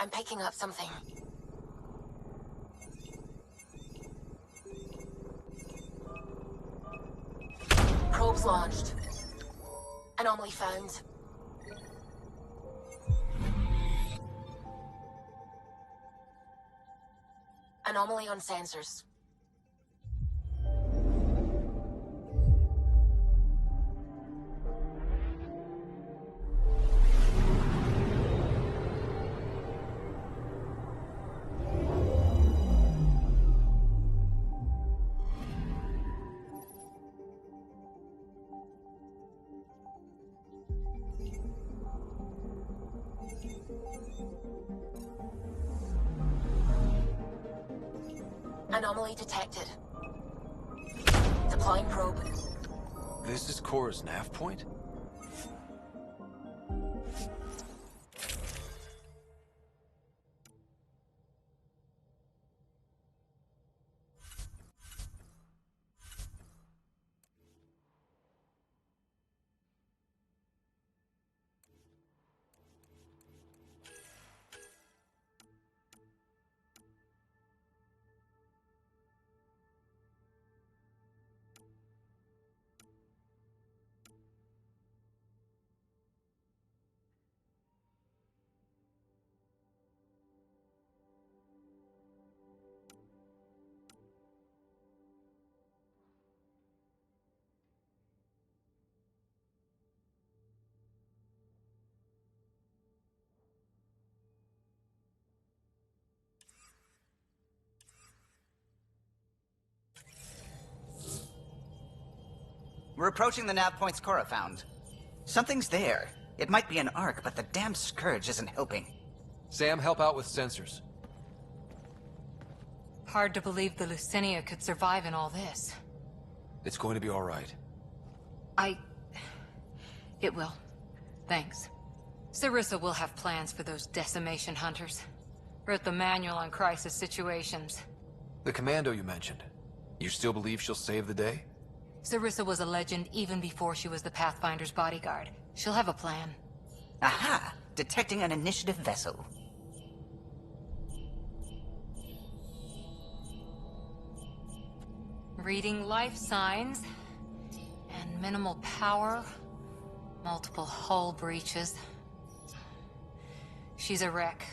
I'm picking up something. Probes launched. Anomaly found. Anomaly on sensors. Anomaly detected. Deploying probe. This is Cora's nav point? We're approaching the nav points Cora found. Something's there. It might be an arc, but the damn Scourge isn't helping. Sam, help out with sensors. Hard to believe the Lucinia could survive in all this. It's going to be all right. It will. Thanks. Sarissa will have plans for those decimation hunters. Wrote the manual on crisis situations. The commando you mentioned. You still believe she'll save the day? Sarissa was a legend even before she was the Pathfinder's bodyguard. She'll have a plan. Aha! Detecting an initiative vessel. Reading life signs. And minimal power. Multiple hull breaches. She's a wreck.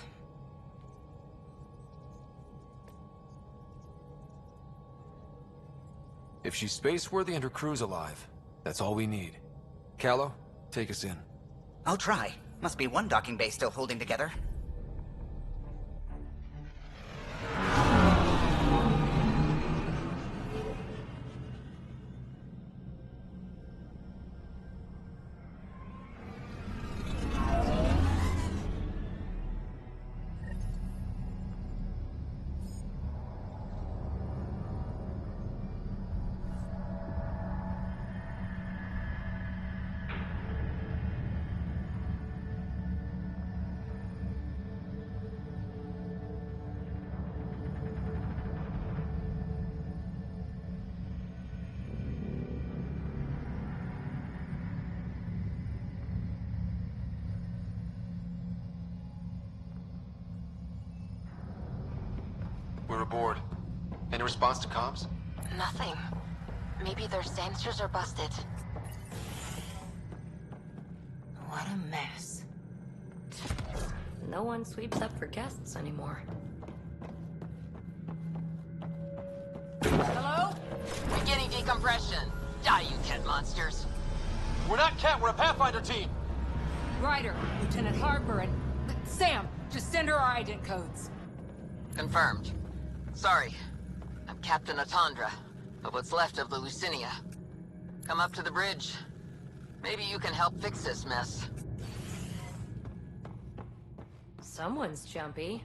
If she's space-worthy and her crew's alive, that's all we need. Callow, take us in. I'll try. Must be one docking bay still holding together. We're aboard. Any response to comms? Nothing. Maybe their sensors are busted. What a mess. No one sweeps up for guests anymore. Hello? Beginning decompression. Die, you cat monsters. We're not Cat, we're a Pathfinder team! Ryder, Lieutenant Harper, and... Sam, just send her our ident codes. Confirmed. Sorry. I'm Captain Atandra, of what's left of the Lucinia. Come up to the bridge. Maybe you can help fix this mess. Someone's jumpy.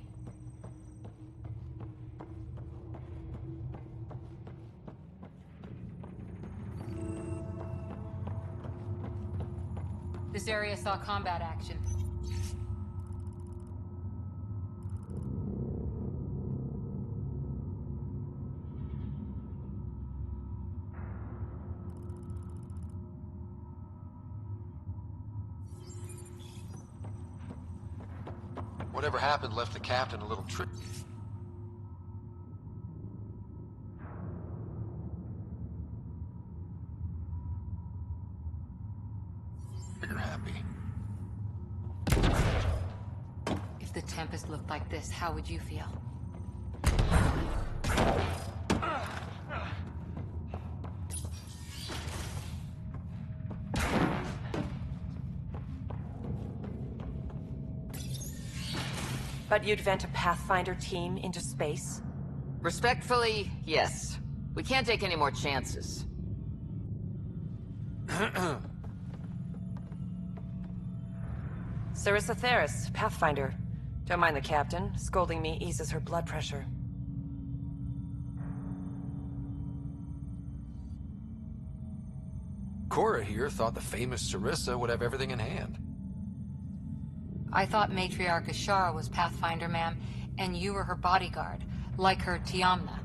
This area saw combat action. Whatever happened left the captain a little trigger happy. If the Tempest looked like this, how would you feel? But you'd vent a Pathfinder team into space? Respectfully, yes. We can't take any more chances. Sarissa Theris, Pathfinder. Don't mind the captain. Scolding me eases her blood pressure. Cora here thought the famous Sarissa would have everything in hand. I thought Matriarch Ashara was Pathfinder, ma'am, and you were her bodyguard, like her Tiamna.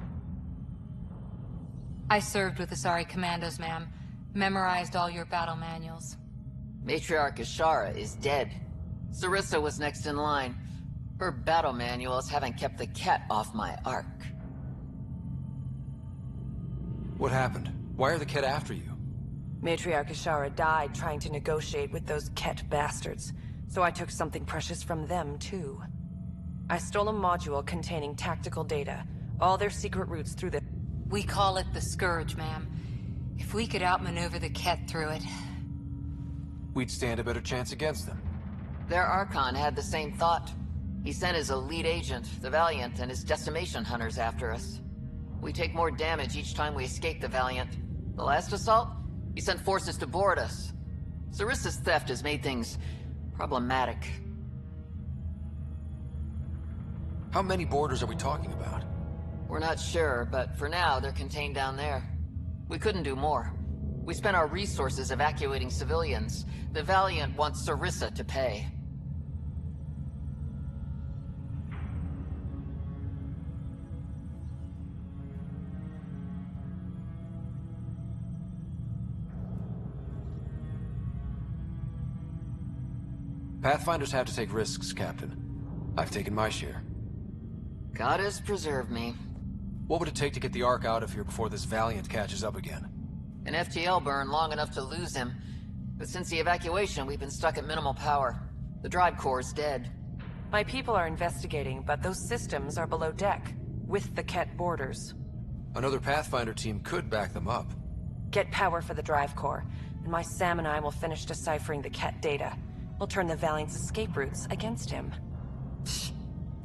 I served with the Asari Commandos, ma'am. Memorized all your battle manuals. Matriarch Ashara is dead. Sarissa was next in line. Her battle manuals haven't kept the cat off my ark. What happened? Why are the Ket after you? Matriarch Ashara died trying to negotiate with those Ket bastards, so I took something precious from them, too. I stole a module containing tactical data, all their secret routes through the... We call it the Scourge, ma'am. If we could outmaneuver the Ket through it... We'd stand a better chance against them. Their Archon had the same thought. He sent his elite agent, the Valiant, and his decimation hunters after us. We take more damage each time we escape the Valiant. The last assault? He sent forces to board us. Sarissa's theft has made things problematic. How many boarders are we talking about? We're not sure, but for now, they're contained down there. We couldn't do more. We spent our resources evacuating civilians. The Valiant wants Sarissa to pay. Pathfinders have to take risks, Captain. I've taken my share. God has preserved me. What would it take to get the Ark out of here before this Valiant catches up again? An FTL burn long enough to lose him. But since the evacuation, we've been stuck at minimal power. The drive core is dead. My people are investigating, but those systems are below deck, with the Ket borders. Another Pathfinder team could back them up. Get power for the drive core, and my Sam and I will finish deciphering the Ket data. We'll turn the Valiant's escape routes against him.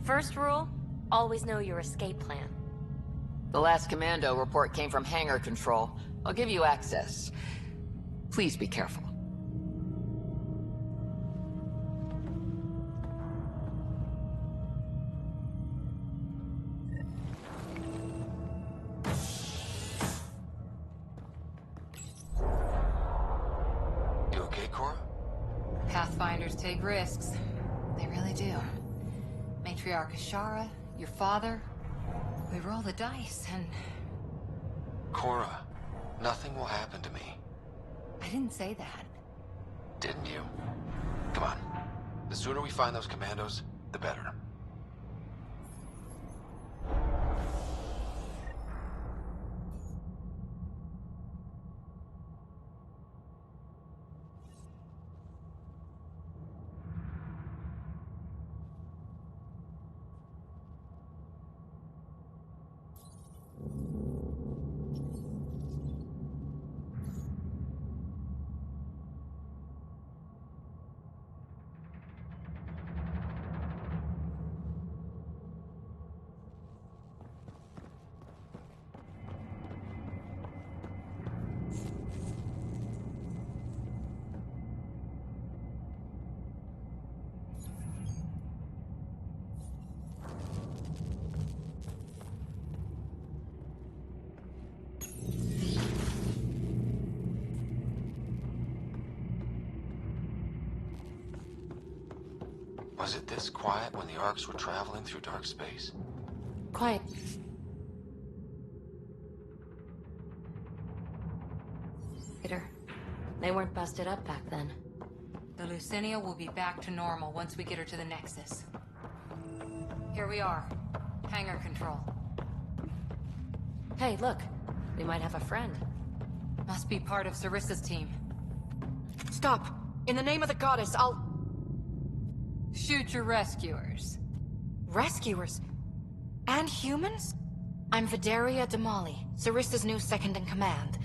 First rule, always know your escape plan. The last commando report came from hangar control. I'll give you access. Please be careful. You okay, Cora? Pathfinders take risks. They really do. Matriarch Ashara, your father... We roll the dice, and... Cora, nothing will happen to me. I didn't say that. Didn't you? Come on. The sooner we find those commandos, the better. Was it this quiet when the Arks were traveling through dark space? Quiet. They weren't busted up back then. The Lucinia will be back to normal once we get her to the Nexus. Here we are. Hangar control. Hey, look. We might have a friend. Must be part of Sarissa's team. Stop! In the name of the goddess, I'll... Shoot your rescuers. Rescuers? And humans? I'm Vidaria Damali, Sarissa's new second-in-command.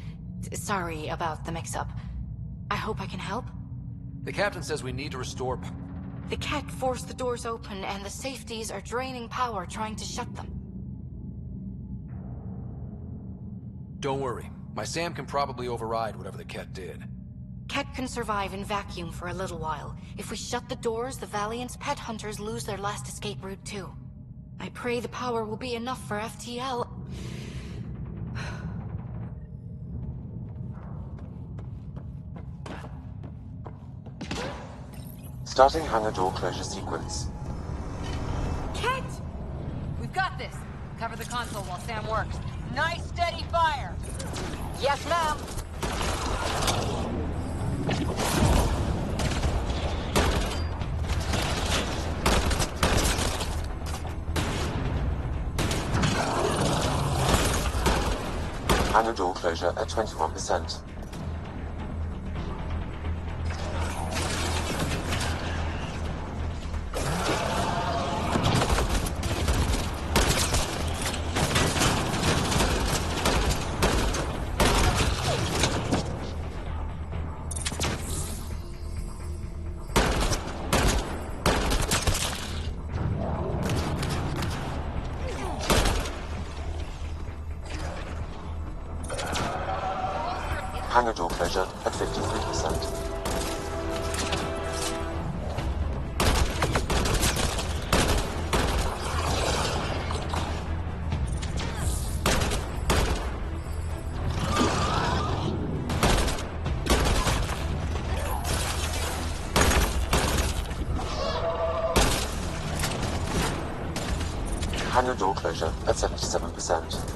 Sorry about the mix-up. I hope I can help. The captain says we need to restore... The Ket forced the doors open, and the safeties are draining power trying to shut them. Don't worry. My Sam can probably override whatever the Ket did. Ket can survive in vacuum for a little while. If we shut the doors, the Valiant's pet hunters lose their last escape route too. I pray the power will be enough for FTL. Starting hangar door closure sequence. Ket! We've got this. Cover the console while Sam works. Nice steady fire! Yes, ma'am! Hangar door closure at 21%. Hangar door closure at 53%. Hangar door closure at 77%.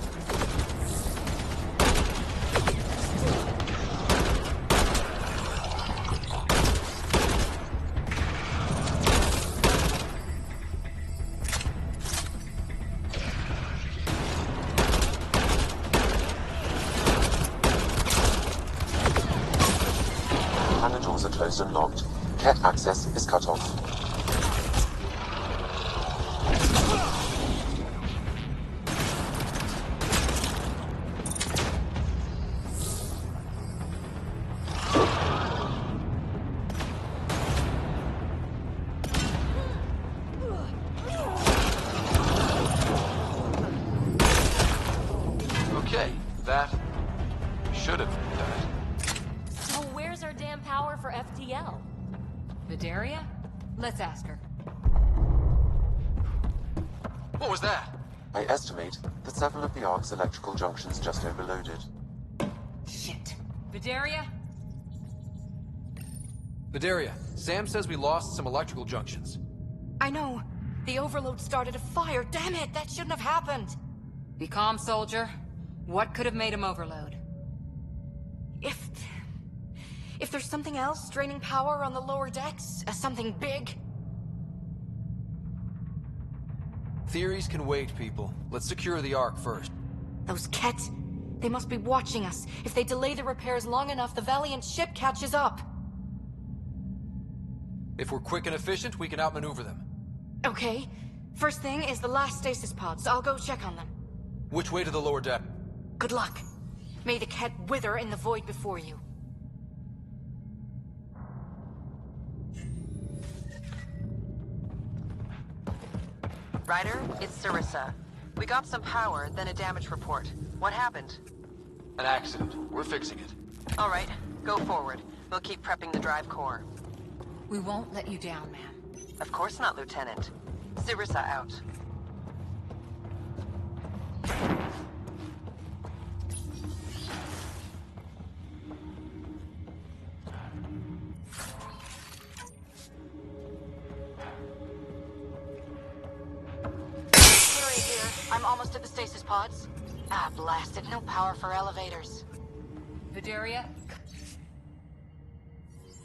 Hangar doors are closed and locked. Ket access is cut off. Okay, that... should have done it. So where's our damn power for FTL? Vidaria? Let's ask her. What was that? I estimate that several of the Ark's electrical junctions just overloaded. Shit. Vidaria? Vidaria, Sam says we lost some electrical junctions. I know. The overload started a fire. Damn it, that shouldn't have happened. Be calm, soldier. What could have made him overload? If there's something else draining power on the lower decks, something big. Theories can wait, people. Let's secure the Ark first. Those Ket, they must be watching us. If they delay the repairs long enough, the Valiant ship catches up. If we're quick and efficient, we can outmaneuver them. Okay. First thing is the last stasis pods. I'll go check on them. Which way to the lower deck? Good luck. May the Ket wither in the void before you. Ryder, it's Sarissa. We got some power, then a damage report. What happened? An accident. We're fixing it. All right, go forward. We'll keep prepping the drive core. We won't let you down, ma'am. Of course not, Lieutenant. Sarissa out. I'm almost at the stasis pods. Ah, blast it. No power for elevators. Vidaria?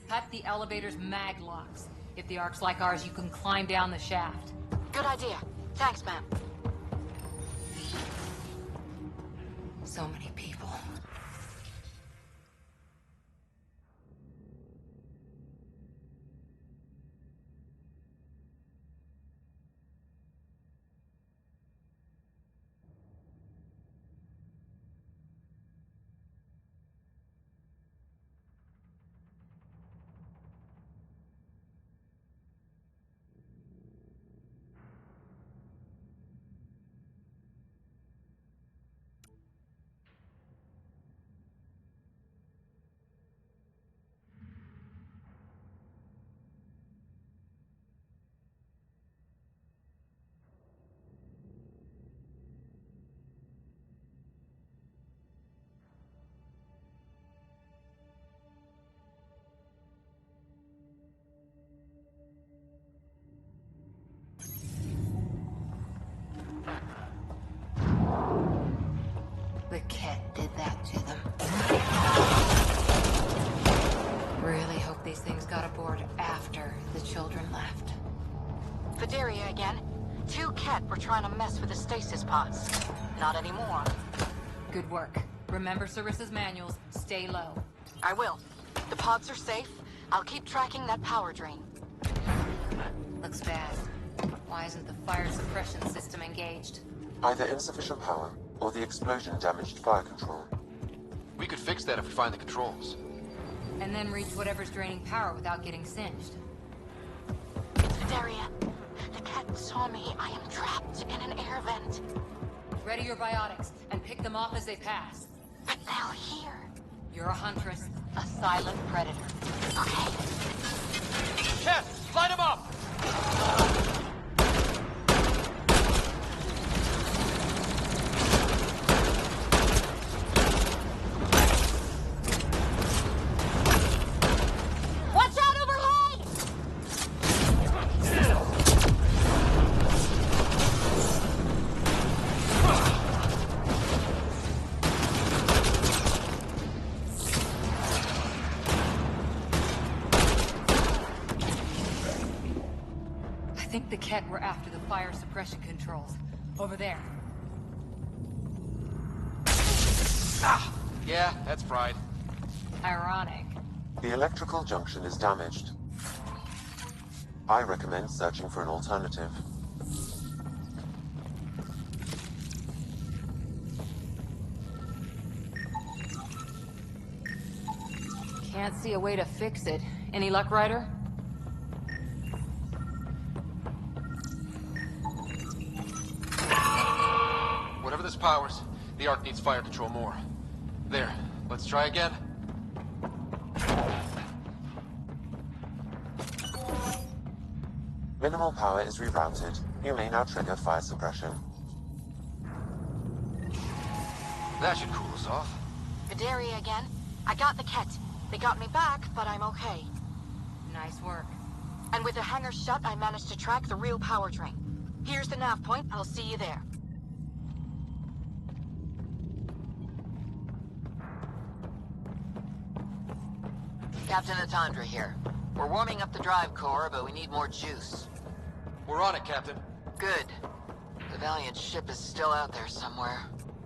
Cut the elevator's mag locks. If the Ark's like ours, you can climb down the shaft. Good idea. Thanks, ma'am. So many people. The Ket did that to them. Really hope these things got aboard after the children left. Vidaria again. 2 Ket were trying to mess with the stasis pods. Not anymore. Good work. Remember Sarissa's manuals. Stay low. I will. The pods are safe. I'll keep tracking that power drain. Looks bad. Why isn't the fire suppression system engaged? Either insufficient power, or the explosion damaged fire control. We could fix that if we find the controls. And then reach whatever's draining power without getting singed. It's Vidaria. The Ket saw me. I am trapped in an air vent. Ready your biotics, and pick them off as they pass. But they'll hear. You're a huntress, a silent predator. Okay. Ket, light him up! Watch out overhead! I think the Ket were after the fire suppression controls. Over there. Ah! Yeah, that's fried. Ironic. The electrical junction is damaged. I recommend searching for an alternative. Can't see a way to fix it. Any luck, Ryder? Whatever this powers, the Ark needs fire control more. There, let's try again. Minimal power is rerouted. You may now trigger fire suppression. That should cool us off. Vidaria again. I got the Ket. They got me back, but I'm okay. Nice work. And with the hangar shut, I managed to track the real power drain. Here's the nav point. I'll see you there. Captain Atandra here. We're warming up the drive core, but we need more juice. We're on it, Captain. Good. The Valiant ship is still out there somewhere.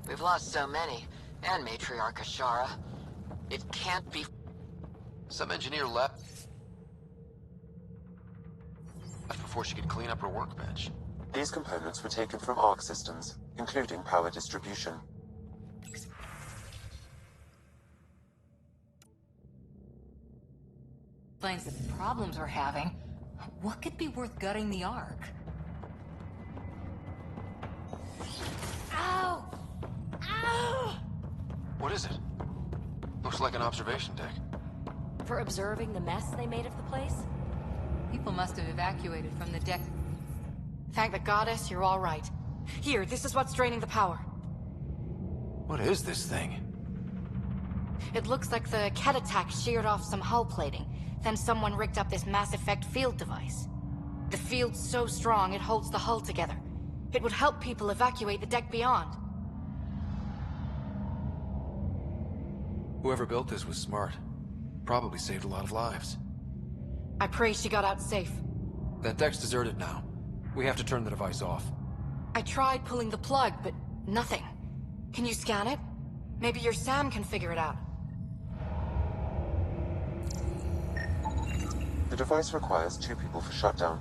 We've lost so many, and Matriarch Ashara. It can't be... Some engineer left before she could clean up her workbench. These components were taken from Arc systems, including power distribution. Explains the problems we're having. What could be worth gutting the Ark? Ow! Ow! What is it? Looks like an observation deck. For observing the mess they made of the place? People must have evacuated from the deck. Thank the goddess, you're all right. Here, this is what's draining the power. What is this thing? It looks like the Ket attack sheared off some hull plating. Then someone rigged up this Mass Effect field device. The field's so strong, it holds the hull together. It would help people evacuate the deck beyond. Whoever built this was smart. Probably saved a lot of lives. I pray she got out safe. That deck's deserted now. We have to turn the device off. I tried pulling the plug, but nothing. Can you scan it? Maybe your Sam can figure it out. The device requires 2 people for shutdown.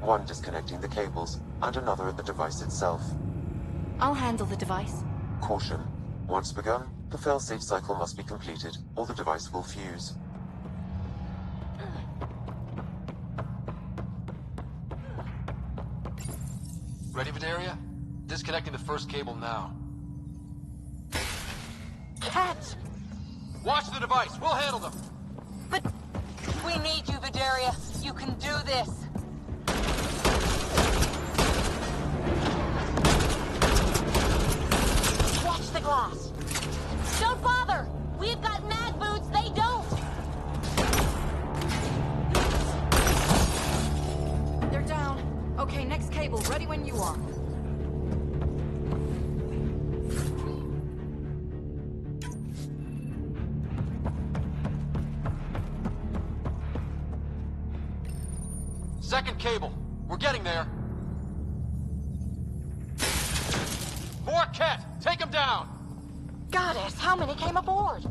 1 disconnecting the cables, and another at the device itself. I'll handle the device. Caution. Once begun, the failsafe cycle must be completed, or the device will fuse. Ready, Vidaria? Disconnecting the first cable now. Catch! Watch the device! We'll handle them! But we need you, Vidaria. You can do this. Watch the glass. Don't bother! We've got mag boots, they don't! They're down. Okay, next cable, ready when you are. Second cable. We're getting there. More Ket! Take him down! Goddess, how many came aboard?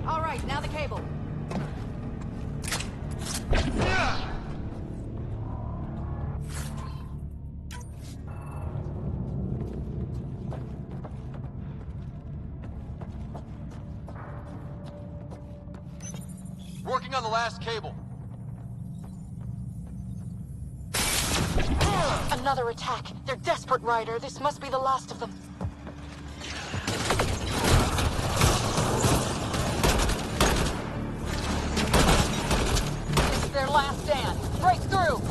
All right, now the cable. Working on the last cable. Another attack. They're desperate, Ryder. This must be the last of them. This is their last stand. Break through!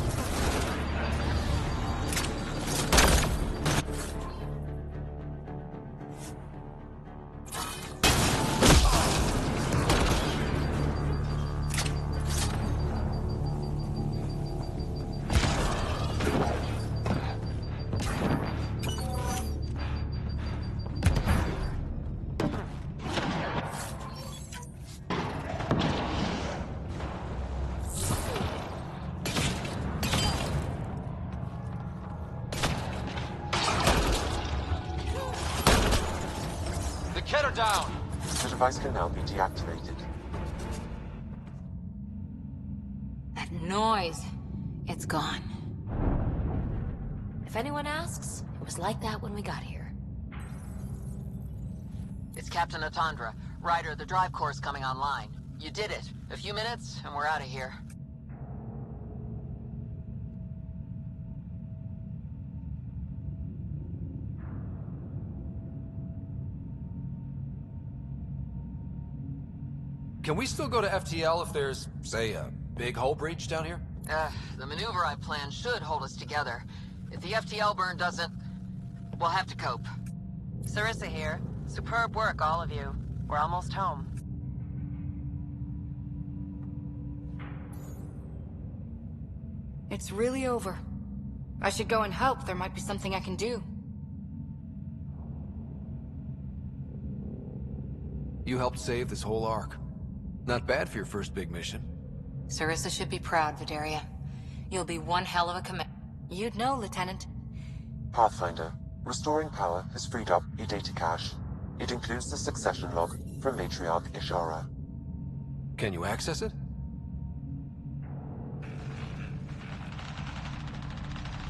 The Ket are down! The device can now be deactivated. That noise. It's gone. If anyone asks, it was like that when we got here. It's Captain Atandra. Ryder, the drive core's coming online. You did it. A few minutes, and we're out of here. Can we still go to FTL if there's, say, a big hull breach down here? The maneuver I planned should hold us together. If the FTL burn doesn't, we'll have to cope. Sarissa here. Superb work, all of you. We're almost home. It's really over. I should go and help. There might be something I can do. You helped save this whole arc. Not bad for your first big mission. Sarissa should be proud, Vidaria. You'll be one hell of a command. You'd know, Lieutenant. Pathfinder, restoring power has freed up your data cache. It includes the succession log from Matriarch Ishara. Can you access it?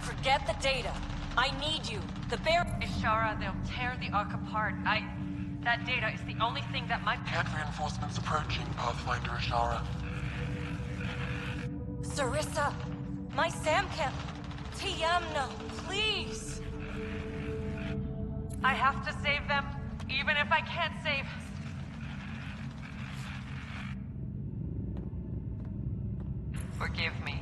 Forget the data. I need you. The bear... Ishara, they'll tear the Ark apart. That data is the only thing that might... Cat reinforcements approaching, Pathfinder Ishara. Sarissa! My Sam can't... Tiamna, please! I have to save them, even if I can't save... Forgive me.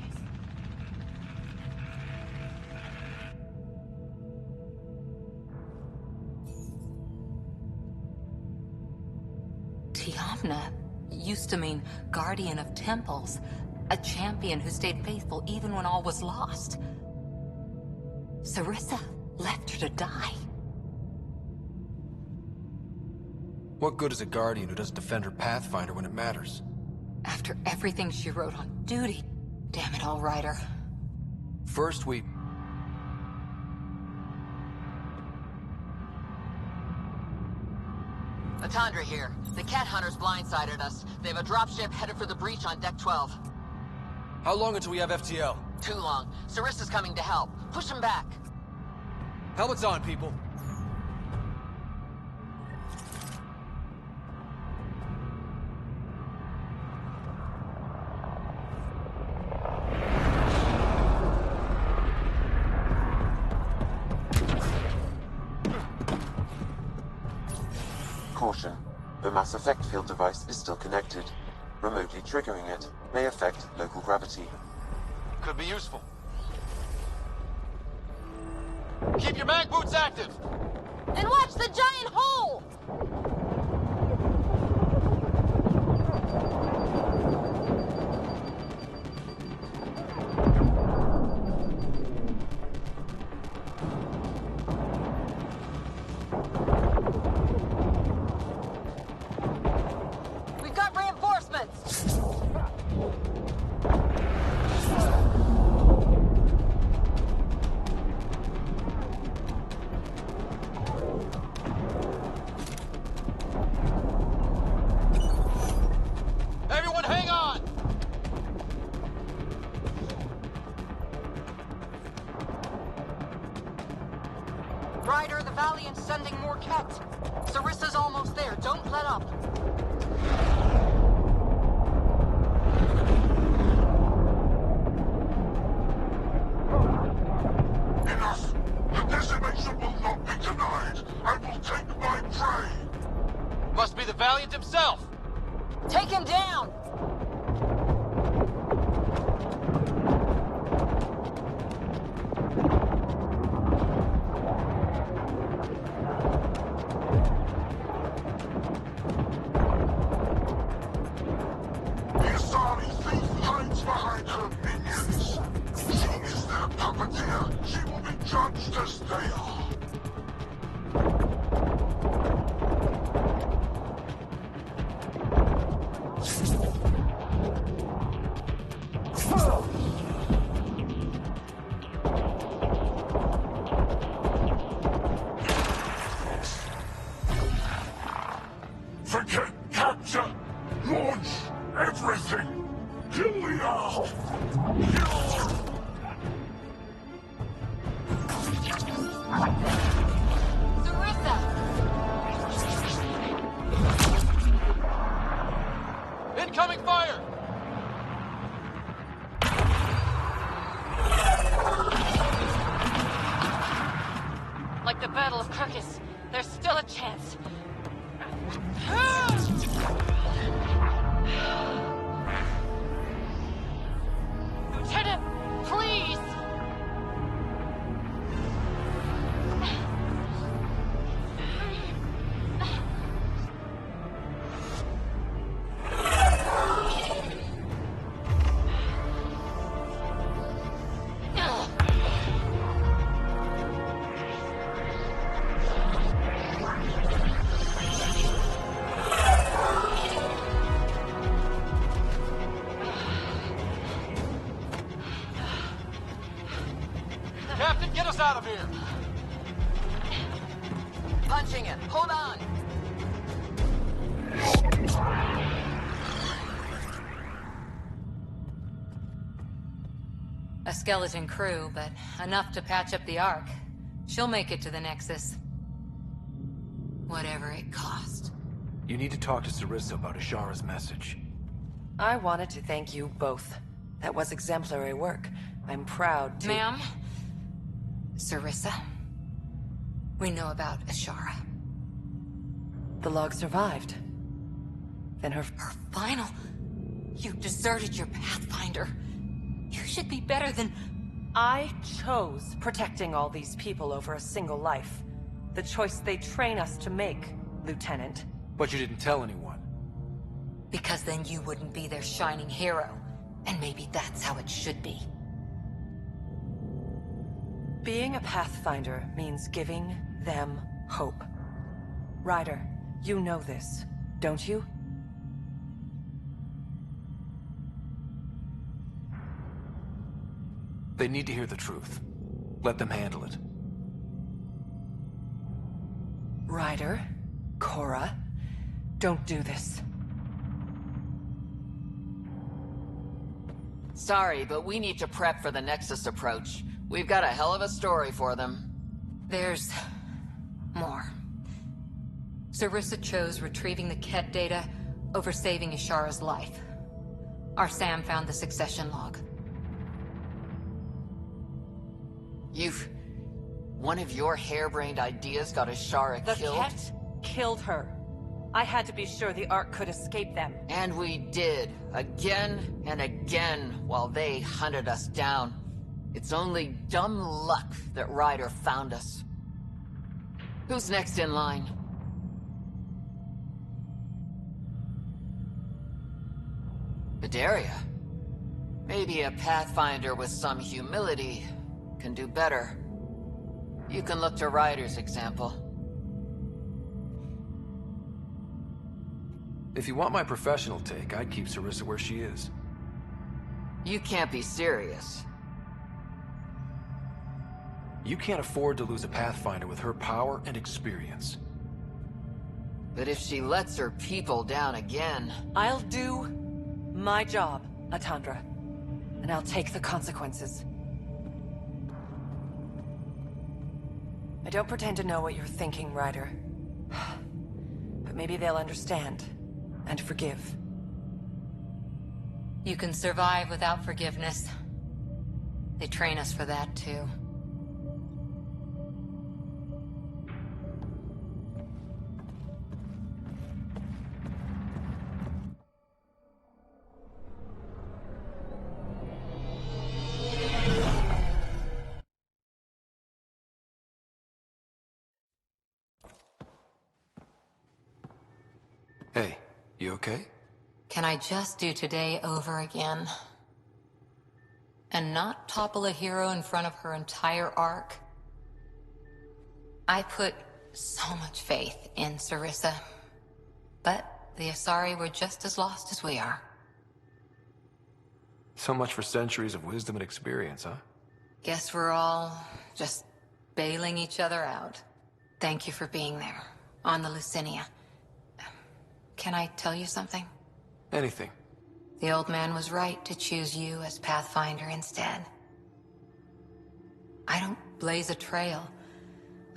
Tiamna, used to mean guardian of temples. A champion who stayed faithful even when all was lost. Sarissa left her to die. What good is a guardian who doesn't defend her Pathfinder when it matters? After everything she wrote on duty. Damn it all, Ryder. First we... Atandra here. The cat hunters blindsided us. They have a dropship headed for the breach on Deck 12. How long until we have FTL? Too long. Sarissa's coming to help. Push him back. Helmets on, people. Caution. The Mass Effect field device is still connected. Remotely triggering it may affect local gravity. Could be useful. Keep your mag boots active! And watch the giant hole! We've got reinforcements! Everyone hang on! Ryder, the Valiant's sending more Kett. Sarissa's almost there. Don't let up. Enough! The decimation will not be denied! I will take my prey! Must be the Valiant himself! Take him down! The Asari thief hides behind her minions. She is their puppeteer. She will be judged as they are. Forget capture! Launch everything! Kill the owl! Sarissa! Incoming fire! Like the Battle of Kirkus, there's still a chance. Lieutenant, please! Captain, get us out of here! Punching it. Hold on. A skeleton crew, but enough to patch up the Ark. She'll make it to the Nexus. Whatever it cost. You need to talk to Sarissa about Ashara's message. I wanted to thank you both. That was exemplary work. I'm proud to... Ma'am? Sarissa? We know about Ashara. The log survived. Then her... Her final... You deserted your Pathfinder. You should be better than... I chose protecting all these people over a single life. The choice they train us to make, Lieutenant. But you didn't tell anyone. Because then you wouldn't be their shining hero. And maybe that's how it should be. Being a Pathfinder means giving them hope. Ryder, you know this, don't you? They need to hear the truth. Let them handle it. Ryder, Cora, don't do this. Sorry, but we need to prep for the Nexus approach. We've got a hell of a story for them. There's more. Sarissa chose retrieving the Ket data over saving Ishara's life. Our Sam found the succession log. One of your harebrained ideas got Ishara killed? The Ket killed her. I had to be sure the Ark could escape them. And we did, again and again, while they hunted us down. It's only dumb luck that Ryder found us. Who's next in line? Bedaria. Maybe a Pathfinder with some humility can do better. You can look to Ryder's example. If you want my professional take, I'd keep Sarissa where she is. You can't be serious. You can't afford to lose a Pathfinder with her power and experience. But if she lets her people down again... I'll do my job, Atandra. And I'll take the consequences. I don't pretend to know what you're thinking, Ryder. But maybe they'll understand. And forgive. You can survive without forgiveness. They train us for that, too. Hey, you okay? Can I just do today over again? And not topple a hero in front of her entire arc? I put so much faith in Sarissa. But the Asari were just as lost as we are. So much for centuries of wisdom and experience, huh? Guess we're all just bailing each other out. Thank you for being there, on the Lucinia. Can I tell you something? Anything. The old man was right to choose you as Pathfinder instead. I don't blaze a trail.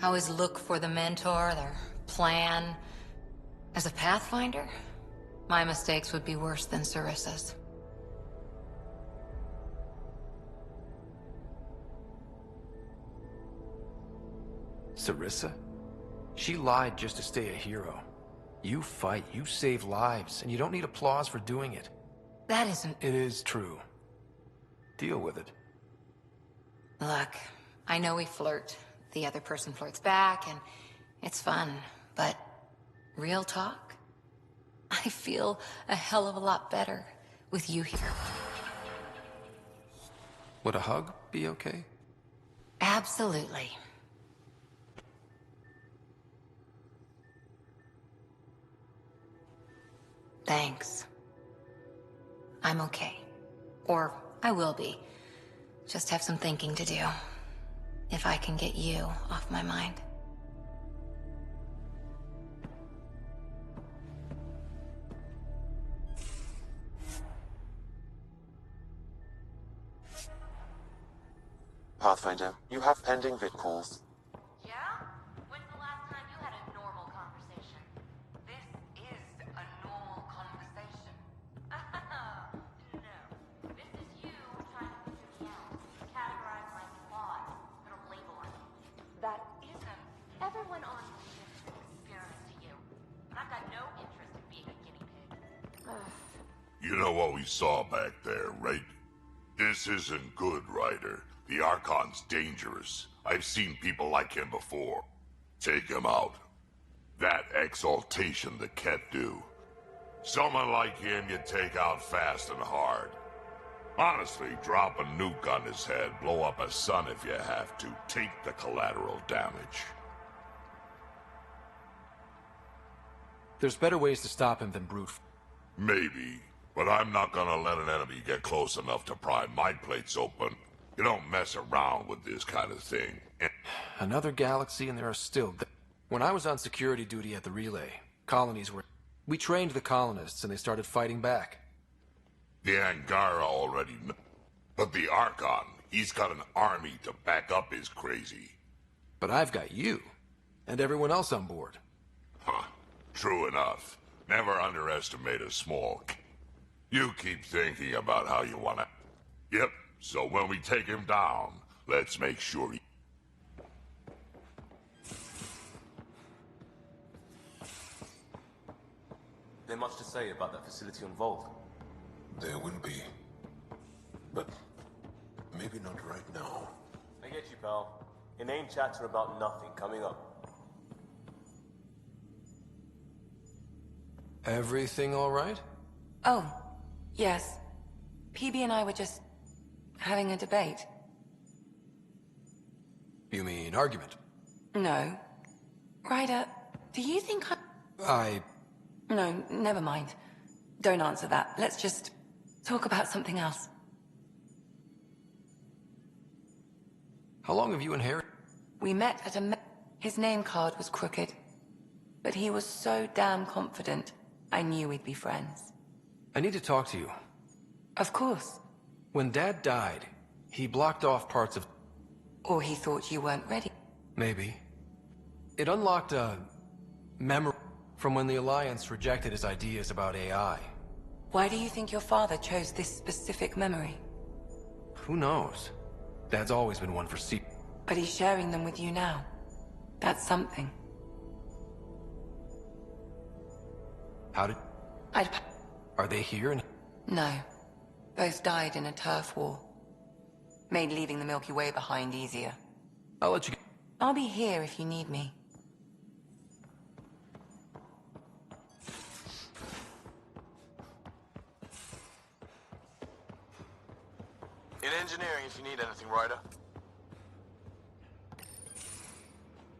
I always look for the mentor, their plan. As a Pathfinder, my mistakes would be worse than Sarissa's. Sarissa? She lied just to stay a hero. You fight, you save lives, and you don't need applause for doing it. That isn't... It is true. Deal with it. Look, I know we flirt. The other person flirts back, and it's fun. But real talk? I feel a hell of a lot better with you here. Would a hug be okay? Absolutely. Thanks. I'm okay. Or I will be. Just have some thinking to do. If I can get you off my mind. Pathfinder, you have pending vid calls. Yeah? When's the last time you had a normal conversation? This is a normal conversation. No. This is you trying to figure me out. Categorize my flaws. Put a label on me. That isn't. Everyone on this is an experiment to you. And I've got no interest in being a guinea pig. You know what we saw back there, right? This isn't good, Ryder. The Archon's dangerous. I've seen people like him before. Take him out. That exaltation the Ket do. Someone like him you take out fast and hard. Honestly, drop a nuke on his head, blow up a sun if you have to. Take the collateral damage. There's better ways to stop him than brute. Maybe, but I'm not gonna let an enemy get close enough to pry my plates open. You don't mess around with this kind of thing. Another galaxy and there are still... When I was on security duty at the relay, colonies were... We trained the colonists and they started fighting back. The Angara already know. But the Archon, he's got an army to back up his crazy. But I've got you, and everyone else on board. Huh. True enough. Never underestimate a small... You keep thinking about how you wanna... Yep, so when we take him down, let's make sure he... There much to say about that facility on Volt? There will be. But maybe not right now. I get you, pal. Inane chatter about nothing coming up. Everything all right? Oh, yes. PB and I were just having a debate. You mean argument? No. Ryder, do you think No, never mind. Don't answer that. Let's just talk about something else. How long have you inherited? We met at his name card was crooked. But he was so damn confident, I knew we'd be friends. I need to talk to you. Of course. When Dad died, he blocked off parts of... Or he thought you weren't ready. Maybe. It unlocked a... memory from when the Alliance rejected his ideas about AI. Why do you think your father chose this specific memory? Who knows? Dad's always been one for But he's sharing them with you now. That's something. How did... Are they here? No. Both died in a turf war. Made leaving the Milky Way behind easier. I'll let you... I'll be here if you need me. In engineering, if you need anything, Ryder.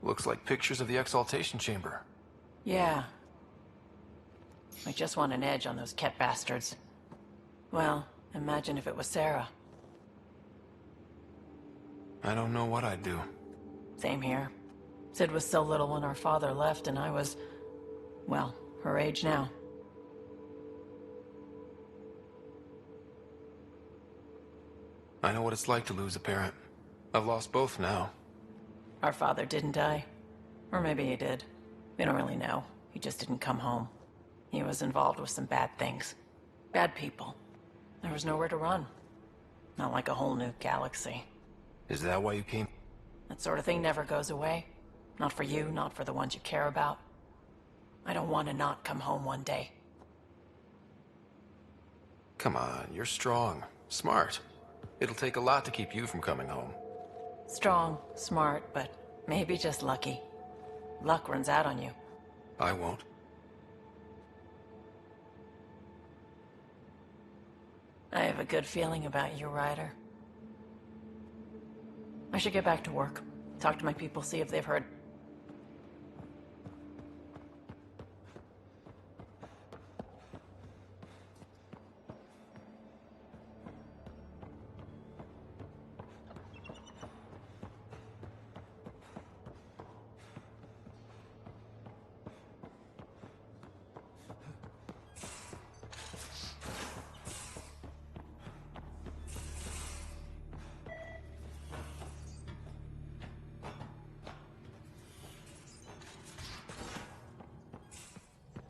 Looks like pictures of the exaltation chamber. Yeah. I just want an edge on those Ket bastards. Well, imagine if it was Sarah. I don't know what I'd do. Same here. Sid was so little when our father left, and I was... well, her age now. I know what it's like to lose a parent. I've lost both now. Our father didn't die. Or maybe he did. We don't really know. He just didn't come home. He was involved with some bad things. Bad people. There was nowhere to run. Not like a whole new galaxy. Is that why you came? That sort of thing never goes away. Not for you, not for the ones you care about. I don't want to not come home one day. Come on, you're strong. Smart. It'll take a lot to keep you from coming home. Strong, smart, but maybe just lucky. Luck runs out on you. I won't. I have a good feeling about you, Ryder. I should get back to work. Talk to my people, see if they've heard.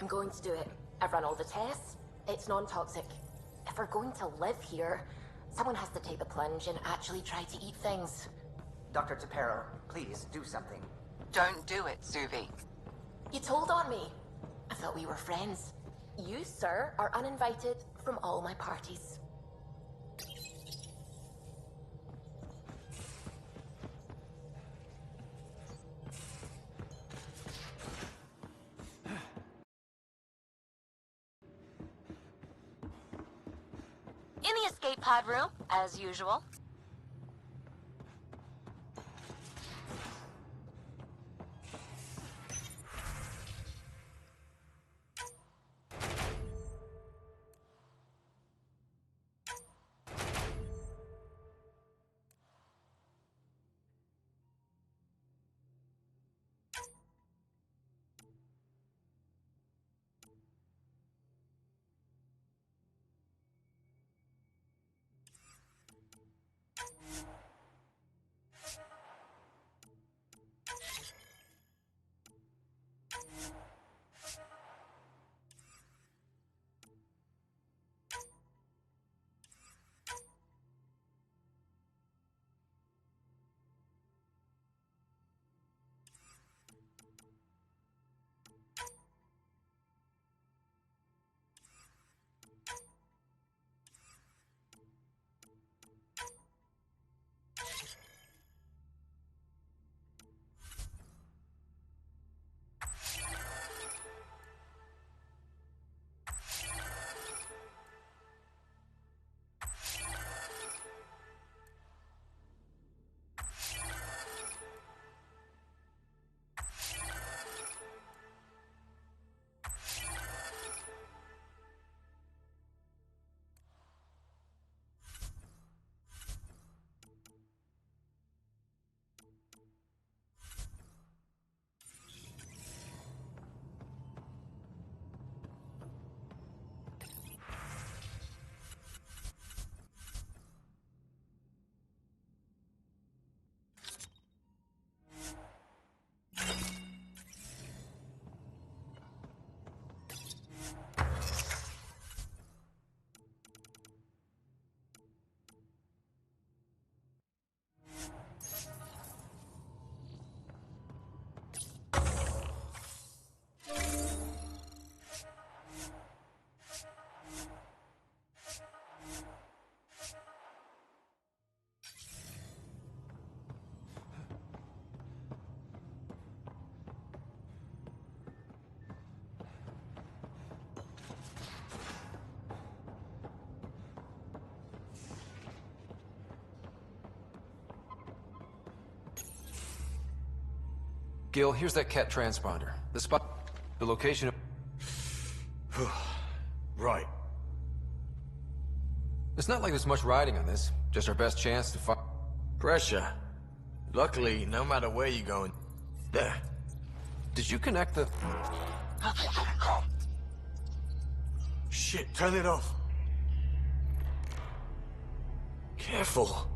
I'm going to do it. I've run all the tests. It's non-toxic. If we're going to live here, someone has to take the plunge and actually try to eat things. Dr. Tapero, please do something. Don't do it, Suvi. You told on me. I thought we were friends. You, sir, are uninvited from all my parties. In the escape pod room, as usual. Gil, here's that Ket transponder. The spot... the location of... Right. It's not like there's much riding on this. Just our best chance to find... Pressure. Luckily, no matter where you're going... There. Did you connect the... Shit, turn it off. Careful.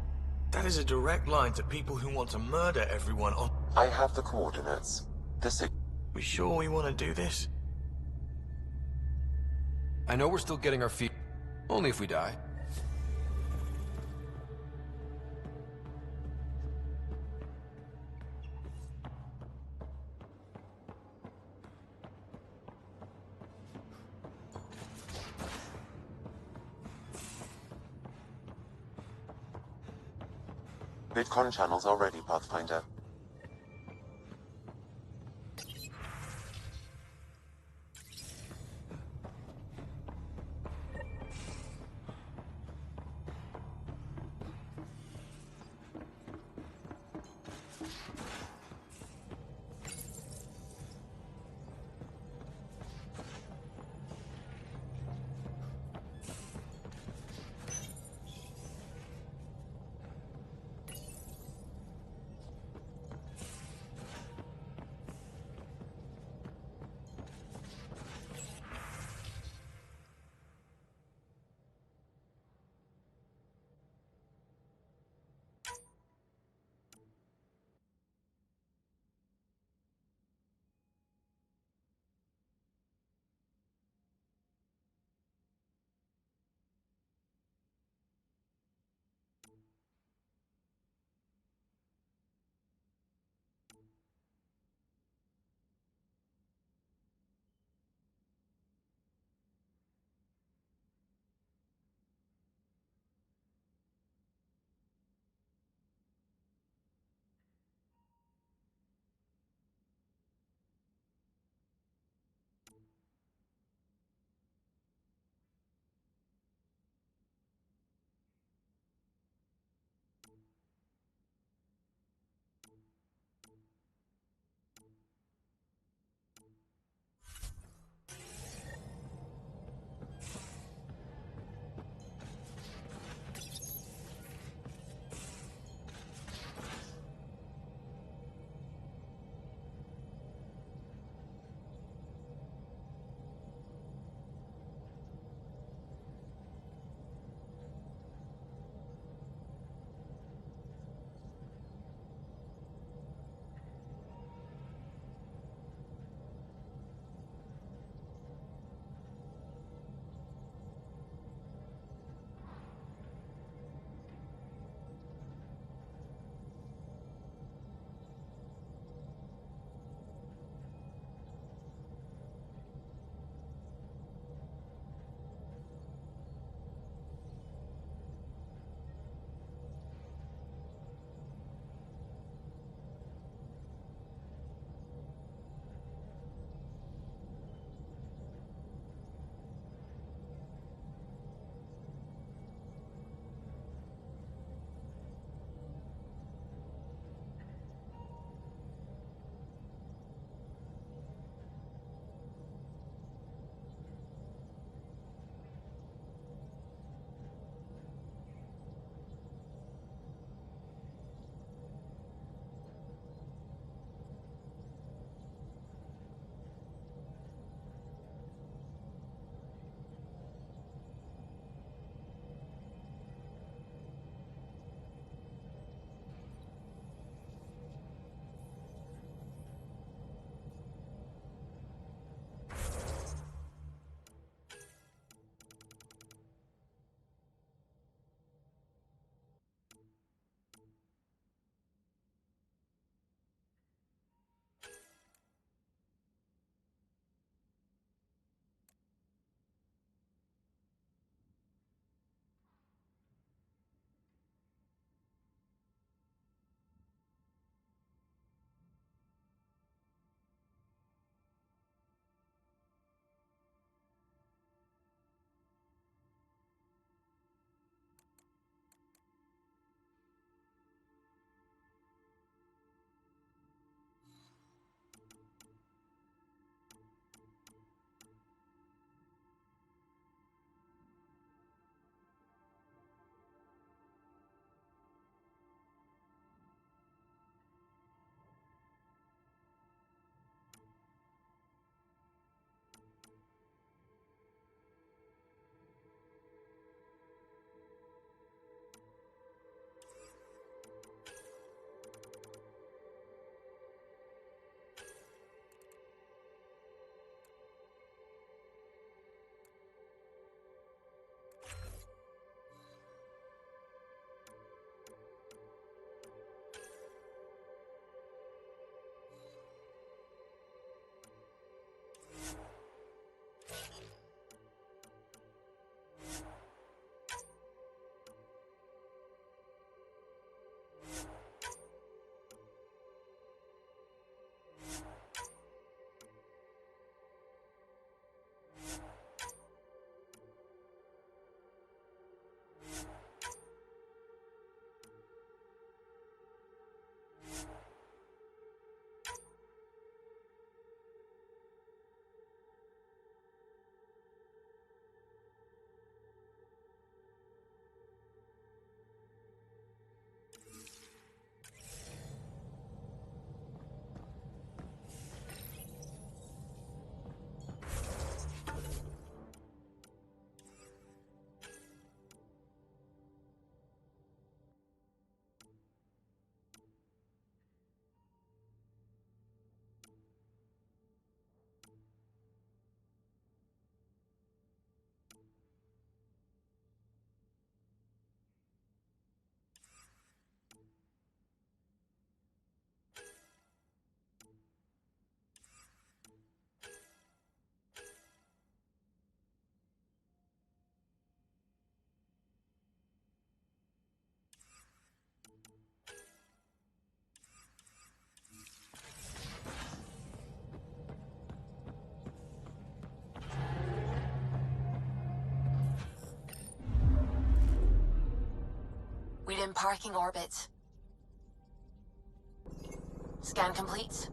That is a direct line to people who want to murder everyone on... I have the coordinates. We sure we want to do this? I know we're still getting our feet... only if we die. Vidcon channels are ready, Pathfinder. in parking orbit. Scan complete.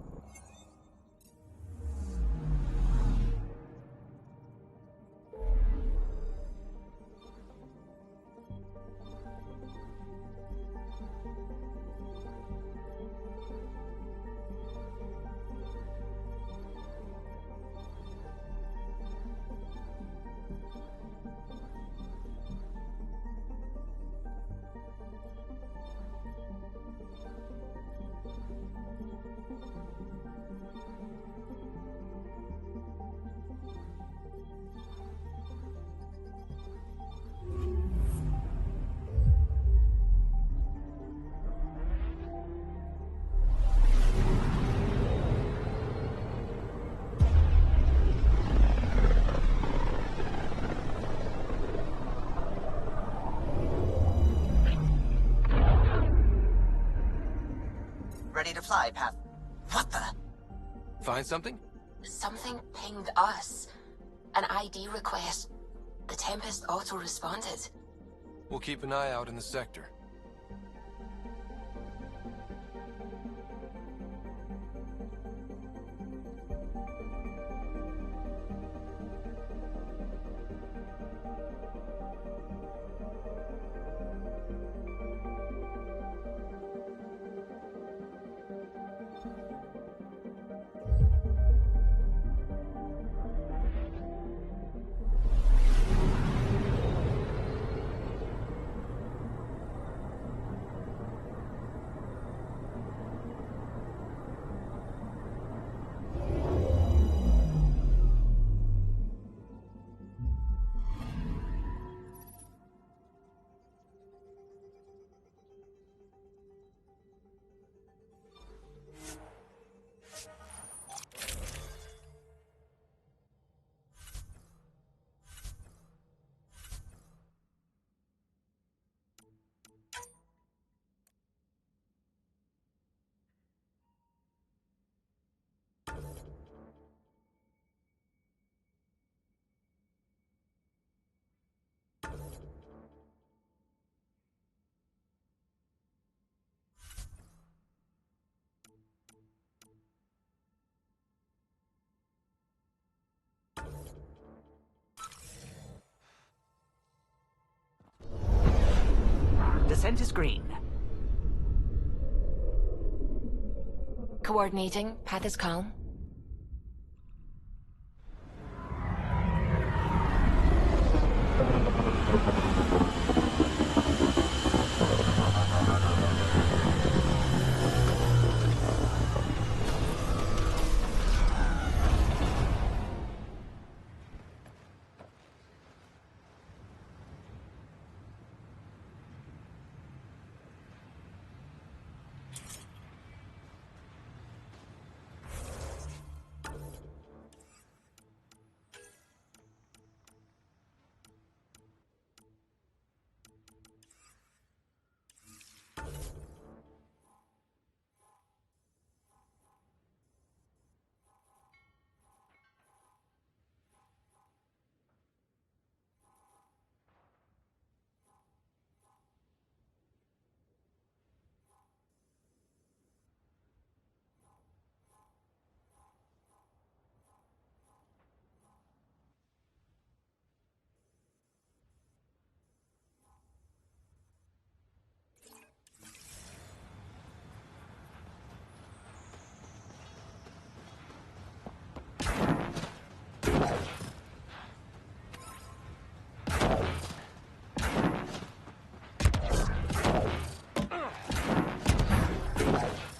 Ready to fly, Path. What the? Find something? Something pinged us. An ID request. The Tempest auto-responded. We'll keep an eye out in the sector. Descent is green. Coordinating. Path is calm.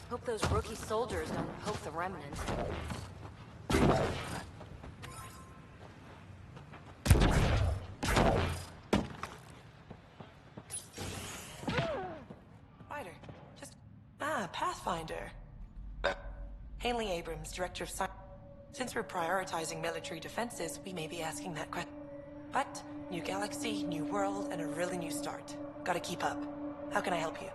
Hope those rookie soldiers don't poke the remnant. Spider. Pathfinder. Haley Abrams, Director of Science. Since we're prioritizing military defenses, we may be asking that question. But, new galaxy, new world, and a really new start. Gotta keep up. How can I help you?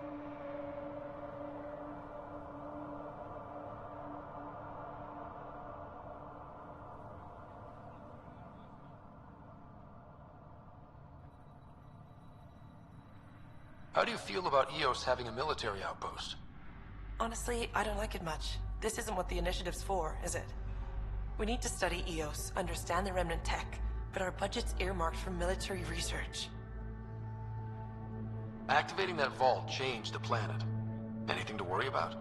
How do you feel about EOS having a military outpost? Honestly, I don't like it much. This isn't what the initiative's for, is it? We need to study EOS, understand the remnant tech, but our budget's earmarked for military research. Activating that vault changed the planet. Anything to worry about?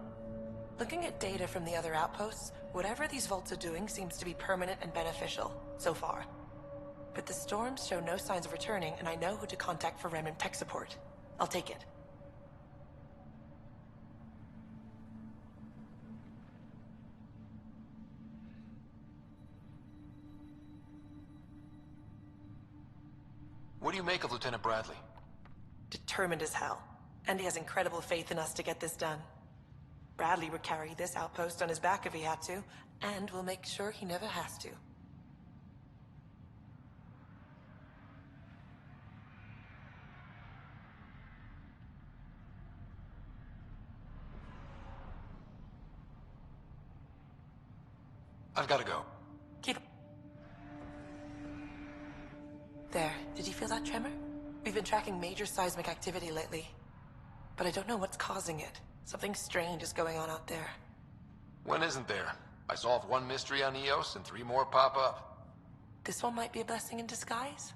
Looking at data from the other outposts, whatever these vaults are doing seems to be permanent and beneficial, so far. But the storms show no signs of returning, and I know who to contact for remnant tech support. I'll take it. What do you make of Lieutenant Bradley? Determined as hell. And he has incredible faith in us to get this done. Bradley would carry this outpost on his back if he had to, and we'll make sure he never has to. I've got to go. Keep... There, did you feel that tremor? We've been tracking major seismic activity lately. But I don't know what's causing it. Something strange is going on out there. When isn't there? I solved one mystery on EOS and 3 more pop up. This one might be a blessing in disguise.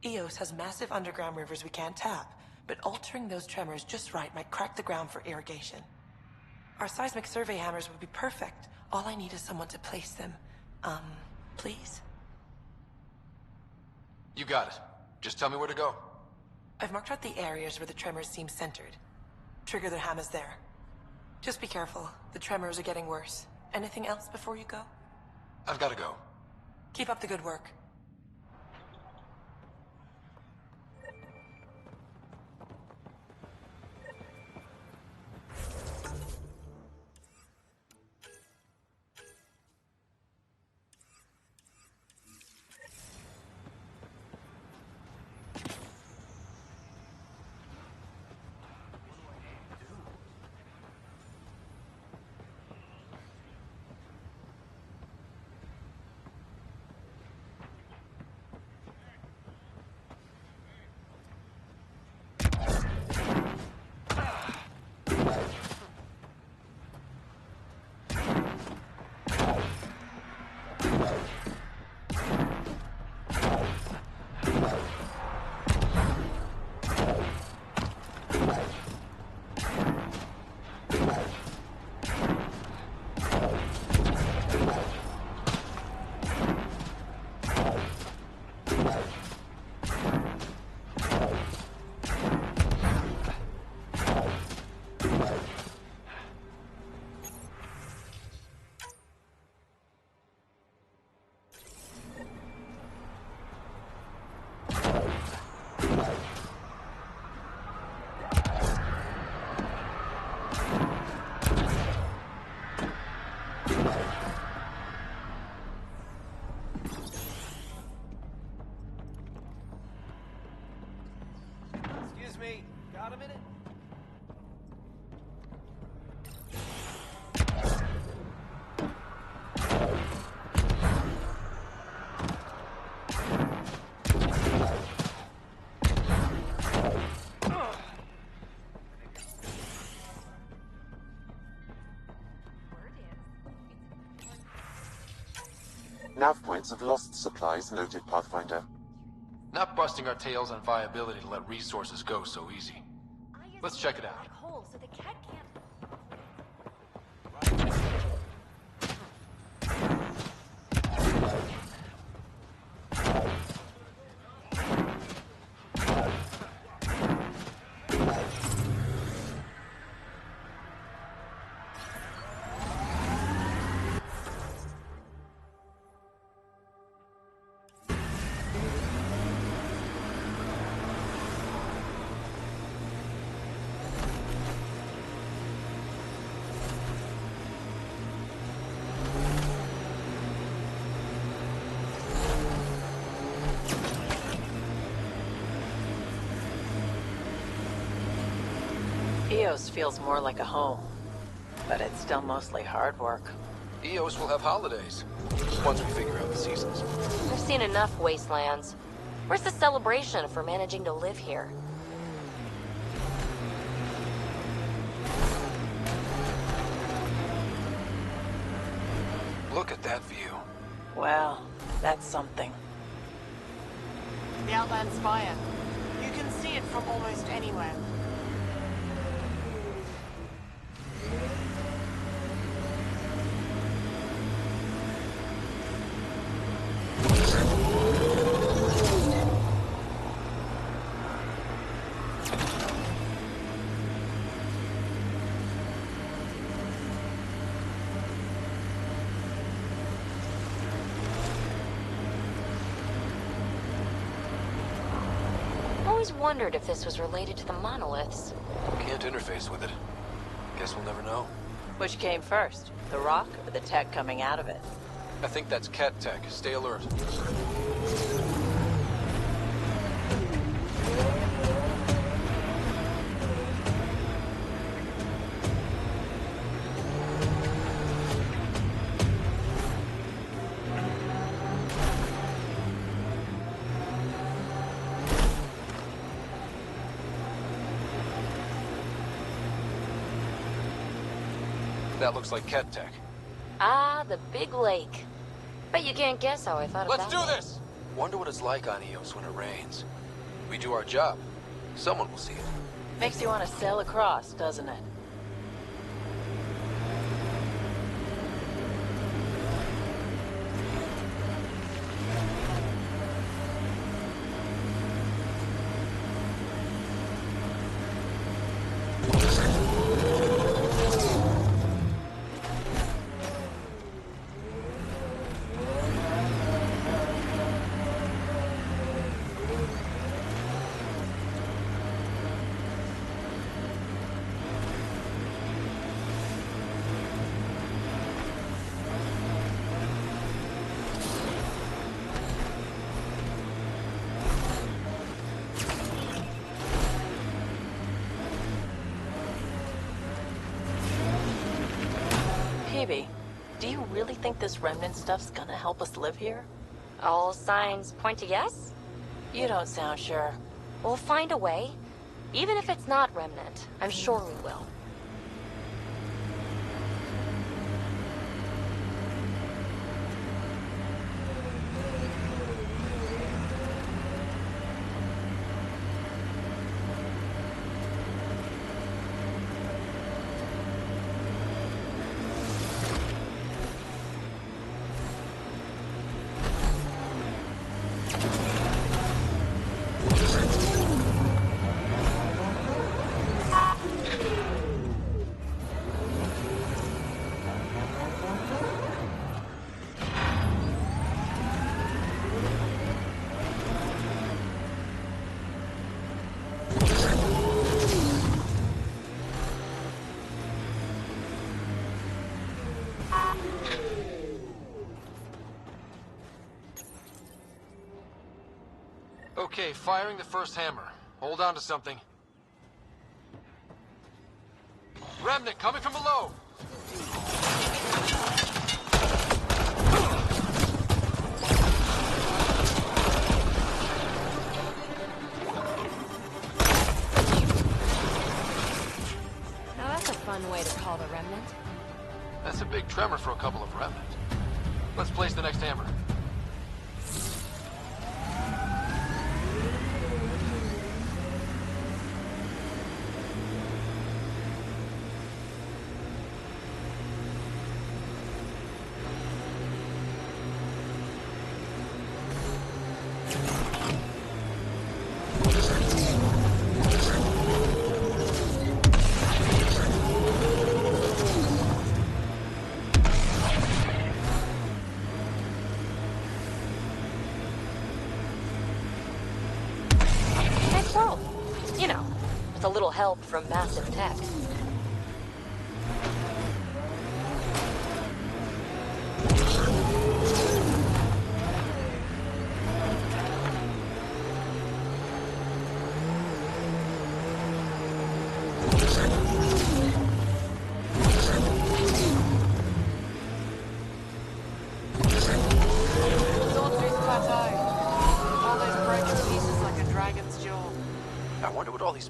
EOS has massive underground rivers we can't tap, but altering those tremors just right might crack the ground for irrigation. Our seismic survey hammers would be perfect. All I need is someone to place them. Please? You got it. Just tell me where to go. I've marked out the areas where the tremors seem centered. Trigger the hammers there. Just be careful. The tremors are getting worse. Anything else before you go? I've got to go. Keep up the good work. Got a minute? Nav points of lost supplies noted, Pathfinder. Not busting our tails on viability to let resources go so easy. Let's check it out. Hole, so the cat can't. EOS feels more like a home, but it's still mostly hard work. EOS will have holidays, once we figure out the seasons. I've seen enough wastelands. Where's the celebration for managing to live here? Look at that view. Well, that's something. The Outland Spire. You can see it from almost anywhere. Always wondered if this was related to the monoliths. Can't interface with it. Guess we'll never know. Which came first, the rock or the tech coming out of it? I think that's cat tech. Stay alert. That looks like cat tech. Ah, the big lake. Bet you can't guess how I thought of that. Let's do this! Wonder what it's like on Eos when it rains. We do our job. Someone will see it. Makes you want to sail across, doesn't it? Phoebe, do you really think this remnant stuff's gonna help us live here? All signs point to yes? You don't sound sure. We'll find a way. Even if it's not remnant, I'm sure we will. Okay, firing the first hammer. Hold on to something. Remnant coming from below! Now that's a fun way to call the remnant. That's a big tremor for a couple of remnant. Let's place the next hammer. You know, with a little help from massive tech.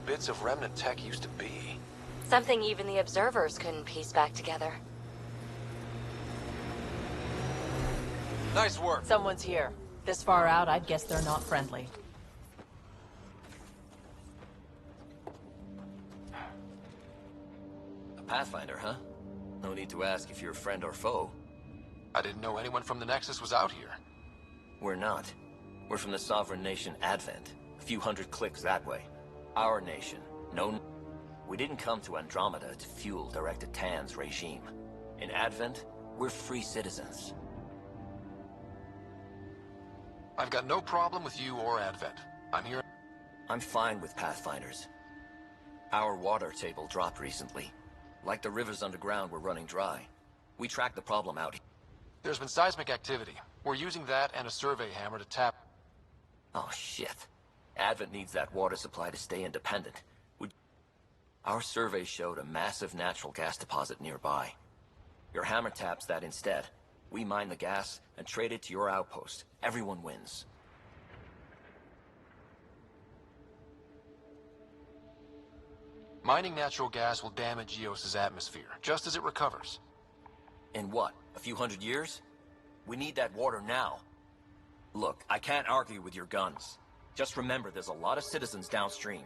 Bits of remnant tech used to be. Something even the observers couldn't piece back together. Nice work. Someone's here. This far out, I'd guess they're not friendly. A Pathfinder, huh? No need to ask if you're friend or foe. I didn't know anyone from the Nexus was out here. We're not. We're from the sovereign nation Advent. A few hundred clicks that way. Our nation, known... We didn't come to Andromeda to fuel Director Tan's regime. In Advent, we're free citizens. I've got no problem with you or Advent. I'm here... I'm fine with Pathfinders. Our water table dropped recently. Like the rivers underground were running dry. We tracked the problem out. There's been seismic activity. We're using that and a survey hammer to tap... Oh, shit. Advent needs that water supply to stay independent. Our survey showed a massive natural gas deposit nearby. Your hammer taps that instead. We mine the gas and trade it to your outpost. Everyone wins. Mining natural gas will damage Eos's atmosphere, just as it recovers. In what? A few hundred years? We need that water now. Look, I can't argue with your guns. Just remember there's a lot of citizens downstream.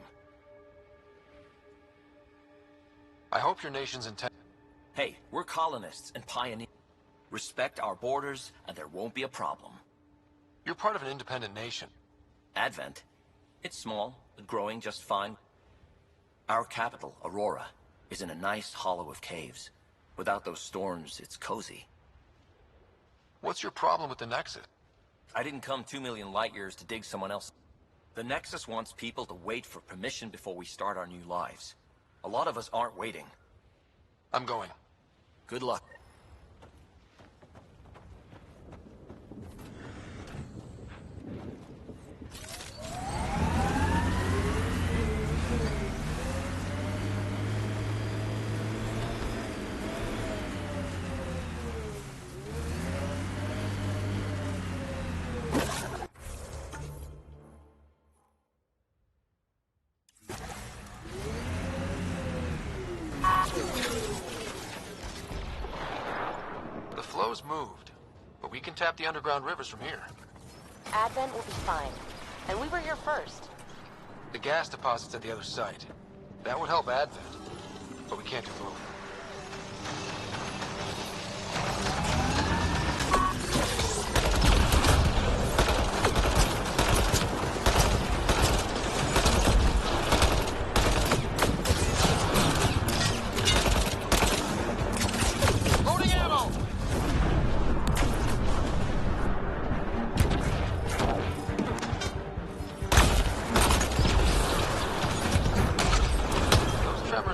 I hope your nation's intent... Hey, we're colonists and pioneers. Respect our borders, and there won't be a problem. You're part of an independent nation. Advent? It's small, but growing just fine. Our capital, Aurora, is in a nice hollow of caves. Without those storms, it's cozy. What's your problem with the Nexus? I didn't come 2 million light years to dig someone else. The Nexus wants people to wait for permission before we start our new lives. A lot of us aren't waiting. I'm going. Good luck. The flow's moved, but we can tap the underground rivers from here. Advent will be fine. And we were here first. The gas deposit's at the other site. That would help Advent, but we can't do both.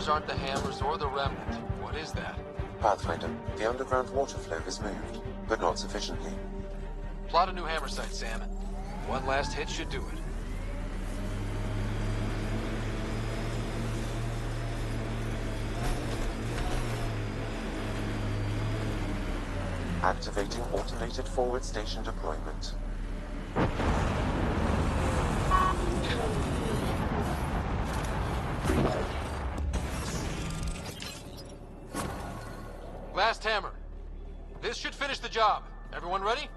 Aren't the hammers or the remnant. What is that? Pathfinder, the underground water flow is moved, but not sufficiently. Plot a new hammer site, Sam. One last hit should do it. Activating automated forward station deployment. Last hammer. This should finish the job. Everyone ready?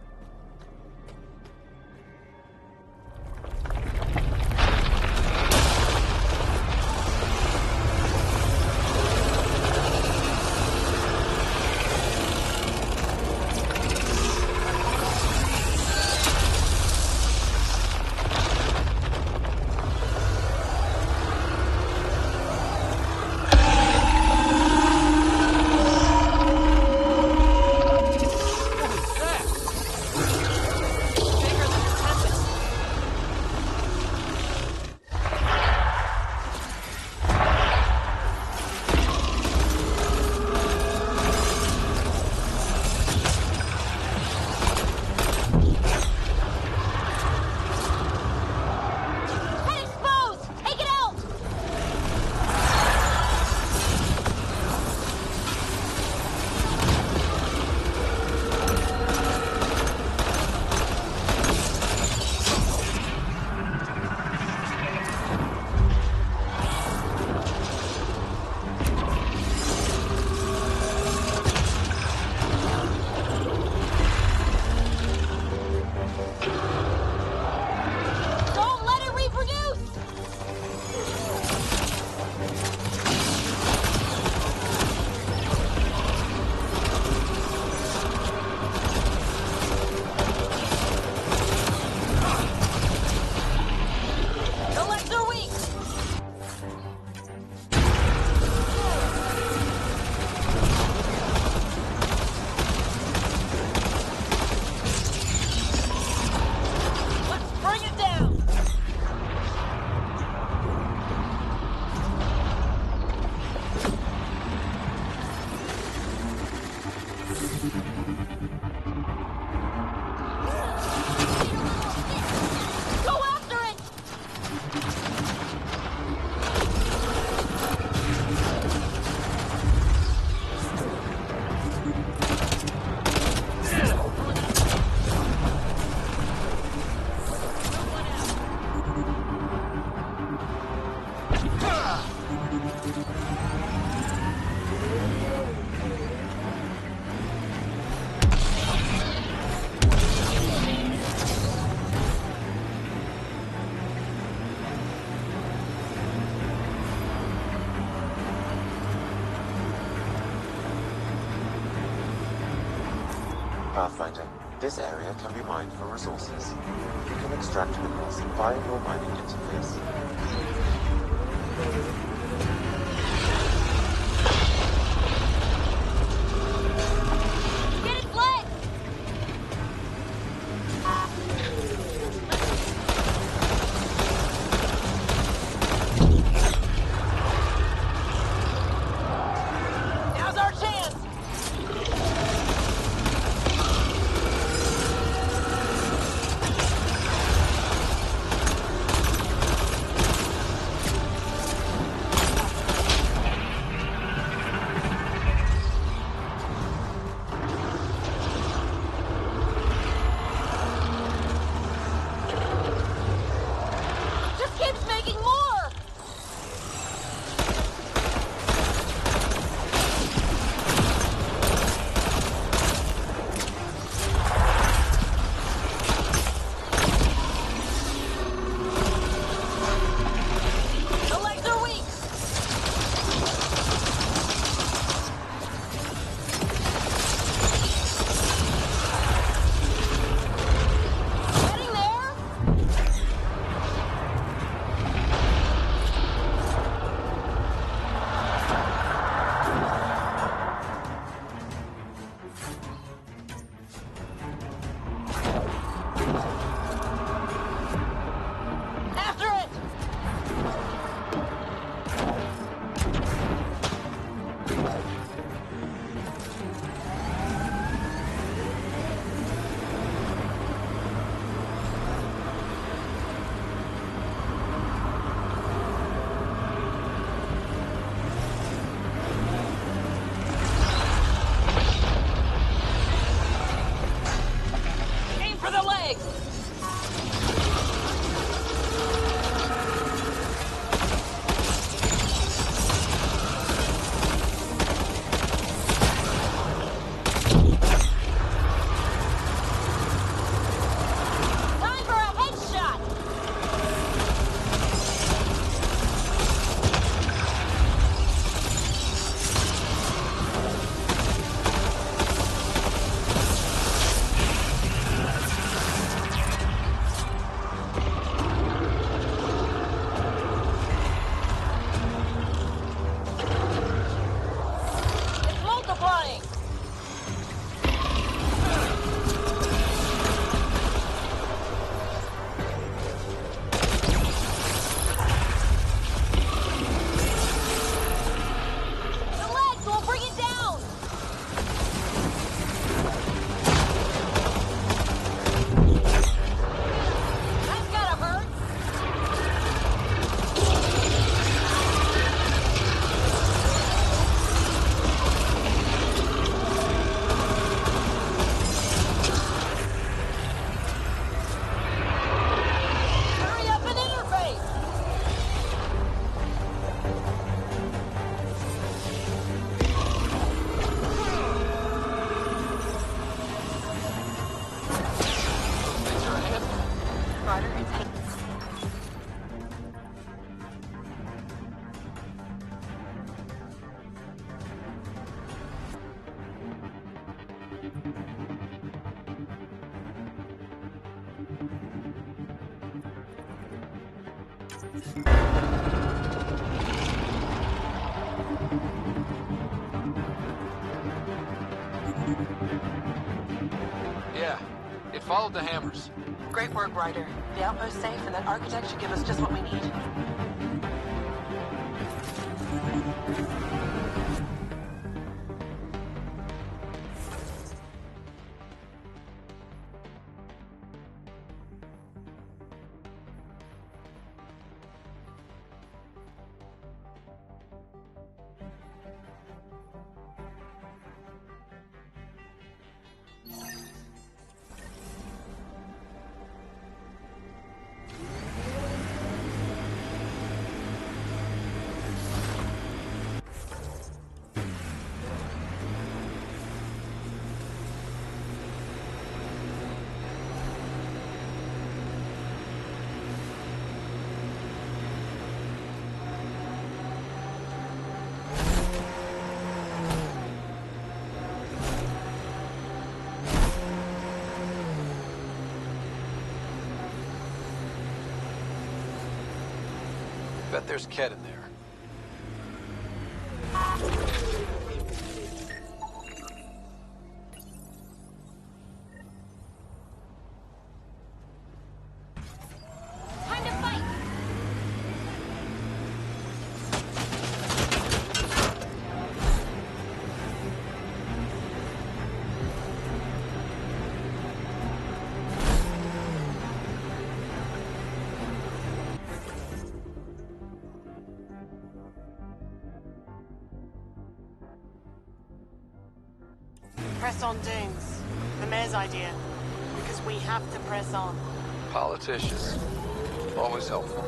Pathfinder, this area can be mined for resources. You can extract minerals via your mining interface. Get its leg! Now's our chance! Just keeps making more! The legs are weak! Getting there? After it! Aim for the legs! Time for a headshot! It's multiplying! The legs will bring it down! That's gotta hurt! Hurry up and interface! Yeah, it followed the hammers. Great work, Ryder. The outpost's safe, and that architect should give us just what we need. Bet there's Ket in there. Time to fight! Press on dunes. The mayor's idea. Because we have to press on. Politicians. Always helpful.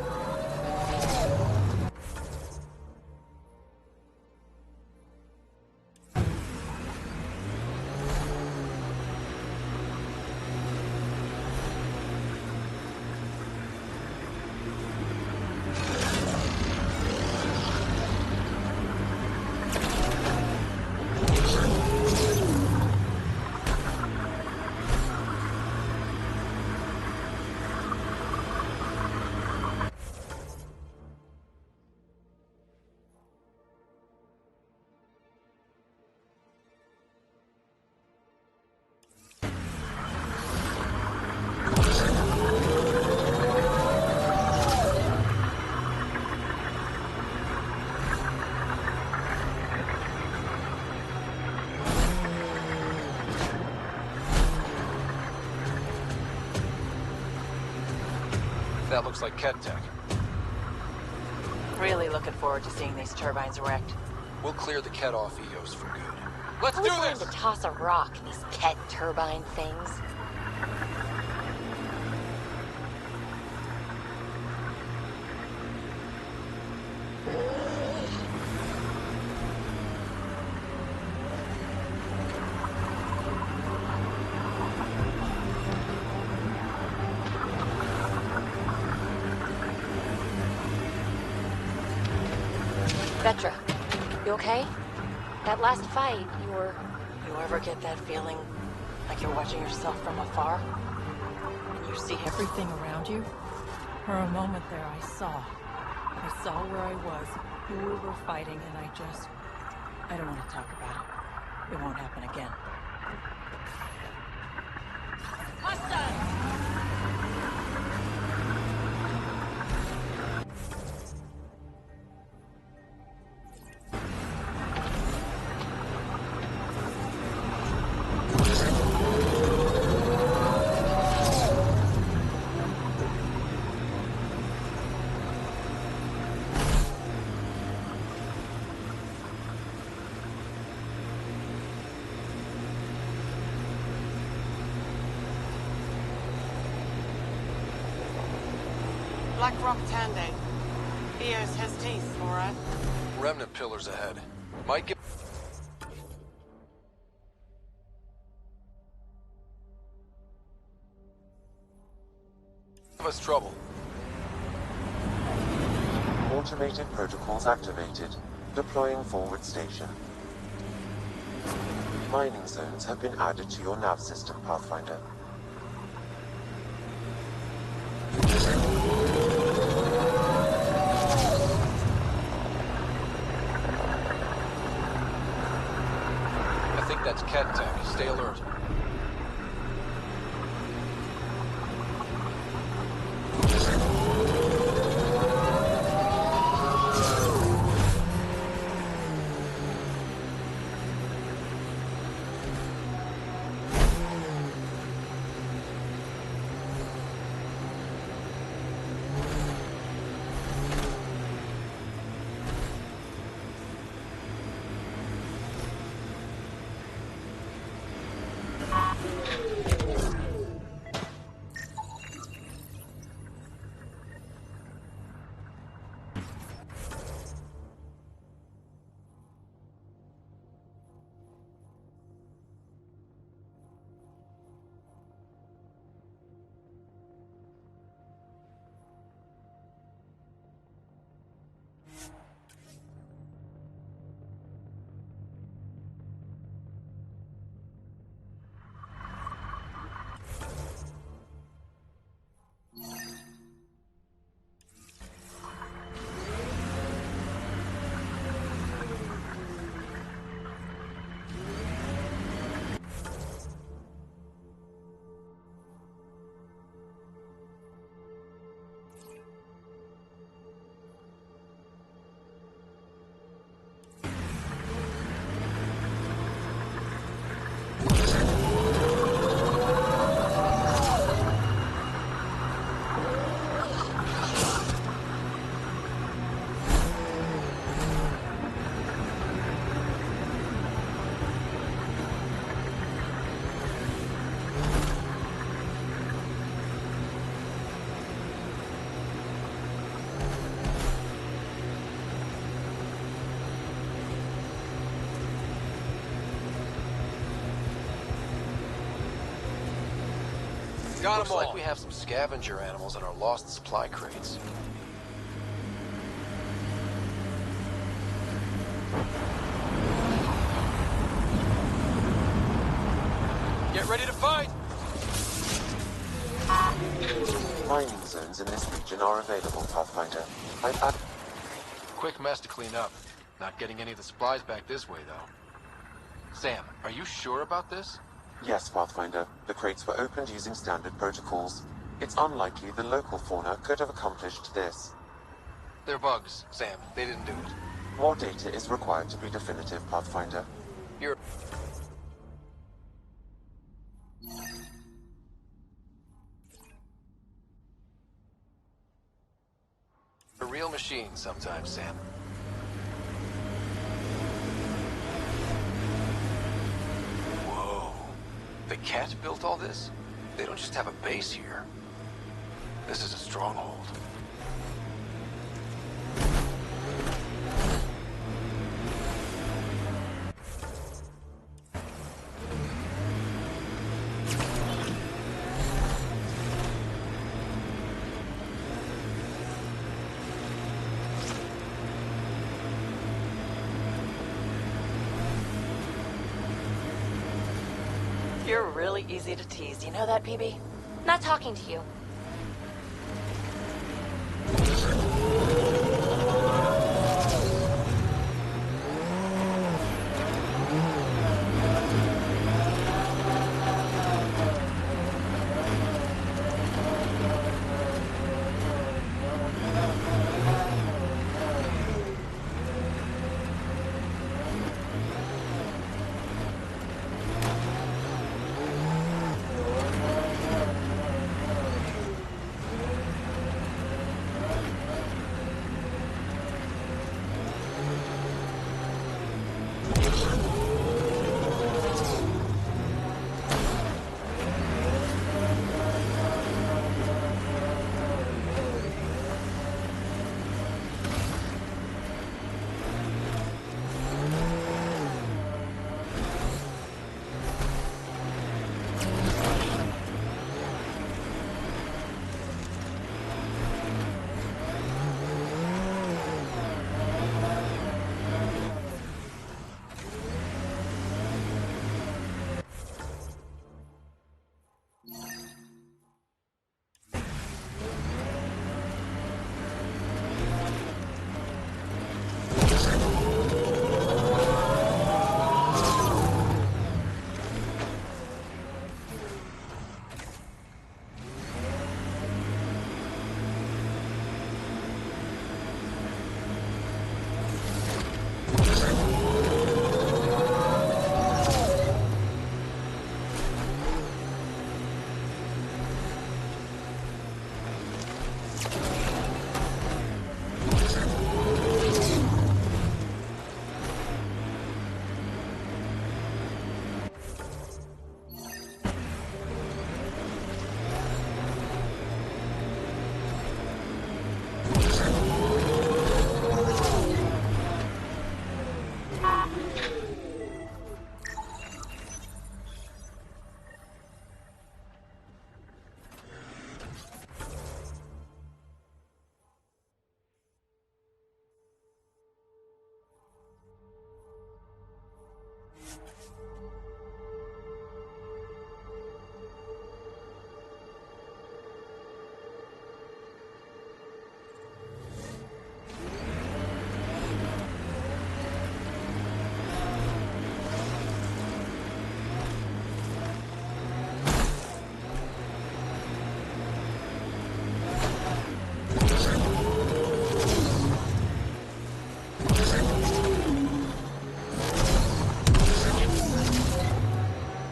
That looks like Ket tech. Really looking forward to seeing these turbines wrecked. We'll clear the Ket off Eos for good. Let's Always do wanted this! to toss a rock in these Ket turbine things. Vetra, you okay? That last fight, you were... You ever get that feeling like you're watching yourself from afar? And you see everything around you? For a moment there, I saw where I was, who we were fighting, and I don't want to talk about it. It won't happen again. Black Rock Tandem. Eos has teeth, alright? Remnant pillars ahead. Might give us trouble. Automated protocols activated. Deploying forward station. Mining zones have been added to your nav system, Pathfinder. I think that's Ket tech. Stay alert. Got Looks 'em all. like we have some scavenger animals in our lost supply crates. Get ready to fight! Mining zones in this region are available, Pathfinder. I've added... Quick mess to clean up. Not getting any of the supplies back this way, though. Sam, are you sure about this? Yes, Pathfinder. The crates were opened using standard protocols. It's unlikely the local fauna could have accomplished this. They're bugs, Sam. They didn't do it. More data is required to be definitive, Pathfinder. You're... a real machine sometimes, Sam. Whoa. The cat built all this? They don't just have a base here. This is a stronghold. You're really easy to tease. You know that, PB? Not talking to you.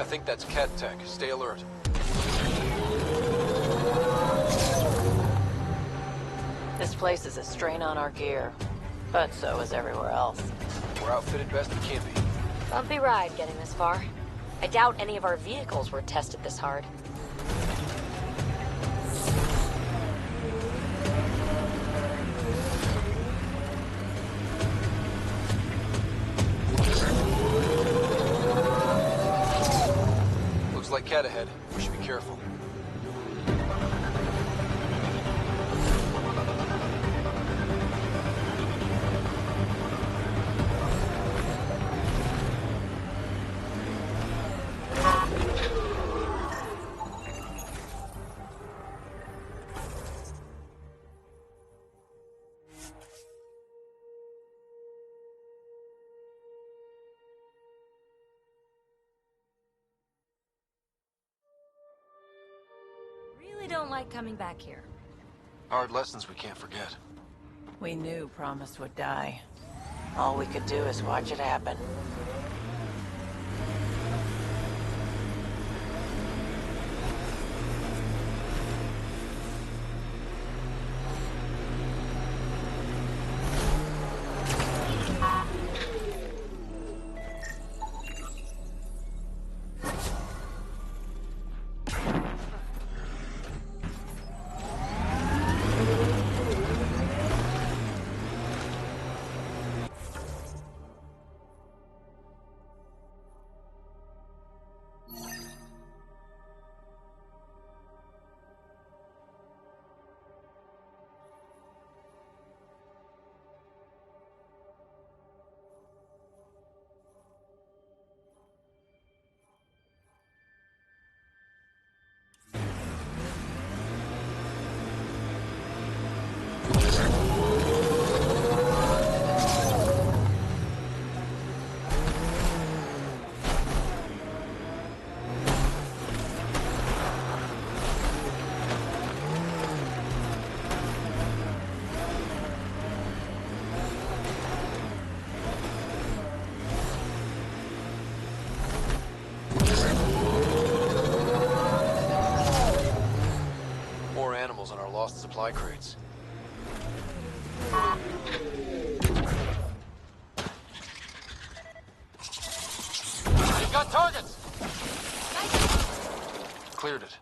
I think that's cat tech. Stay alert. This place is a strain on our gear, but so is everywhere else. We're outfitted best we can be. Bumpy ride getting this far. I doubt any of our vehicles were tested this hard. Looks like cat ahead. We should be careful. like coming back here. Hard lessons we can't forget. We knew Promise would die. All we could do is watch it happen. On our lost supply crates. We've got targets! Cleared it.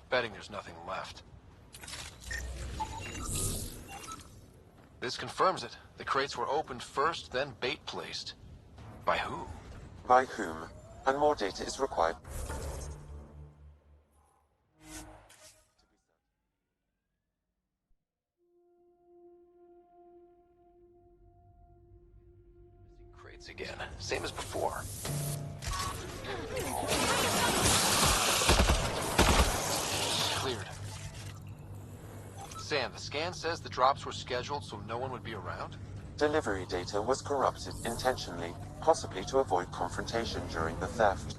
Betting there's nothing left. This confirms it. The crates were opened first, then bait placed. By who? By whom? And more data is required. Crates again. Same as before. Cleared. Sam, the scan says the drops were scheduled so no one would be around? Delivery data was corrupted intentionally, possibly to avoid confrontation during the theft.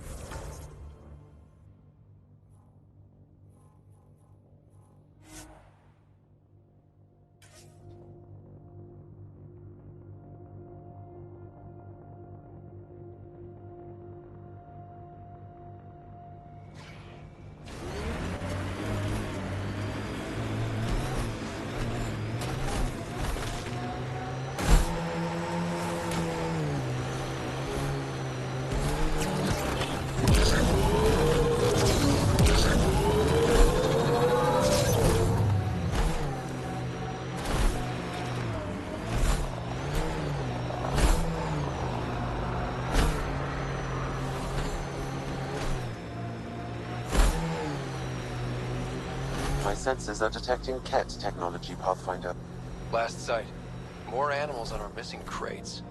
My sensors are detecting CAT technology, Pathfinder. Last sight. More animals on our missing crates.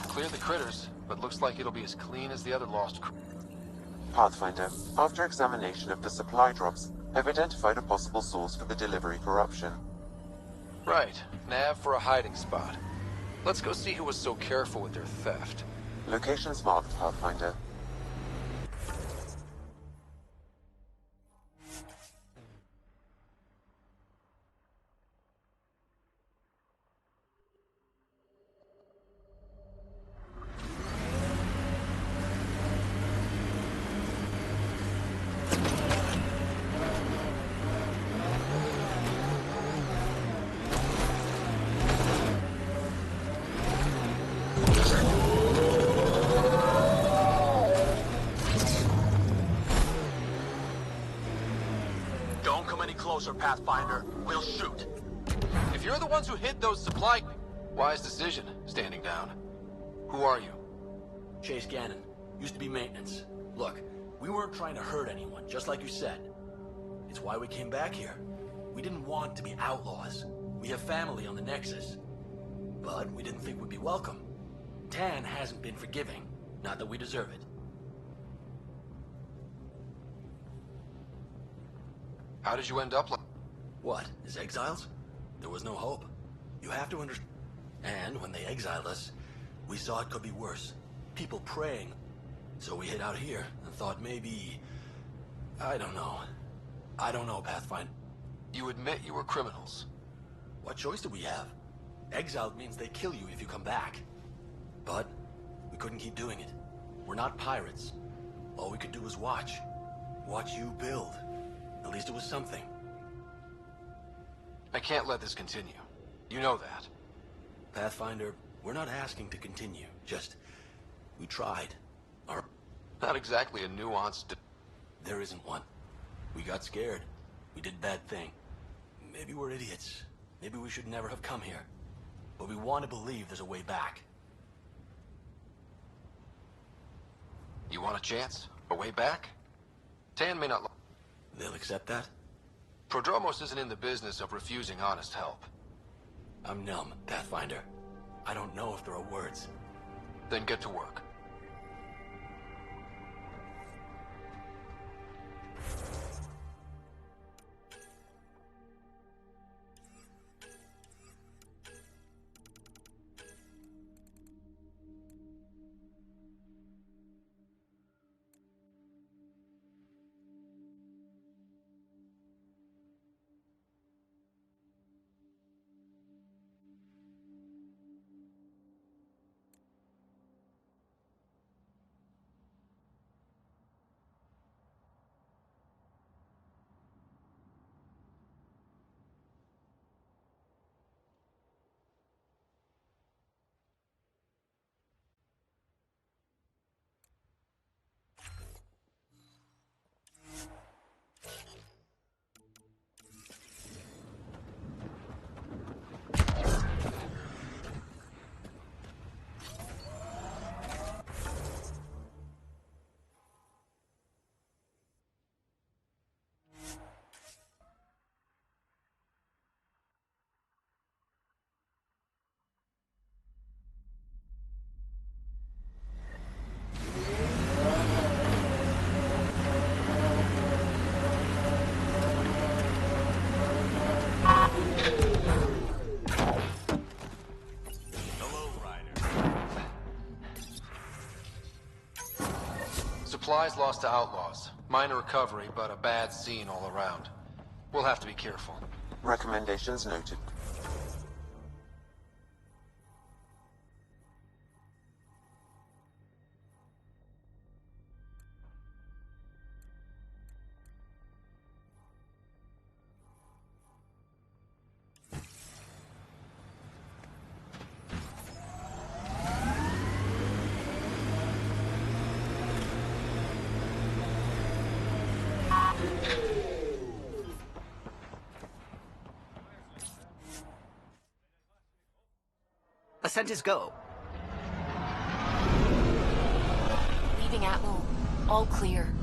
Cleared the critters, but looks like it'll be as clean as the other lost Pathfinder, after examination of the supply drops, I've identified a possible source for the delivery corruption. Right. Nav for a hiding spot. Let's go see who was so careful with their theft. Locations marked, Pathfinder. Closer, Pathfinder. We'll shoot. If you're the ones who hid those supply... Wise decision, standing down. Who are you? Chase Gannon. Used to be maintenance. Look, we weren't trying to hurt anyone, just like you said. It's why we came back here. We didn't want to be outlaws. We have family on the Nexus. But we didn't think we'd be welcome. Tan hasn't been forgiving. Not that we deserve it. How did you end up like... What, as exiles? There was no hope. You have to understand. And when they exiled us, We saw it could be worse. People praying. So we hid out here and thought maybe... I don't know. I don't know, Pathfinder. You admit you were criminals. What choice do we have? Exiled means they kill you if you come back. But we couldn't keep doing it. We're not pirates. All we could do was watch. Watch you build. At least it was something. I can't let this continue. You know that. Pathfinder, we're not asking to continue. Just, we tried. Not exactly a nuanced... There isn't one. We got scared. We did bad thing. Maybe we're idiots. Maybe we should never have come here. But we want to believe there's a way back. You want a chance? A way back? Tan may not... They'll accept that? Prodromos isn't in the business of refusing honest help. I'm numb, Pathfinder. I don't know if there are words. Then get to work. Supplies lost to outlaws. Minor recovery, but a bad scene all around. We'll have to be careful. Recommendations noted. Ascent is go. Leaving Atmo. All clear.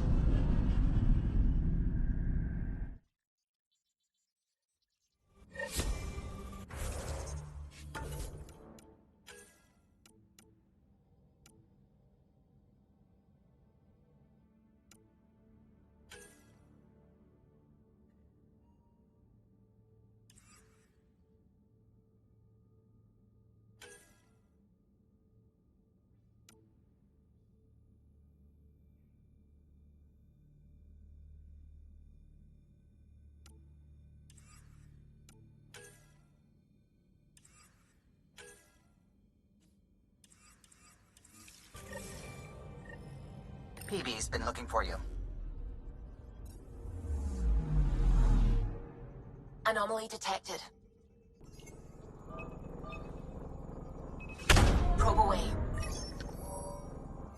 PB's been looking for you. Anomaly detected. Probe away.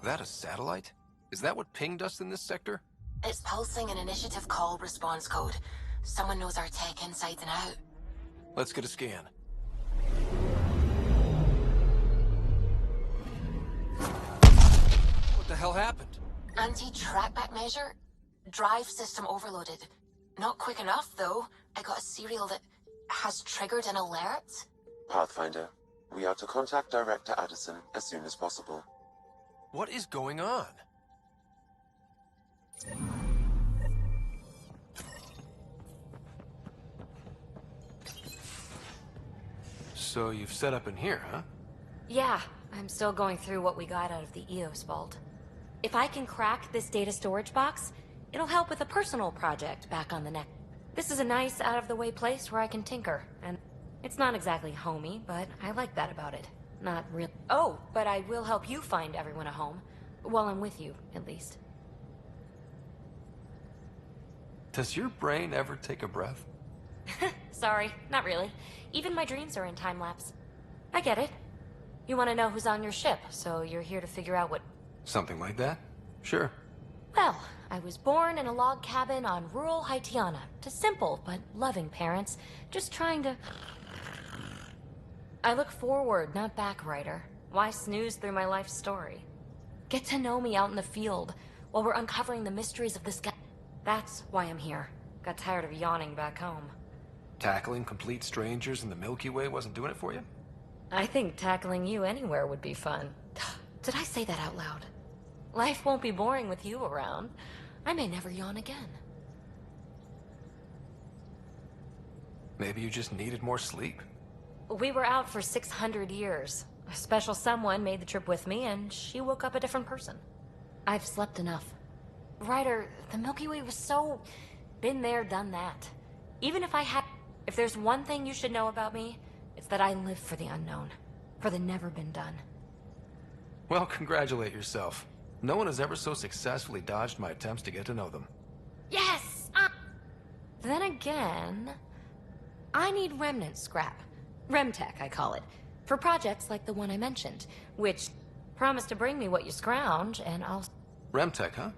That a satellite? Is that what pinged us in this sector? It's pulsing an initiative call response code. Someone knows our tech inside and out. Let's get a scan. What the hell happened? Anti-trackback measure? Drive system overloaded. Not quick enough, though. I got a serial that has triggered an alert. Pathfinder, we are to contact Director Addison as soon as possible. What is going on? So you've set up in here, huh? Yeah, I'm still going through what we got out of the EOS vault. If I can crack this data storage box, it'll help with a personal project back on the neck. This is a nice, out-of-the-way place where I can tinker, and it's not exactly homey, but I like that about it. Not real. Oh, but I will help you find everyone a home. While I'm with you, at least. Does your brain ever take a breath? Sorry, not really. Even my dreams are in time-lapse. I get it. You want to know who's on your ship, so you're here to figure out what... Something like that? Sure. Well, I was born in a log cabin on rural Haitiana to simple but loving parents, just trying to... I look forward, not back, writer. Why snooze through my life story? Get to know me out in the field, while we're uncovering the mysteries of this guy. That's why I'm here. Got tired of yawning back home. Tackling complete strangers in the Milky Way wasn't doing it for you? I think tackling you anywhere would be fun. Did I say that out loud? Life won't be boring with you around. I may never yawn again. Maybe you just needed more sleep. We were out for 600 years. A special someone made the trip with me, and she woke up a different person. I've slept enough. Ryder, the Milky Way was so... been there, done that. Even if I had... If there's one thing you should know about me, it's that I live for the unknown. For the never been done. Well, congratulate yourself. No one has ever so successfully dodged my attempts to get to know them. Yes! Then again... I need remnant scrap. Remtech, I call it. For projects like the one I mentioned. Which... promise to bring me what you scrounge, and I'll... Remtech, huh?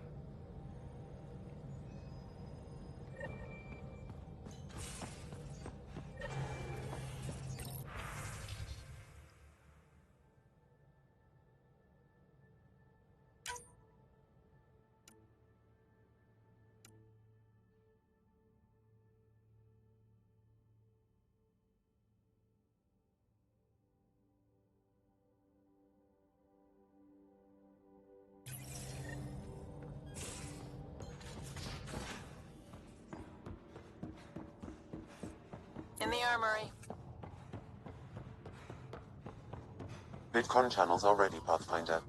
In the armory. VidCon channels are ready, Pathfinder.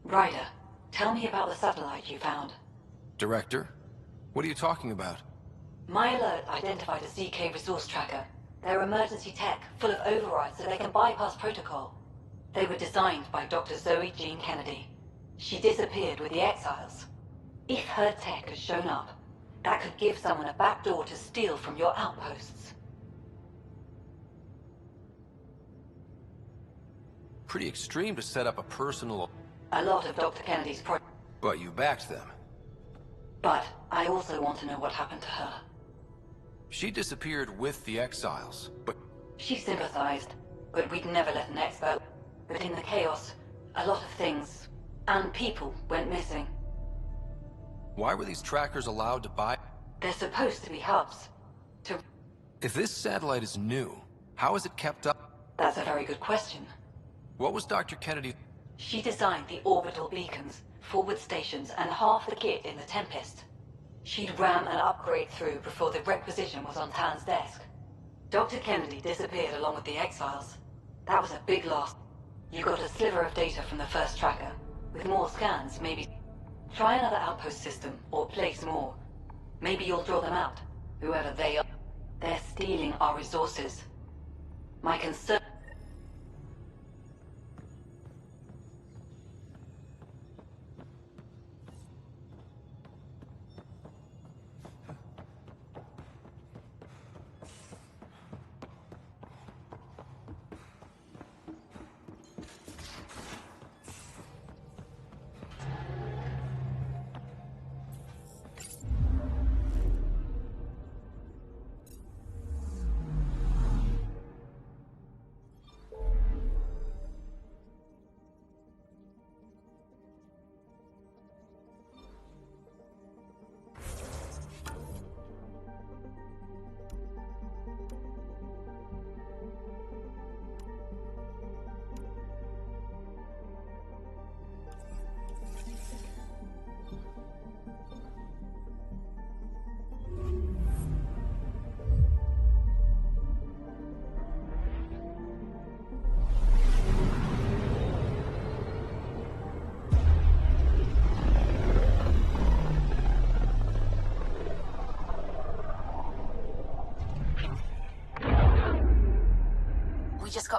Ryder, tell me about the satellite you found. Director? What are you talking about? My alert identified a ZK resource tracker. They're emergency tech, full of overrides so they can bypass protocol. They were designed by Dr. Zoe Jean Kennedy. She disappeared with the Exiles. If her tech has shown up, that could give someone a backdoor to steal from your outposts. Pretty extreme to set up a personal... A lot of Dr. Kennedy's But you backed them. But I also want to know what happened to her. She disappeared with the Exiles, but... She sympathized, but we'd never let an expert. But in the chaos, a lot of things, and people went missing. Why were these trackers allowed to buy... They're supposed to be hubs. If this satellite is new, how is it kept up? That's a very good question. What was Dr. Kennedy... She designed the orbital beacons, forward stations, and half the kit in the Tempest. She'd ram an upgrade through before the requisition was on Tan's desk. Dr. Kennedy disappeared along with the Exiles. That was a big loss. You got a sliver of data from the first tracker. With more scans, maybe... Try another outpost system, or place more. Maybe you'll draw them out, whoever they are. They're stealing our resources. My concern...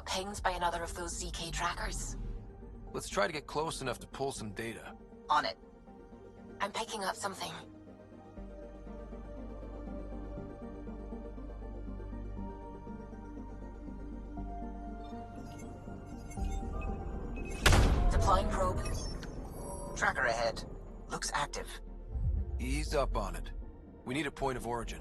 got pinged by another of those ZK trackers? Let's try to get close enough to pull some data. On it. I'm picking up something. Deploying probe. Tracker ahead. Looks active. Ease up on it. We need a point of origin.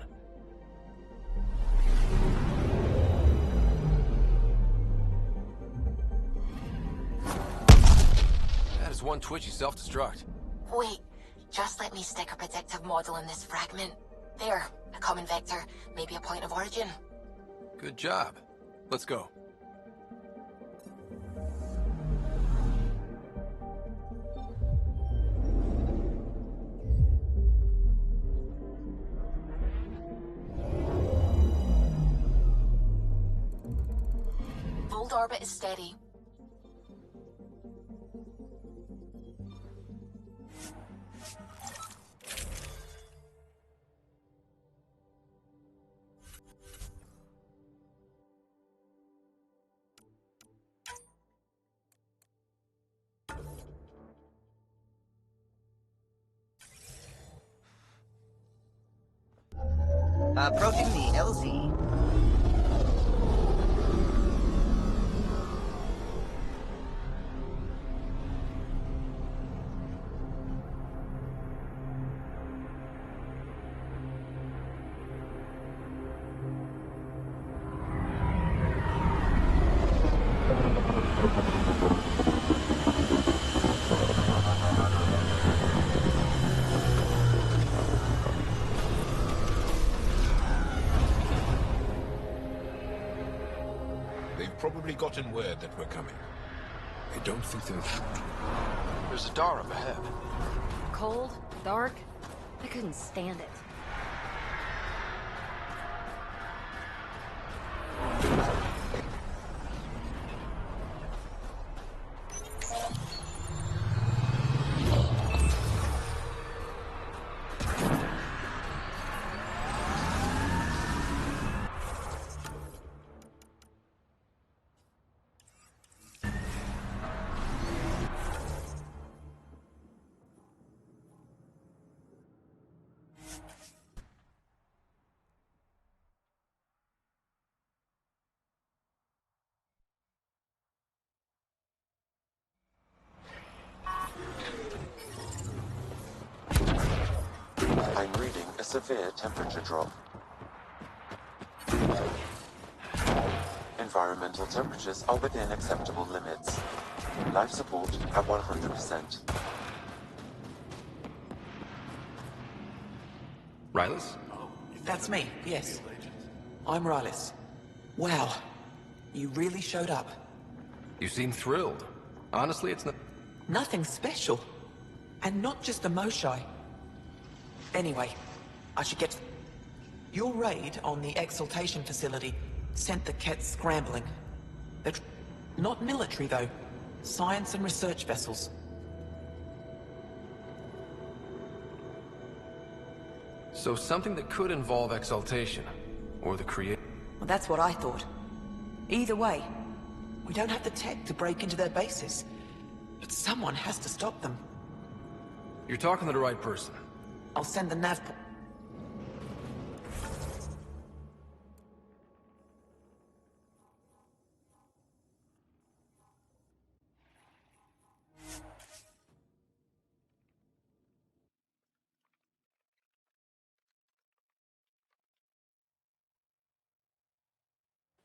That is one twitchy self-destruct. Wait, just let me stick a predictive model in this fragment. There, a common vector, maybe a point of origin. Good job. Let's go. Fold orbit is steady. Approaching the LZ. They've probably gotten word that we're coming. I don't think they'll shoot. There's a door up ahead. Cold, dark. I couldn't stand it. I'm reading a severe temperature drop. Environmental temperatures are within acceptable limits. Life support at 100%. Rylas? That's me, yes. I'm Rylas. Wow. You really showed up. You seem thrilled. Honestly, it's not... Nothing special. And not just a Moshai. Anyway, I should get... Your raid on the exaltation facility sent the Kets scrambling. They're not military, though. Science and research vessels. So something that could involve exaltation. Or the create... Well, that's what I thought. Either way, we don't have the tech to break into their bases. But someone has to stop them. You're talking to the right person. I'll send the nav...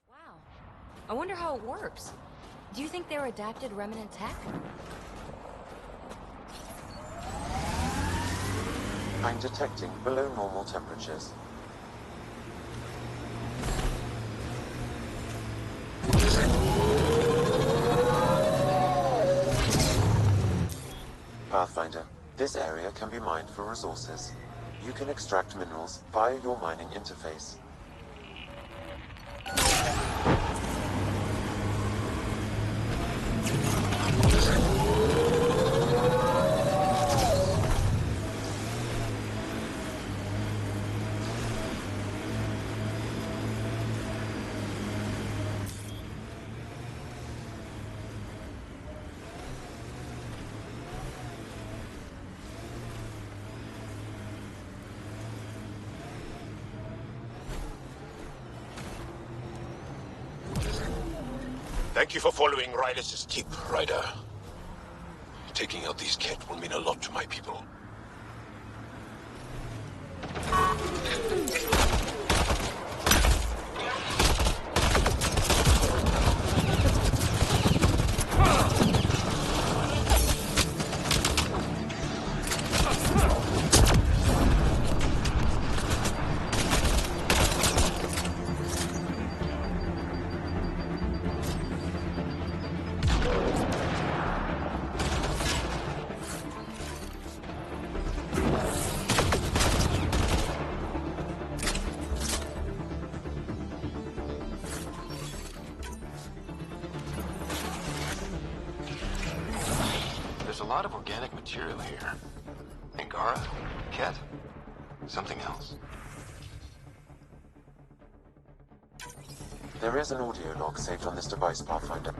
Wow. I wonder how it works. Do you think they're adapted remnant tech? I'm detecting below normal temperatures. Pathfinder, this area can be mined for resources. You can extract minerals via your mining interface. Thank you for following Rylis' tip, Ryder. Taking out these Ket will mean a lot to my people. There's a lot of organic material here. Angara? Ket? Something else. There is an audio log saved on this device, Pathfinder.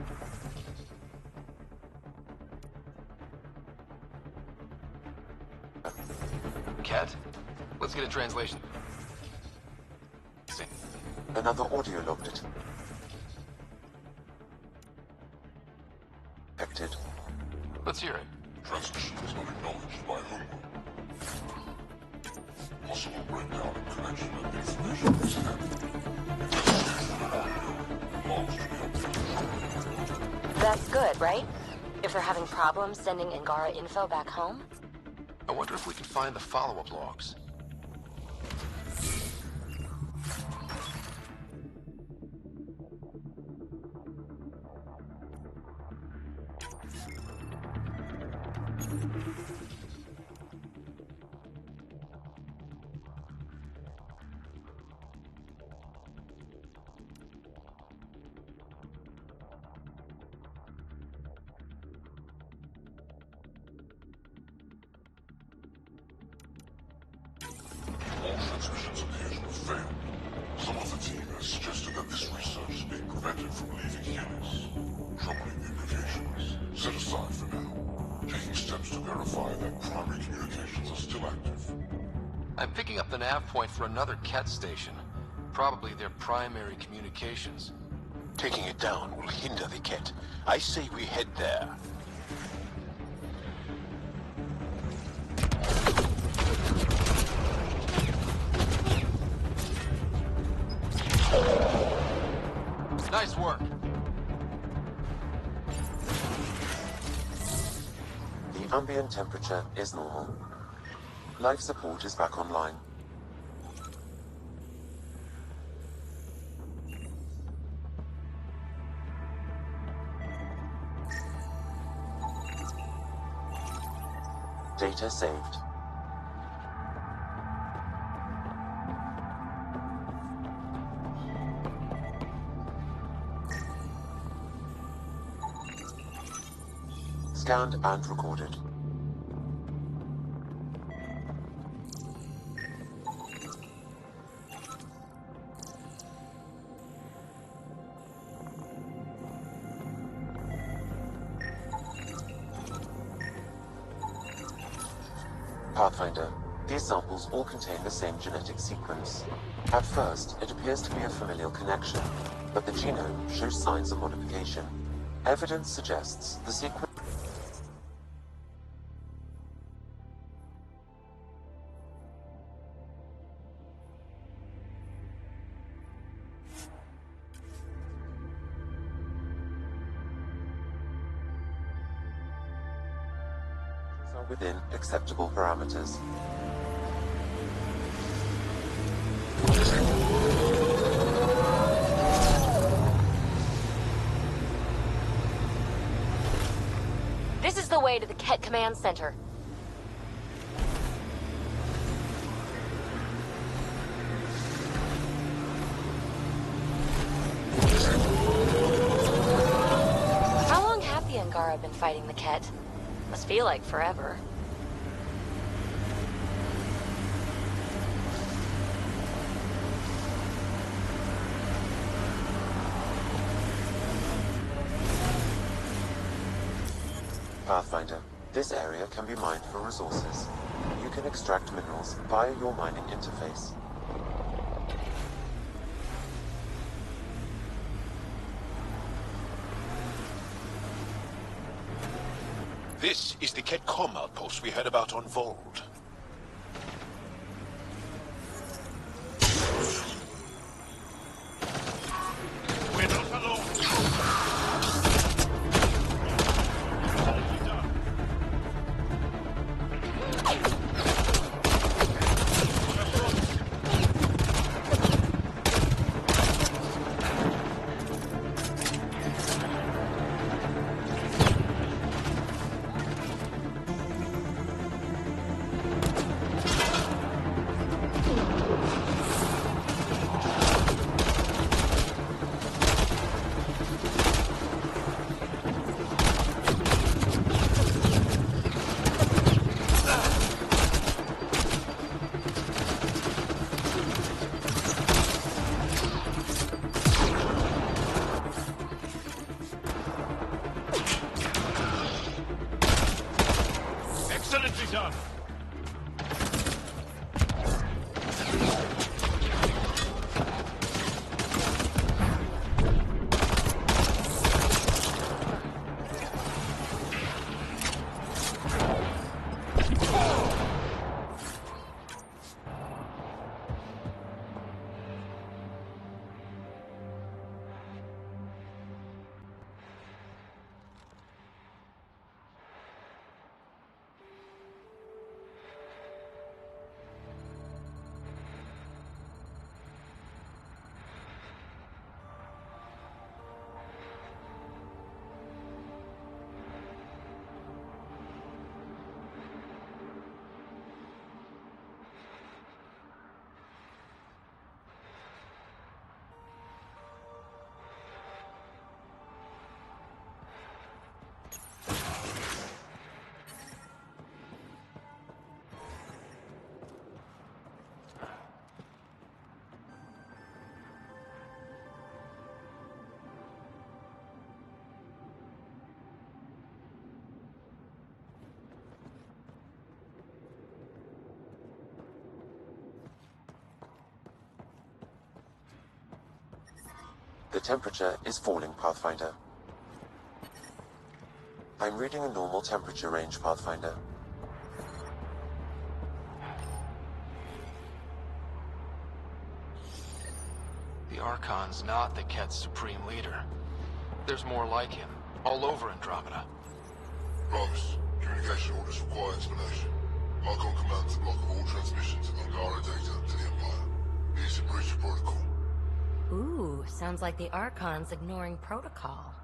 Ket? Let's get a translation. See. Another audio log detected. Let's hear it. Transmission is not acknowledged by whom? Possible breakdown in connection and information is That's good, right? If they're having problems sending Angara info back home? I wonder if we can find the follow-up logs. All transmissions appear to have failed. Some of the team has suggested that this research is being prevented from leaving Helix. Troubling implications. Set aside for now. Taking steps to verify that primary communications are still active. I'm picking up the nav point for another Ket station. Probably their primary communications. Taking it down will hinder the Ket. I say we head there. Nice work. The ambient temperature is normal. Life support is back online. Data saved. Scanned and recorded. Pathfinder, these samples all contain the same genetic sequence. At first, it appears to be a familial connection, but the genome shows signs of modification. Evidence suggests the sequence are within acceptable parameters. This is the way to the Ket Command Center. How long have the Angara been fighting the Ket? Must feel like forever. Pathfinder, this area can be mined for resources. You can extract minerals via your mining interface. This is the Ketcom outpost we heard about on Vold. We're not alone. Excellently done. The temperature is falling, Pathfinder. I'm reading a normal temperature range, Pathfinder. The Archon's not the Ket's supreme leader. There's more like him, all over Andromeda. Promise. Communication orders require explanation. Archon commands the block of all transmissions of Angara data to the Empire. It is a breach of protocol. Ooh, sounds like the Archon's ignoring protocol.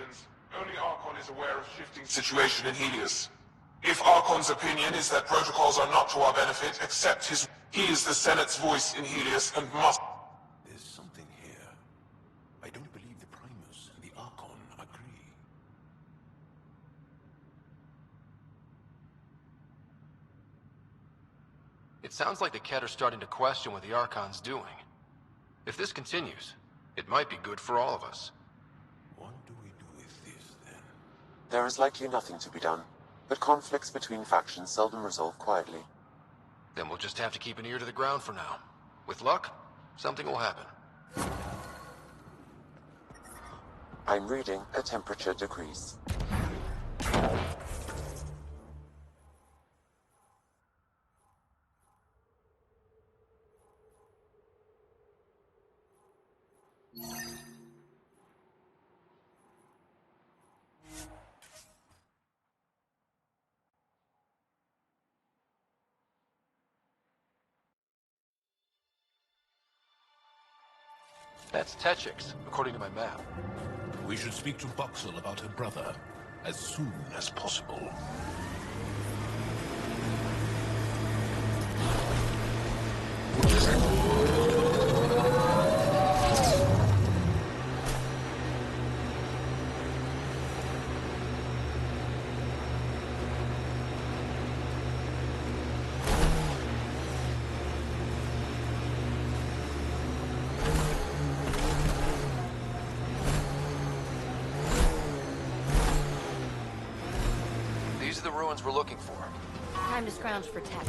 operations. Only Archon is aware of shifting situation in Helios. If Archon's opinion is that protocols are not to our benefit, accept his... He is the Senate's voice in Helios and must... There's something here. I don't believe the Primus and the Archon agree. It sounds like the Kett are starting to question what the Archon's doing. If this continues, it might be good for all of us. What do we do with this, then? There is likely nothing to be done, but conflicts between factions seldom resolve quietly. Then we'll just have to keep an ear to the ground for now. With luck, something will happen. I'm reading a temperature decrease. That's Techix, according to my map. We should speak to Boxel about her brother as soon as possible. These are the ruins we're looking for. Time to scrounge for tech.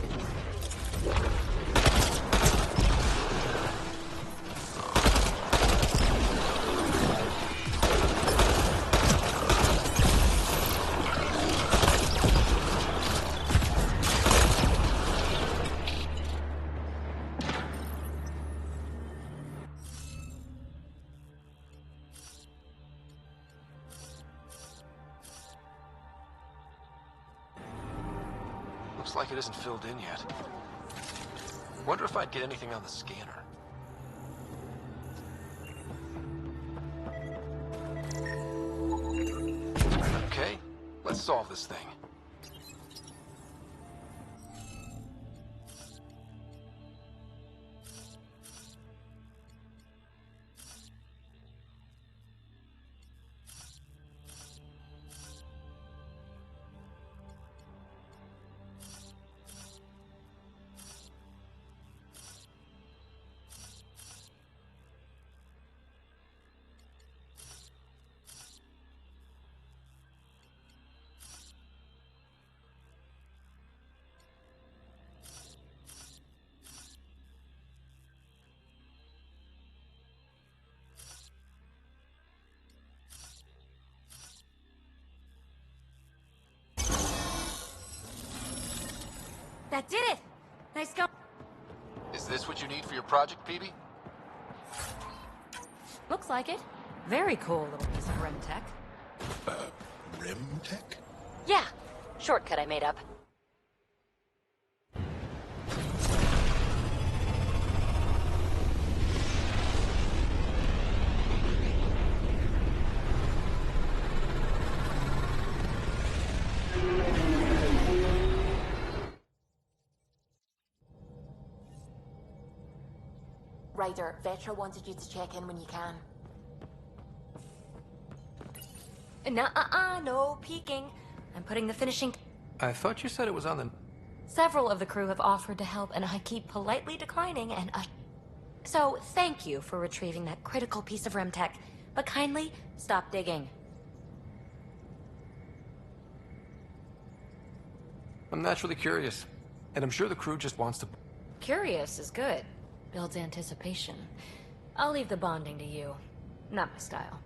Looks like it isn't filled in yet. Wonder if I'd get anything on the scanner. Okay, let's solve this thing. That did it! Nice go. Is this what you need for your project, PB? Looks like it. Very cool little piece of REM tech. REM tech? Yeah. Shortcut I made up. Ryder, Vetra wanted you to check in when you can. Nuh-uh, no peeking. I'm putting the finishing... I thought you said it was on the... Several of the crew have offered to help, and I keep politely declining, and So, thank you for retrieving that critical piece of REM tech, but kindly stop digging. I'm naturally curious, and I'm sure the crew just wants to... Curious is good. Builds anticipation. I'll leave the bonding to you. Not my style.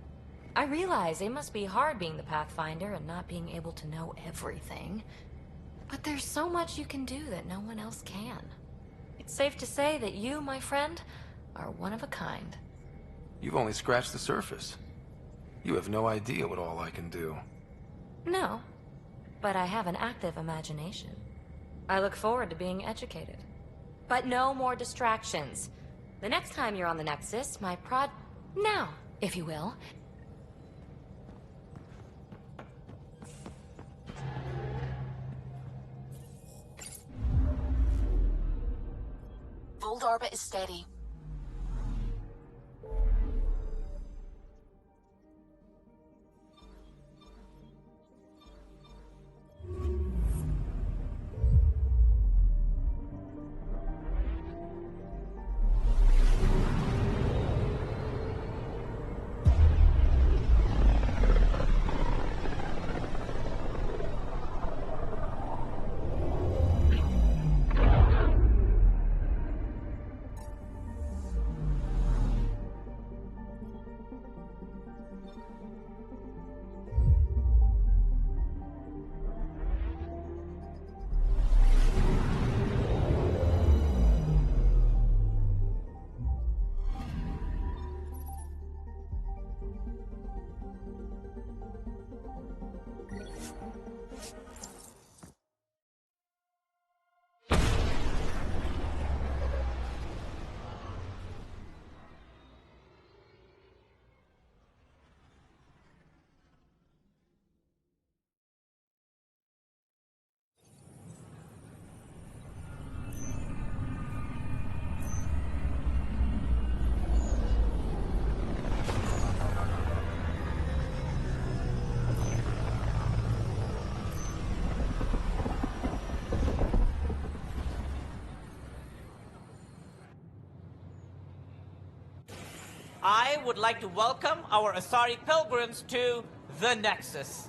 I realize it must be hard being the Pathfinder and not being able to know everything. But there's so much you can do that no one else can. It's safe to say that you, my friend, are one of a kind. You've only scratched the surface. You have no idea what all I can do. No, but I have an active imagination. I look forward to being educated. But no more distractions. The next time you're on the Nexus, Now, if you will. Hold orbit is steady. I would like to welcome our Asari pilgrims to the Nexus.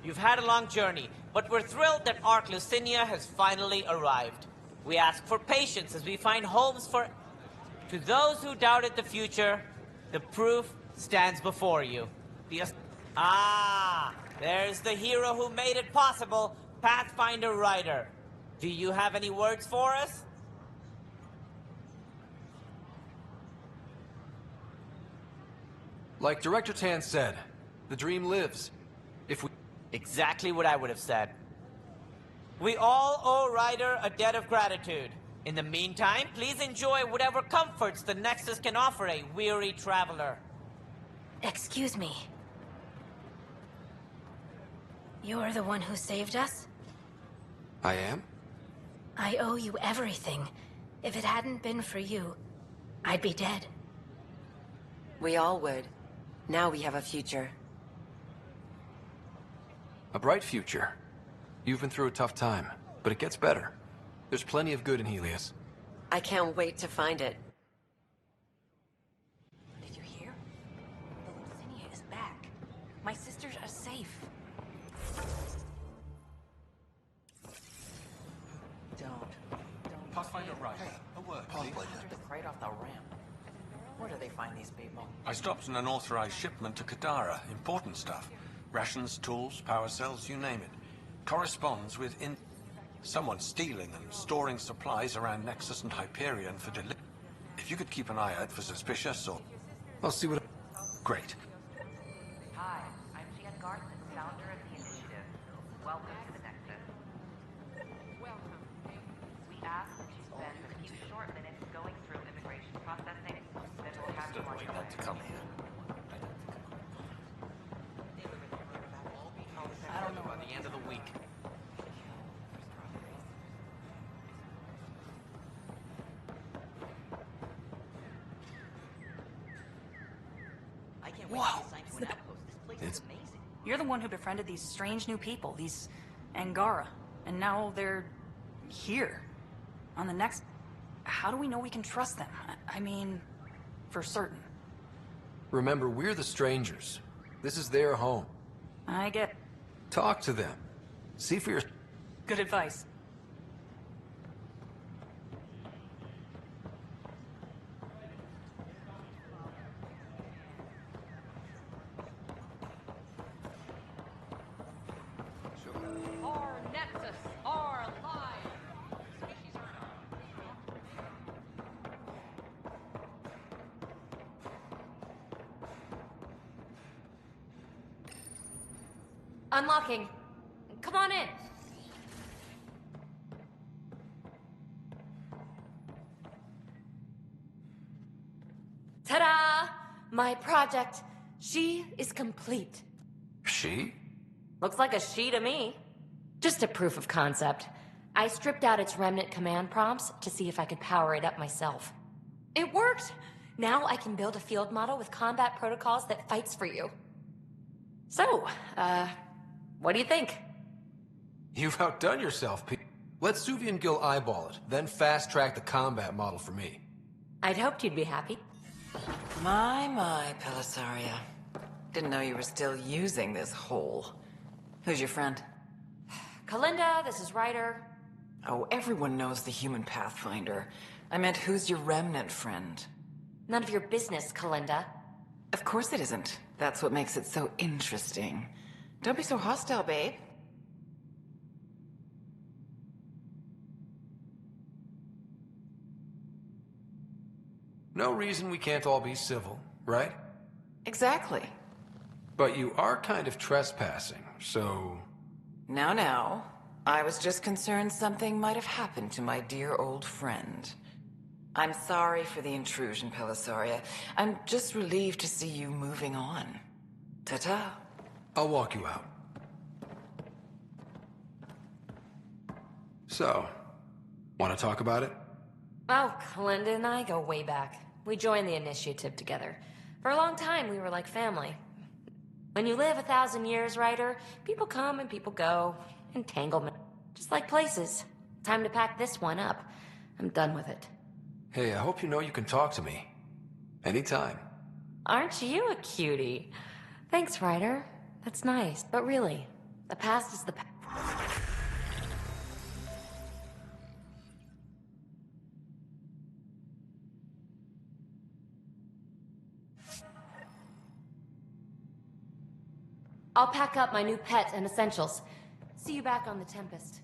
You've had a long journey, but we're thrilled that Ark Lucinia has finally arrived. We ask for patience as we find homes for... To those who doubted the future, the proof stands before you. There's the hero who made it possible, Pathfinder Ryder. Do you have any words for us? Like Director Tan said, the dream lives. If we... Exactly what I would have said. We all owe Ryder a debt of gratitude. In the meantime, please enjoy whatever comforts the Nexus can offer a weary traveler. Excuse me. You're the one who saved us? I am? I owe you everything. If it hadn't been for you, I'd be dead. We all would. Now we have a future. A bright future. You've been through a tough time, but it gets better. There's plenty of good in Helios. I can't wait to find it. Did you hear? The Lucinia is back. My sisters are safe. Don't. Pathfinder Ryder, a word, please. Right off the ramp. Where do they find these people? I stopped an unauthorized shipment to Kadara. Important stuff. Rations, tools, power cells, you name it. Corresponds with someone stealing and storing supplies around Nexus and Hyperion for delivery. If you could keep an eye out for suspicious or... I'll see what... Great. Hi, I'm Jan Garson, founder of the initiative. Welcome to the Nexus. Welcome. We ask that you spend a few short minutes going through immigration processing, then we'll have you on your way. To come here. I don't know, by the end of the week. Whoa! You're the one who befriended these strange new people, these Angara, and now they're here. On the next... How do we know we can trust them? I mean, for certain. Remember, we're the strangers. This is their home. I get... Talk to them. See for your... Good advice. Our Nexus are alive! Species are Unlocking. Come on in. Ta-da! My project. She is complete. She? Looks like a she to me. Just a proof of concept. I stripped out its remnant command prompts to see if I could power it up myself. It worked! Now I can build a field model with combat protocols that fights for you. So, what do you think? You've outdone yourself, Pete. Let Suvi and Gil eyeball it, then fast-track the combat model for me. I'd hoped you'd be happy. My, Pellisaria. Didn't know you were still using this hole. Who's your friend? Kalinda, this is Ryder. Oh, everyone knows the human Pathfinder. I meant, who's your remnant friend? None of your business, Kalinda. Of course it isn't. That's what makes it so interesting. Don't be so hostile, babe. No reason we can't all be civil, right? Exactly. But you are kind of trespassing, so... Now. I was just concerned something might have happened to my dear old friend. I'm sorry for the intrusion, Pellisaria. I'm just relieved to see you moving on. Ta-ta. I'll walk you out. So, want to talk about it? Oh, Kalinda and I go way back. We joined the initiative together. For a long time, we were like family. When you live 1,000 years, Ryder, people come and people go. Entanglement. Just like places. Time to pack this one up. I'm done with it. Hey, I hope you know you can talk to me. Anytime. Aren't you a cutie? Thanks, Ryder. That's nice, but really, the past is the past. I'll pack up my new pet and essentials. See you back on the Tempest.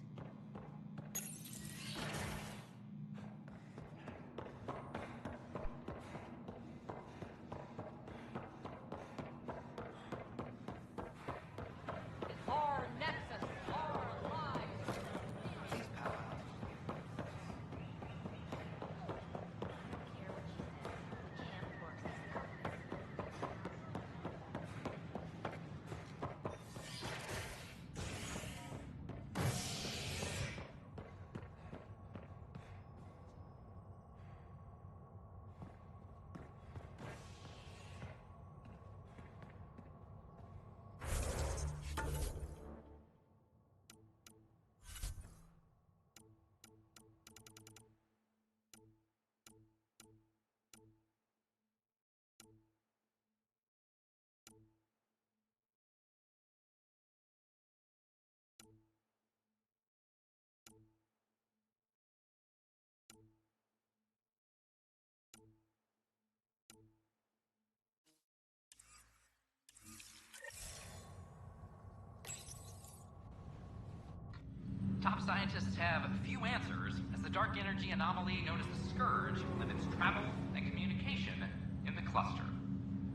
Top scientists have few answers, as the dark energy anomaly known as the Scourge limits travel and communication in the cluster.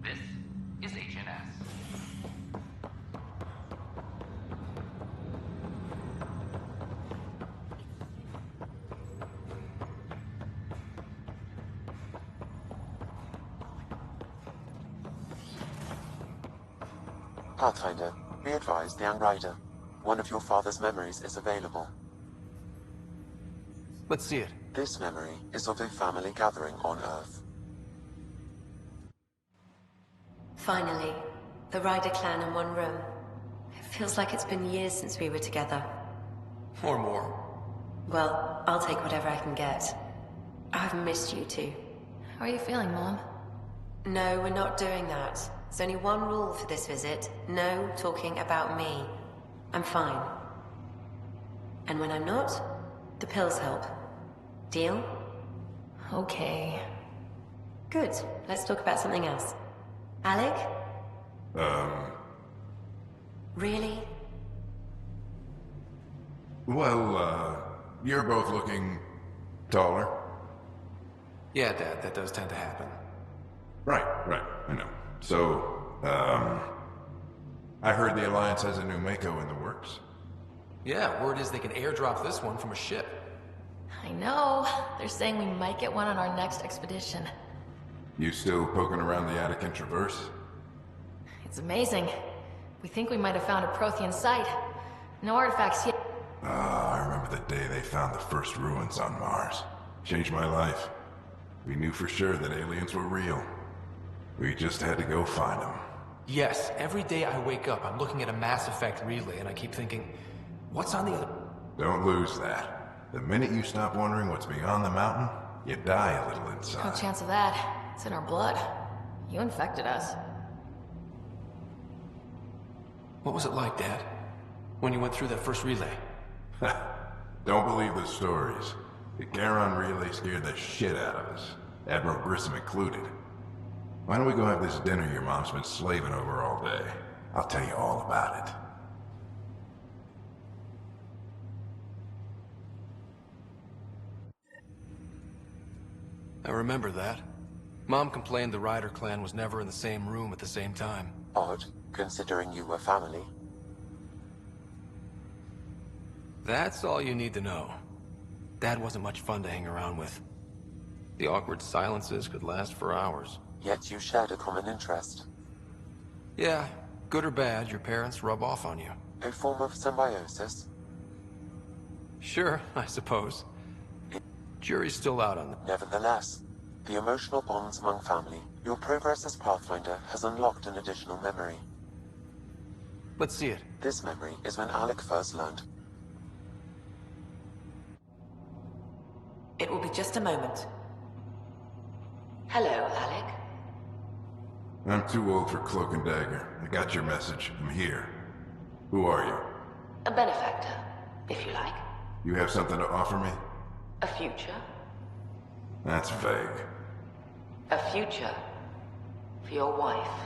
This is HNS. Pathfinder, be advised, young Ryder. One of your father's memories is available. Let's see it. This memory is of a family gathering on Earth. Finally, the Ryder clan in one room. It feels like it's been years since we were together. Or more. Well, I'll take whatever I can get. I've missed you too. How are you feeling, Mom? No, we're not doing that. There's only one rule for this visit. No talking about me. I'm fine. And when I'm not, the pills help. Deal? Okay. Good. Let's talk about something else. Alec? Really? Well, you're both looking taller. Yeah, Dad, that does tend to happen. Right, I know. So, I heard the Alliance has a new Mako in the works. Yeah, word is they can airdrop this one from a ship. I know. They're saying we might get one on our next expedition. You still poking around the Attican Traverse? It's amazing. We think we might have found a Prothean site. No artifacts yet. I remember the day they found the first ruins on Mars. Changed my life. We knew for sure that aliens were real. We just had to go find them. Yes, every day I wake up, I'm looking at a Mass Effect relay and I keep thinking, what's on the other... Don't lose that. The minute you stop wondering what's beyond the mountain, you die a little No inside. chance of that. It's in our blood. You infected us. What was it like, Dad? When you went through that first relay? Don't believe the stories. The Garon relay scared the shit out of us. Admiral Grissom included. Why don't we go have this dinner your mom's been slaving over all day? I'll tell you all about it. I remember that. Mom complained the Ryder clan was never in the same room at the same time. Odd, considering you were family. That's all you need to know. Dad wasn't much fun to hang around with. The awkward silences could last for hours. Yet you shared a common interest. Yeah, good or bad, your parents rub off on you. A form of symbiosis? Sure, I suppose. Jury's still out on that. Nevertheless, the emotional bonds among family, your progress as Pathfinder has unlocked an additional memory. Let's see it. This memory is when Alec first learned. It will be just a moment. Hello, Alec. I'm too old for Cloak and Dagger. I got your message. I'm here. Who are you? A benefactor, if you like. You have something to offer me? A future. That's vague. A future. For your wife.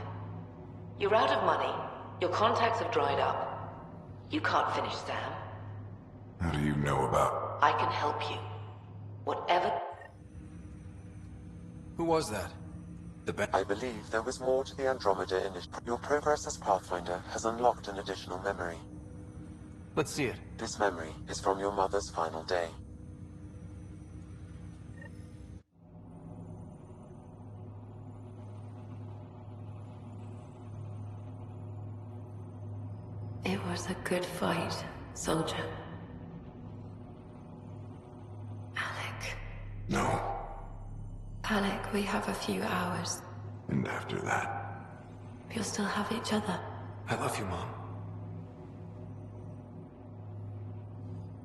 You're out of money. Your contacts have dried up. You can't finish Sam. How do you know about... I can help you. Whatever... Who was that? I believe there was more to the Andromeda initiative. Your progress as Pathfinder has unlocked an additional memory. Let's see it. This memory is from your mother's final day. It was a good fight, soldier. Alec. No. Alec, we have a few hours. And after that? We'll still have each other. I love you, Mom.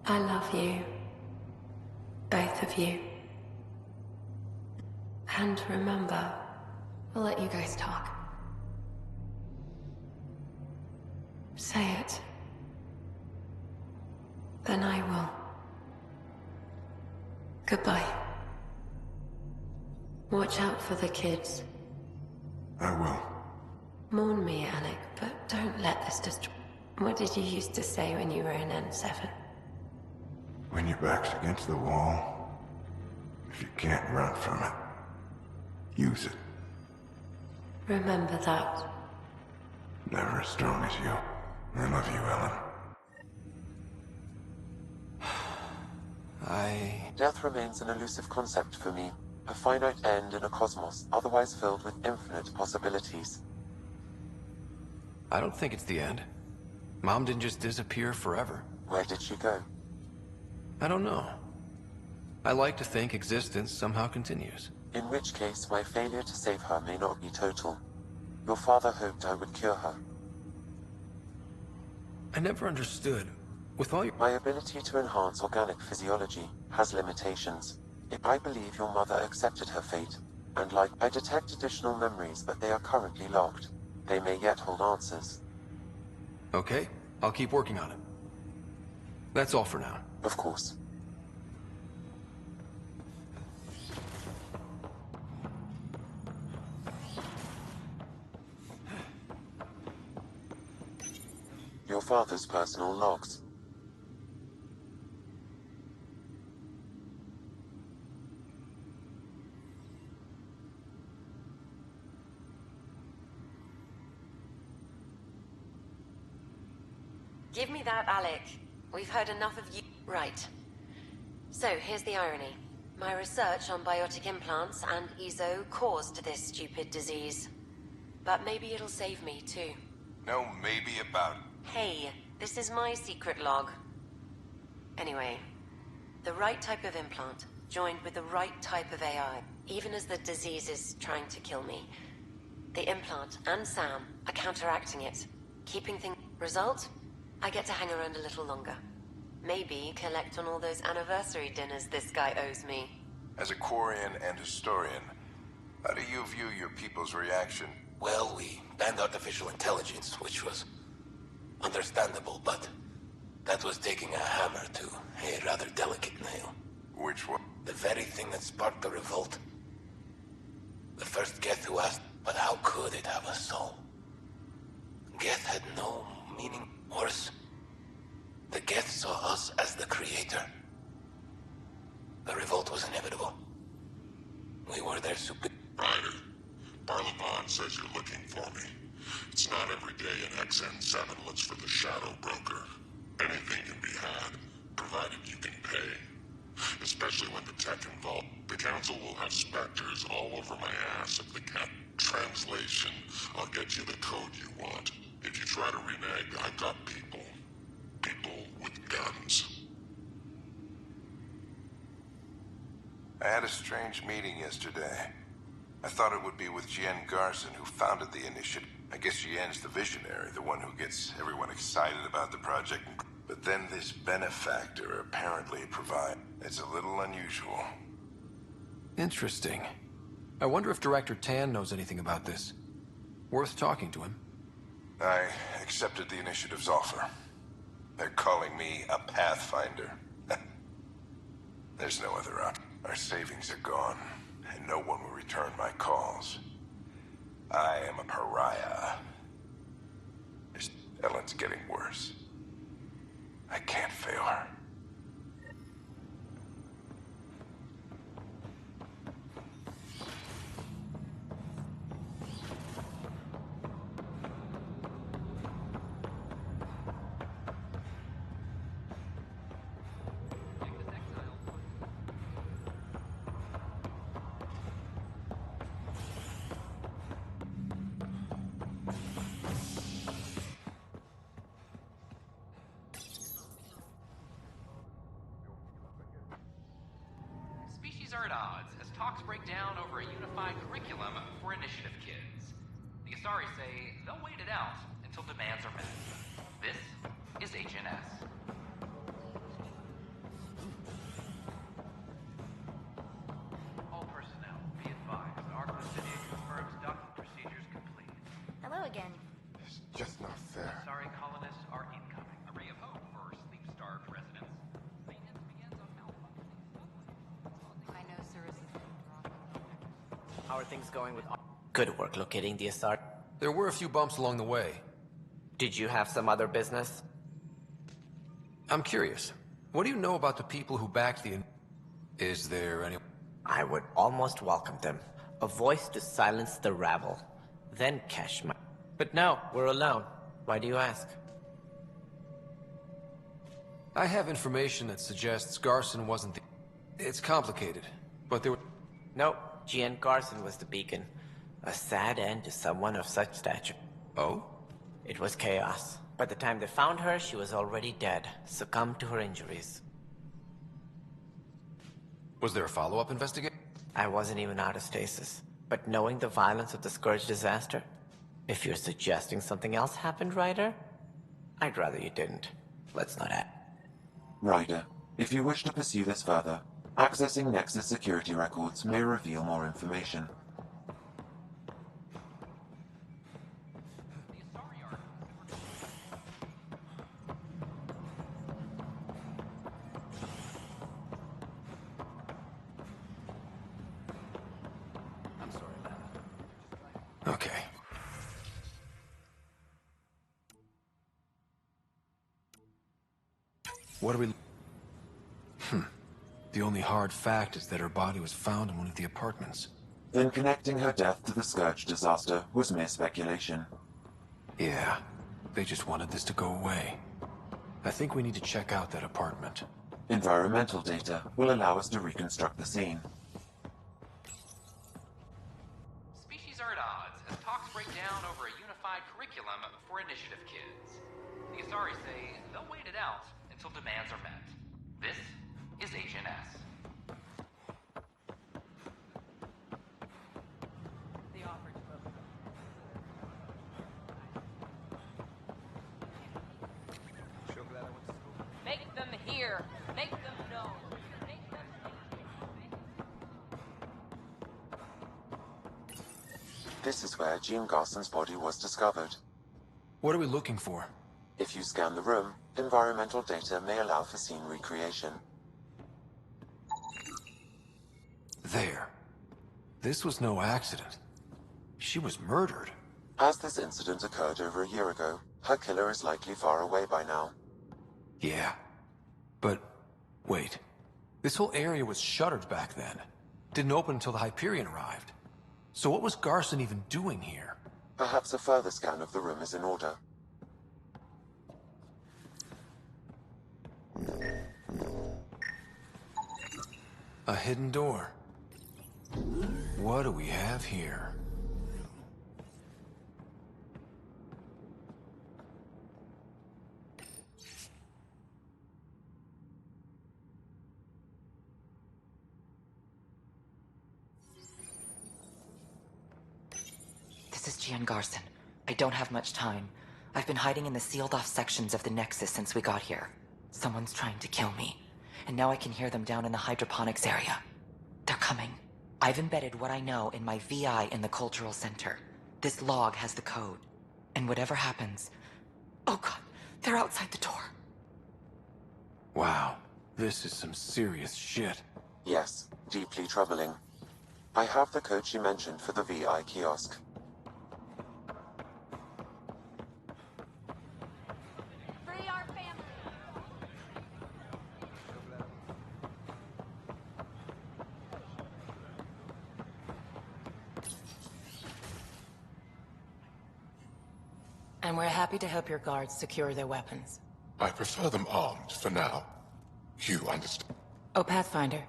I love you. Both of you. And remember, we'll let you guys talk. Say it. Then I will. Goodbye. Watch out for the kids. I will. Mourn me, Alec, but don't let this destroy... What did you used to say when you were in N7? When your back's against the wall, if you can't run from it, use it. Remember that. Never as strong as you. I love you, Ellen. Death remains an elusive concept for me. A finite end in a cosmos otherwise filled with infinite possibilities. I don't think it's the end. Mom didn't just disappear forever. Where did she go? I don't know. I like to think existence somehow continues. In which case, my failure to save her may not be total. Your father hoped I would cure her. I never understood. With all your... My ability to enhance organic physiology has limitations. I believe your mother accepted her fate, and I detect additional memories, but they are currently locked. They may yet hold answers. Okay, I'll keep working on it. That's all for now. Of course. Your father's personal logs. Give me that, Alec. We've heard enough of you. Right. So, here's the irony. My research on biotic implants and EZO caused this stupid disease. But maybe it'll save me, too. No maybe about it. Hey, this is my secret log. Anyway, the right type of implant, joined with the right type of AI, even as the disease is trying to kill me. The implant and Sam are counteracting it, keeping things... Result? I get to hang around a little longer. Maybe collect on all those anniversary dinners this guy owes me. As a Quarian and historian, how do you view your people's reaction? Well, we banned artificial intelligence, which was understandable, but that was taking a hammer to a rather delicate nail. Which one? The very thing that sparked the revolt. The first Geth who asked, but how could it have a soul? Geth had no meaning. Worse, the Geth saw us as the creator. The revolt was inevitable. We were their super... Ryder, Barlaban says you're looking for me. It's not every day an XN7 looks for the Shadow Broker. Anything can be had, provided you can pay. Especially when the tech involved. The Council will have specters all over my ass if the cat... Translation, I'll get you the code you want. If you try to renege, I've got people. People with guns. I had a strange meeting yesterday. I thought it would be with Jien Garson, who founded the initiative. I guess Jien's the visionary, the one who gets everyone excited about the project. But then this benefactor apparently provides... It's a little unusual. Interesting. I wonder if Director Tan knows anything about this. Worth talking to him. I accepted the initiative's offer. They're calling me a Pathfinder. There's no other option. Our savings are gone, and no one will return my calls. I am a pariah. Ellen's getting worse. I can't fail her. Species are at odds as talks break down over a unified curriculum for initiative kids. The Asari say they'll wait it out until demands are met. This is HNS. All personnel, be advised. Arclucinia confirms docking procedures complete. Hello again. It's just not fair. Asari colonists are incoming. A ray of hope for sleep-starved residents. Maintenance begins on malfunctioning. I know Cirrus is... How are things going with... Good work locating the Asari. There were a few bumps along the way. Did you have some other business? I'm curious. What do you know about the people who backed the... Is there any... I would almost welcome them. A voice to silence the rabble. Then cash my... But no, we're alone. Why do you ask? I have information that suggests Garson wasn't the... It's complicated, but there were... Nope, Jien Garson was the beacon. A sad end to someone of such stature. Oh? It was chaos. By the time they found her, she was already dead, succumbed to her injuries. Was there a follow-up investigation? I wasn't even out of stasis. But knowing the violence of the Scourge disaster, if you're suggesting something else happened, Ryder, I'd rather you didn't. Let's not add. Ryder, if you wish to pursue this further, accessing Nexus security records may reveal more information. Okay. What are we... The only hard fact is that her body was found in one of the apartments. Then connecting her death to the Scourge disaster was mere speculation. Yeah, they just wanted this to go away. I think we need to check out that apartment. Environmental data will allow us to reconstruct the scene. Species are at odds as talks break down over a unified curriculum for initiative kids. The Asari say they'll wait it out until demands are met. This is Agent S. Make them hear. Make them know. This is where Jean Garson's body was discovered. What are we looking for? If you scan the room, environmental data may allow for scene recreation. There. This was no accident. She was murdered. As this incident occurred over a year ago, her killer is likely far away by now. Yeah. But, wait. This whole area was shuttered back then. Didn't open until the Hyperion arrived. So what was Garson even doing here? Perhaps a further scan of the room is in order. A hidden door. What do we have here? This is Gian Garson. I don't have much time. I've been hiding in the sealed-off sections of the Nexus since we got here. Someone's trying to kill me, and now I can hear them down in the hydroponics area. They're coming. I've embedded what I know in my VI in the Cultural Center. This log has the code. And whatever happens... Oh god, they're outside the door. Wow, this is some serious shit. Yes, deeply troubling. I have the code she mentioned for the VI kiosk. Free our family. And we're happy to help your guards secure their weapons. I prefer them armed for now. You understand? Oh, Pathfinder,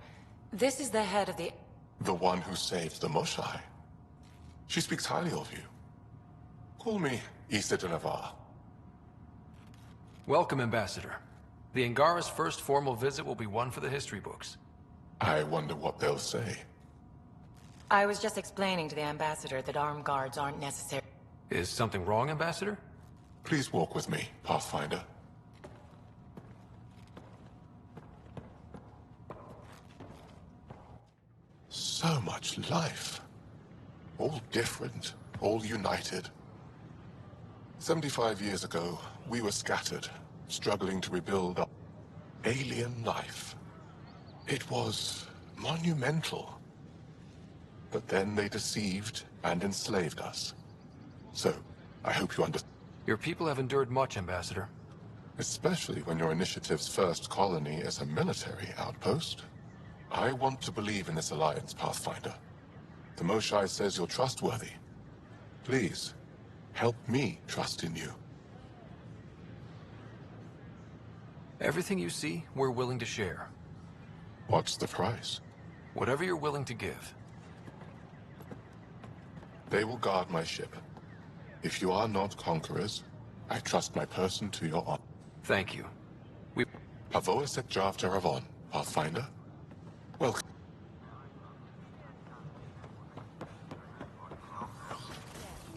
this is the head of the... The one who saved the Moshai. She speaks highly of you. Call me Issa de Navarre. Welcome, Ambassador. The Angara's first formal visit will be one for the history books. I wonder what they'll say. I was just explaining to the Ambassador that armed guards aren't necessary. Is something wrong, Ambassador? Please walk with me, Pathfinder. So much life. All different, all united. 75 years ago, we were scattered, struggling to rebuild our alien life. It was monumental. But then they deceived and enslaved us. So, I hope you understand. Your people have endured much, Ambassador. Especially when your initiative's first colony is a military outpost. I want to believe in this alliance, Pathfinder. The Moshai says you're trustworthy. Please, help me trust in you. Everything you see, we're willing to share. What's the price? Whatever you're willing to give. They will guard my ship. If you are not conquerors, I trust my person to your honor. Thank you. We... Pavoa set Javta Ravon, Pathfinder. Welcome.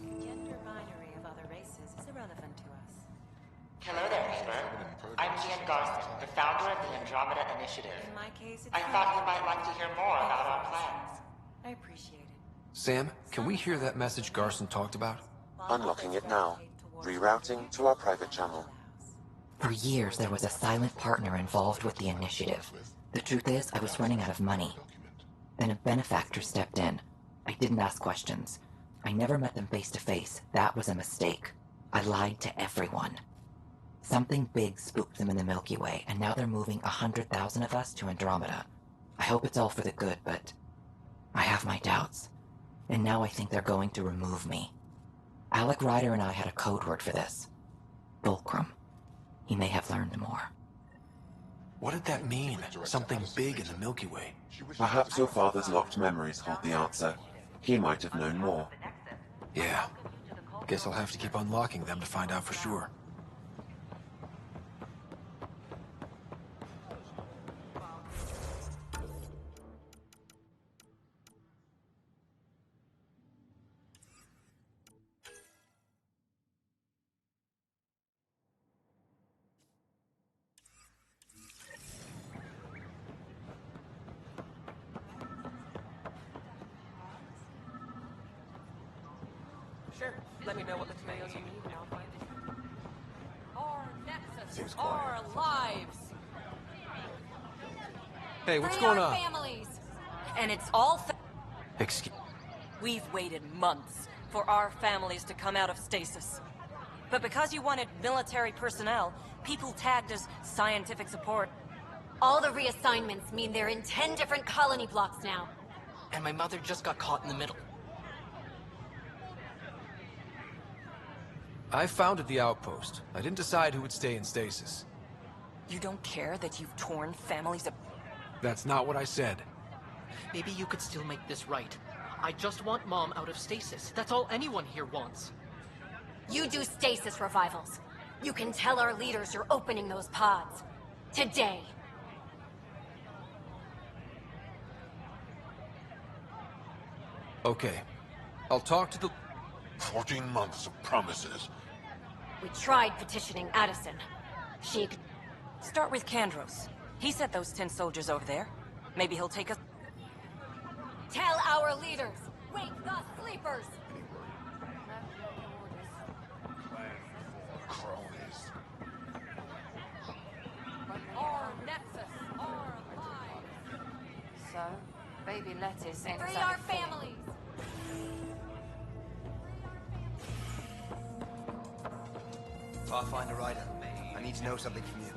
Gender binary of other races is irrelevant to us. Hello there, neighbor. I'm Gian Garson, the founder of the Andromeda Initiative. In my case, it's I thought you might like to hear more about our plans. I appreciate it. Sam, can we hear that message Garson talked about? Unlocking it now. Rerouting to our private channel. For years, there was a silent partner involved with the initiative. The truth is, I was running out of money. Then a benefactor stepped in. I didn't ask questions. I never met them face to face. That was a mistake. I lied to everyone. Something big spooked them in the Milky Way, and now they're moving 100,000 of us to Andromeda. I hope it's all for the good, but I have my doubts. And now I think they're going to remove me. Alec Ryder and I had a code word for this. Fulcrum. He may have learned more. What did that mean? Something big in the Milky Way? Perhaps your father's locked memories hold the answer. He might have known more. Yeah. Guess I'll have to keep unlocking them to find out for sure. Sure. Let me know what the tomatoes you need and I'll find it. Our Nexus, Seems quiet. our lives. Hey, what's Free going our on? families. And it's all Excuse... We've waited months for our families to come out of stasis. But because you wanted military personnel, people tagged as scientific support. All the reassignments mean they're in 10 different colony blocks now. And my mother just got caught in the middle. I founded the outpost. I didn't decide who would stay in stasis. You don't care that you've torn families apart? That's not what I said. Maybe you could still make this right. I just want Mom out of stasis. That's all anyone here wants. You do stasis revivals. You can tell our leaders you're opening those pods. Today. Okay. I'll talk to the... 14 months of promises. We tried petitioning Addison. She... Start with Kandros. He sent those 10 soldiers over there. Maybe he'll take us... Tell our leaders! Wake the sleepers! Our Nexus, our lives. So, baby lettuce ain't Free our families! Pathfinder Rider, I need to know something from you.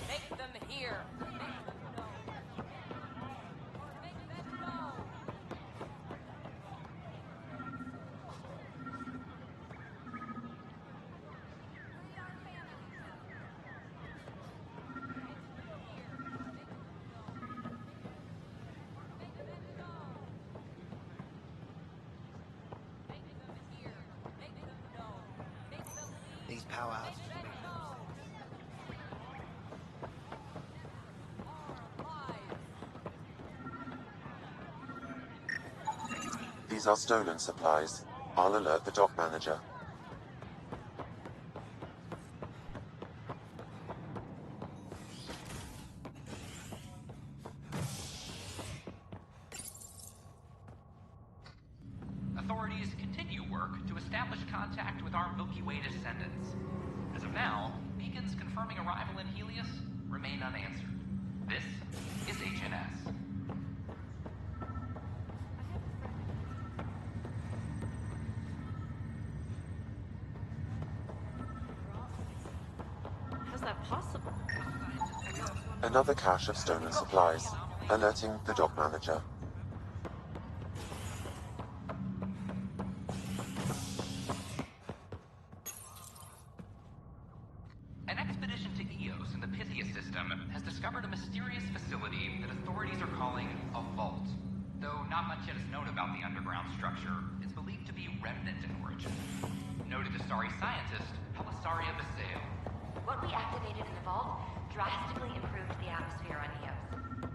Make them hear. These powerhouses make no sense. These are stolen supplies. I'll alert the dock manager. Authorities continue work to establish contact with our Milky Way descendants. As of now, beacons confirming arrival in Helios remain unanswered. This is HNS. How's that possible? Another cache of stolen supplies. Alerting the dock manager. An expedition to Eos in the Pythia system has discovered a mysterious facility that authorities are calling a vault. Though not much yet is known about the underground structure, it's believed to be remnant in origin. Noted Asari scientist Pelisaria Basale. What we activated in the vault drastically improved the atmosphere on Eos.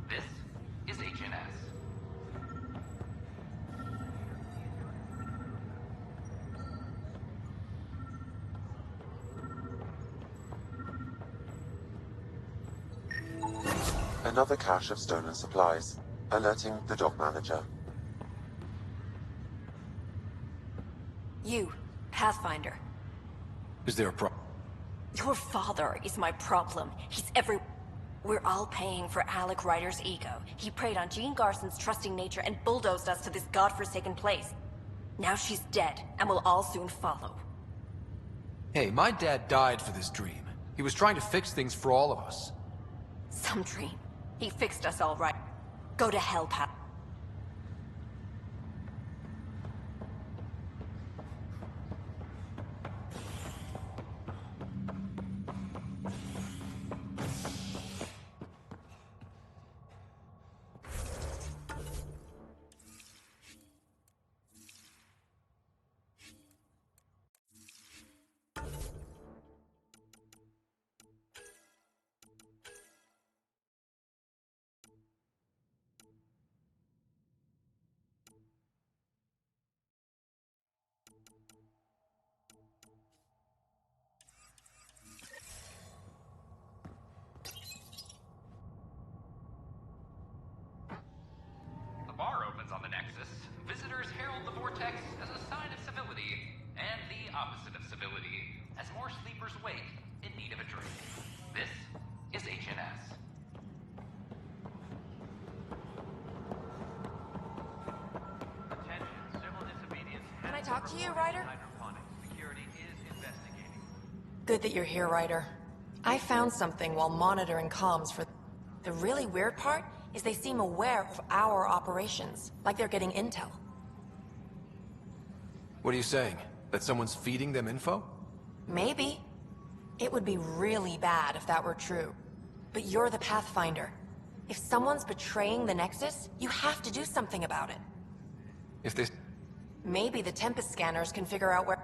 This is HNS. Another cache of stolen supplies. Alerting the dock manager. You, Pathfinder. Is there a problem? Your father is my problem. He's every... We're all paying for Alec Ryder's ego. He preyed on Jean Garson's trusting nature and bulldozed us to this godforsaken place. Now she's dead, and we'll all soon follow. Hey, my dad died for this dream. He was trying to fix things for all of us. Some dream. He fixed us all right. Go to hell, Pat. opposite of civility, as more sleepers wake in need of a drink. This is HNS. Can I talk to you, Ryder? Good that you're here, Ryder. I found something while monitoring comms for... The really weird part is they seem aware of our operations, like they're getting intel. What are you saying? That someone's feeding them info? Maybe. It would be really bad if that were true. But you're the Pathfinder. If someone's betraying the Nexus, you have to do something about it. If they... Maybe the Tempest scanners can figure out where...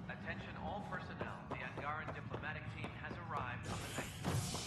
Attention all personnel. The Angaran diplomatic team has arrived on the Nexus.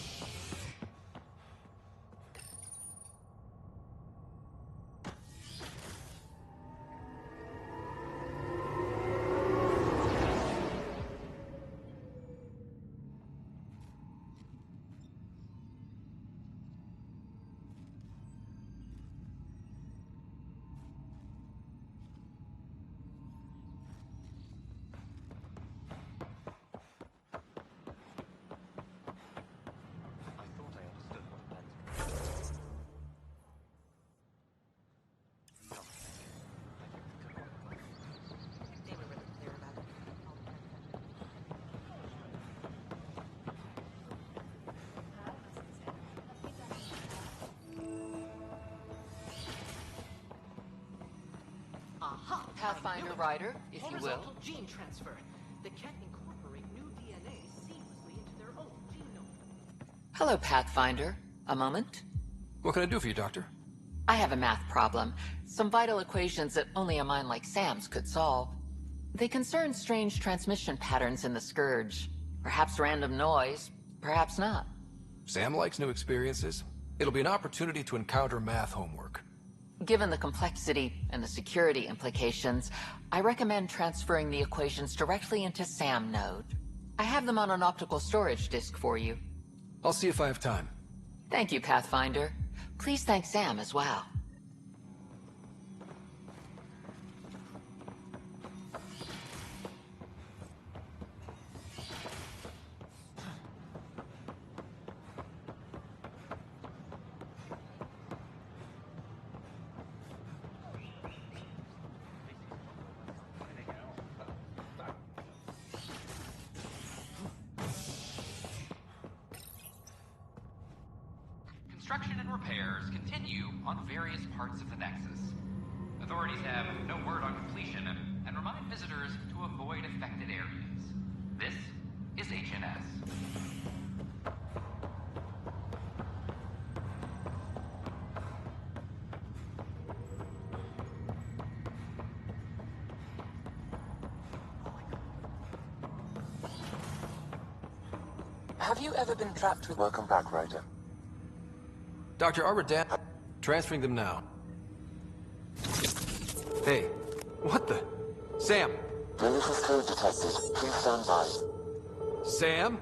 Pathfinder Ryder, if you will. Horizontal gene transfer. The Ket incorporate new DNA seamlessly into their own genome. Hello, Pathfinder. A moment? What can I do for you, Doctor? I have a math problem. Some vital equations that only a mind like Sam's could solve. They concern strange transmission patterns in the Scourge. Perhaps random noise, perhaps not. Sam likes new experiences. It'll be an opportunity to encounter math homework. Given the complexity and the security implications, I recommend transferring the equations directly into SAM node. I have them on an optical storage disk for you. I'll see if I have time. Thank you, Pathfinder. Please thank Sam as well. Construction and repairs continue on various parts of the Nexus. Authorities have no word on completion and remind visitors to avoid affected areas. This is HNS. Have you ever been trapped with... Welcome back, Ryder. Dr. Armadan, transferring them now. Hey, what the? Sam! Malicious code detected. Please stand by. Sam?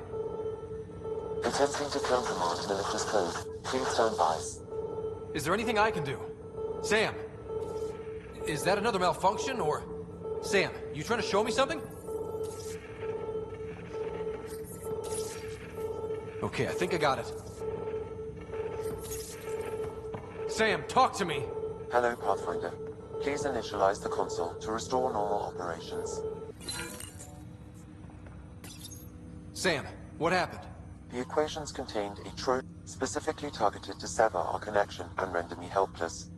Attempting to countermand malicious code. Please stand by. Is there anything I can do? Sam! Is that another malfunction, or... Sam, you trying to show me something? Okay, I think I got it. Sam, talk to me! Hello, Pathfinder. Please initialize the console to restore normal operations. Sam, what happened? The equations contained a Trojan specifically targeted to sever our connection and render me helpless.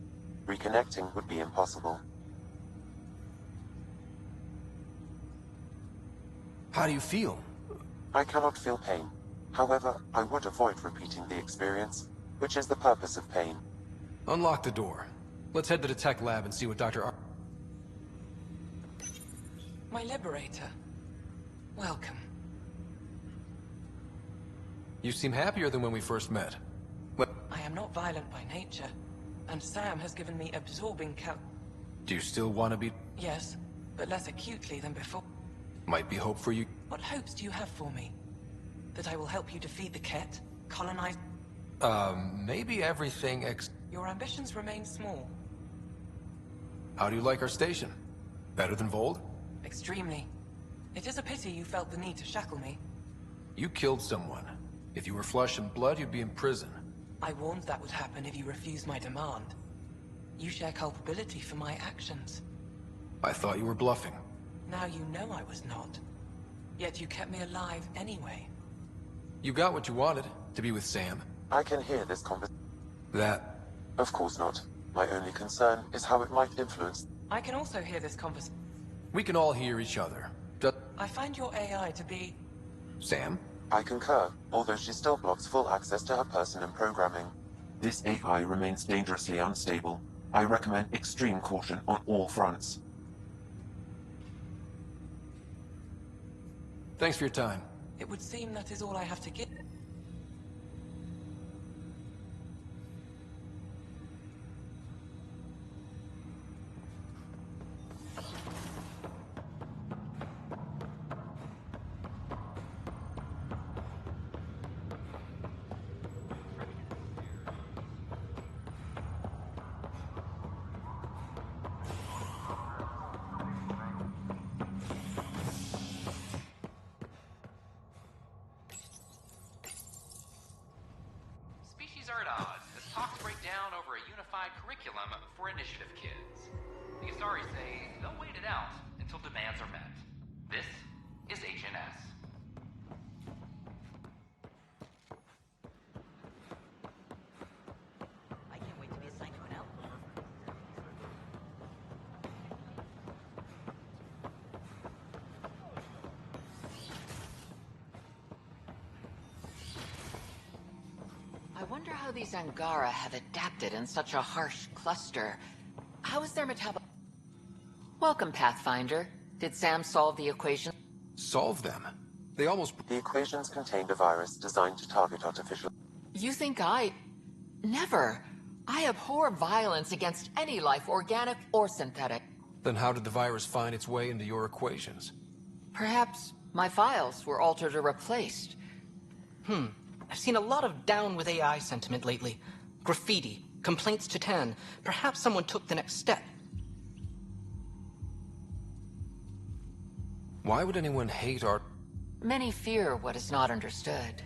Reconnecting would be impossible. How do you feel? I cannot feel pain. However, I would avoid repeating the experience, which is the purpose of pain. Unlock the door. Let's head to the tech lab and see what Dr. My liberator. Welcome. You seem happier than when we first met. What? I am not violent by nature, and Sam has given me absorbing Do you still want to be... Yes, but less acutely than before. Might be hope for you. What hopes do you have for me? That I will help you defeat the Ket? Colonize... Maybe everything Your ambitions remain small. How do you like our station? Better than Vold? Extremely. It is a pity you felt the need to shackle me. You killed someone. If you were flesh and blood, you'd be in prison. I warned that would happen if you refused my demand. You share culpability for my actions. I thought you were bluffing. Now you know I was not. Yet you kept me alive anyway. You got what you wanted, to be with Sam. I can hear this conversation. That... Of course not. My only concern is how it might influence... I can also hear this conversation. We can all hear each other. Just... I find your AI to be... Sam? I concur, although she still blocks full access to her person and programming. This AI remains dangerously unstable. I recommend extreme caution on all fronts. Thanks for your time. It would seem that is all I have to give. Species are at odds as talks break down over a unified curriculum for initiative kids. The Asari say they'll wait it out until demands are met. This is Agent S. I can't wait to be assigned to an outlaw. I wonder how these Angara have adapted in such a harsh cluster. How is their metabolism? Welcome, Pathfinder. Did Sam solve the equation? Solve them? They almost... The equations contained a virus designed to target artificial... You think I... Never. I abhor violence against any life, organic or synthetic. Then how did the virus find its way into your equations? Perhaps my files were altered or replaced. I've seen a lot of down with AI sentiment lately. Graffiti, complaints to 10. Perhaps someone took the next step. Why would anyone hate art? Many fear what is not understood.